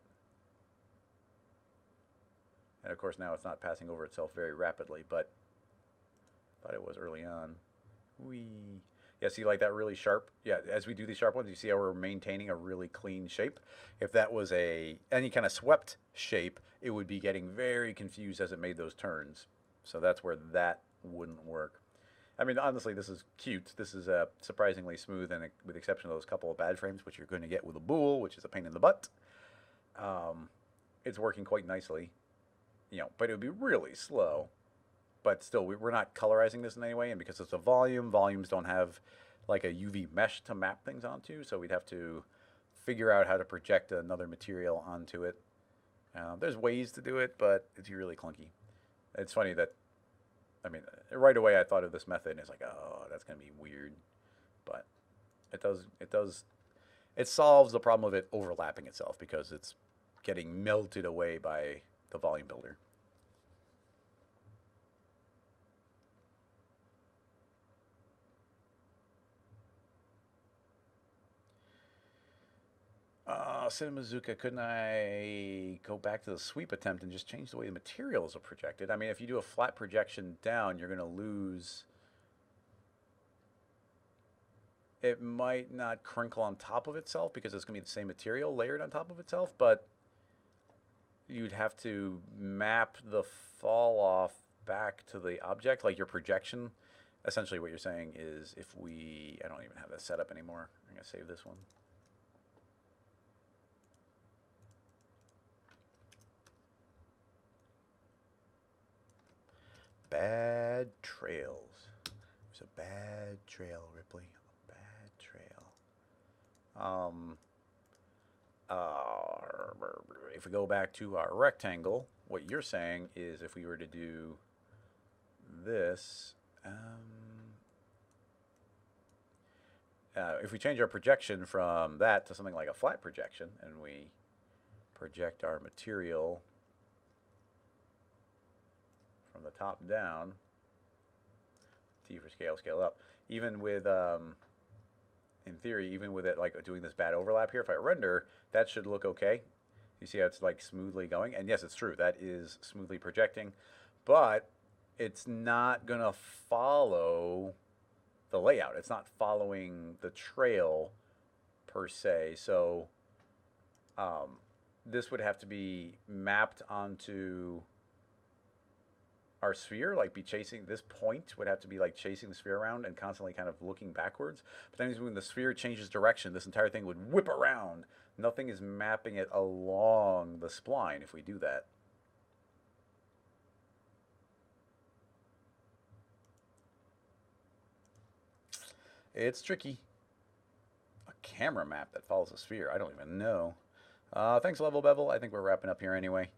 And of course now it's not passing over itself very rapidly, but I thought it was early on. Yeah, see, like that really sharp. Yeah, as we do these sharp ones, you see how we're maintaining a really clean shape. If that was any kind of swept shape, it would be getting very confused as it made those turns. So that's where that wouldn't work. I mean, honestly, this is cute. This is surprisingly smooth, and with the exception of those couple of bad frames, which you're going to get with a bool, which is a pain in the butt. It's working quite nicely, you know, but it would be really slow. But still, we're not colorizing this in any way, and because it's a volume, volumes don't have like a UV mesh to map things onto, so we'd have to figure out how to project another material onto it. There's ways to do it, but it's really clunky. It's funny that, I mean, right away I thought of this method, and it's like, oh, that's going to be weird. But it solves the problem of it overlapping itself because it's getting melted away by the volume builder. Cinemazuka, couldn't I go back to the sweep attempt and just change the way the materials are projected? I mean, if you do a flat projection down, you're going to lose. It might not crinkle on top of itself because it's going to be the same material layered on top of itself, but you'd have to map the fall off back to the object, like your projection. Essentially what you're saying is if we, I don't even have that set up anymore. I'm going to save this one. Bad trails. There's a bad trail, Ripley. A bad trail. If we go back to our rectangle, what you're saying is if we were to do this, if we change our projection from that to something like a flat projection, and we project our material from the top down, T for scale, scale up. Even with, in theory, even with it like doing this bad overlap here, if I render, that should look okay. You see how it's like smoothly going? And yes, it's true, that is smoothly projecting, but it's not gonna follow the layout. It's not following the trail per se. So this would have to be mapped onto our sphere, like be chasing, this point would have to be like chasing the sphere around and constantly kind of looking backwards. But then when the sphere changes direction, this entire thing would whip around. Nothing is mapping it along the spline if we do that. It's tricky. A camera map that follows a sphere. I don't even know. Thanks, Level Bevel. I think we're wrapping up here anyway.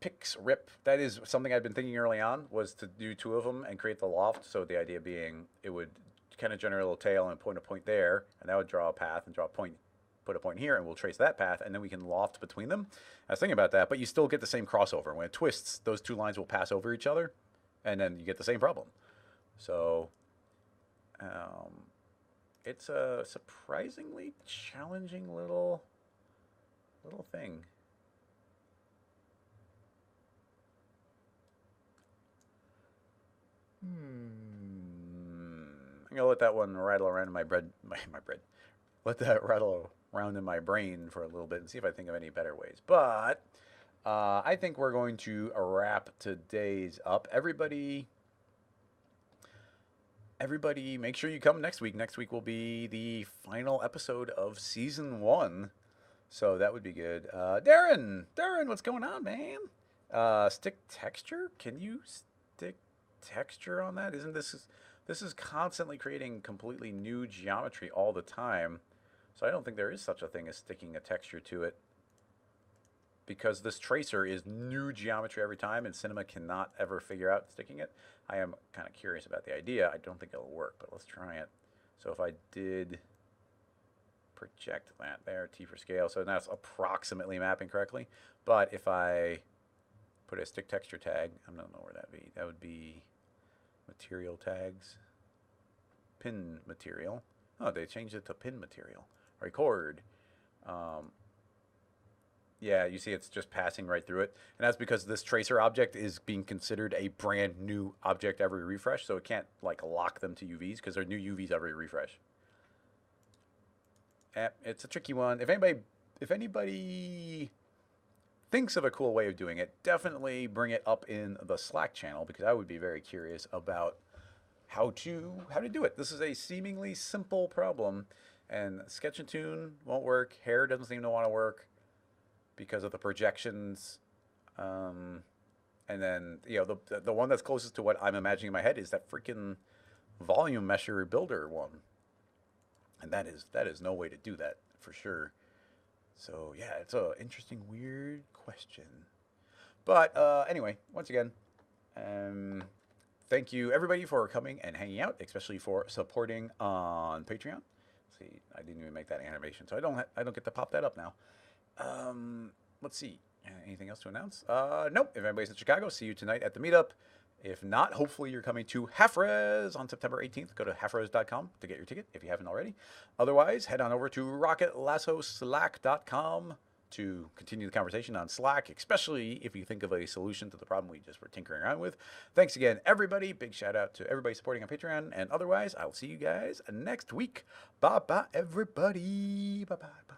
Pix rip. That is something I'd been thinking early on, was to do two of them and create the loft. So the idea being it would kind of generate a little tail and point a point there, and that would draw a path and draw a point, put a point here, and we'll trace that path, and then we can loft between them. I was thinking about that, but you still get the same crossover. When it twists, those two lines will pass over each other, and then you get the same problem. So it's a surprisingly challenging little thing. I'm gonna let that one rattle around in my bread. Let that rattle around in my brain for a little bit and see if I think of any better ways. But I think we're going to wrap today's up. Everybody, make sure you come next week. Next week will be the final episode of season 1, so that would be good. Darren, what's going on, man? Stick texture? Can you stick texture on that? Isn't this is constantly creating completely new geometry all the time? So I don't think there is such a thing as sticking a texture to it, because this tracer is new geometry every time, and Cinema cannot ever figure out sticking it. I am kind of curious about the idea. I don't think it'll work, but let's try it. So if I did project that there, T for scale, so that's approximately mapping correctly. But if I put a stick texture tag, I don't know where that'd be. That would be material tags, pin material. Oh, they changed it to pin material. Record. Yeah, you see it's just passing right through it. And that's because this tracer object is being considered a brand new object every refresh, so it can't like lock them to UVs because they're new UVs every refresh. It's a tricky one. If anybody thinks of a cool way of doing it, definitely bring it up in the Slack channel, because I would be very curious about how to do it. This is a seemingly simple problem, and Sketch and Tune won't work. Hair doesn't seem to want to work because of the projections. And then, you know, the one that's closest to what I'm imagining in my head is that freaking volume mesher builder one. And that is no way to do that for sure. So yeah, it's a interesting, weird question. But anyway, once again, thank you everybody for coming and hanging out, especially for supporting on Patreon. See, I didn't even make that animation, so I don't get to pop that up now. Let's see. Anything else to announce? Nope. If anybody's in Chicago, see you tonight at the meetup. If not, hopefully you're coming to Half-Res on September 18th. Go to halfres.com to get your ticket if you haven't already. Otherwise, head on over to rocketlassoslack.com to continue the conversation on Slack, especially if you think of a solution to the problem we just were tinkering around with. Thanks again, everybody. Big shout out to everybody supporting on Patreon. And otherwise, I'll see you guys next week. Bye-bye, everybody. Bye-bye.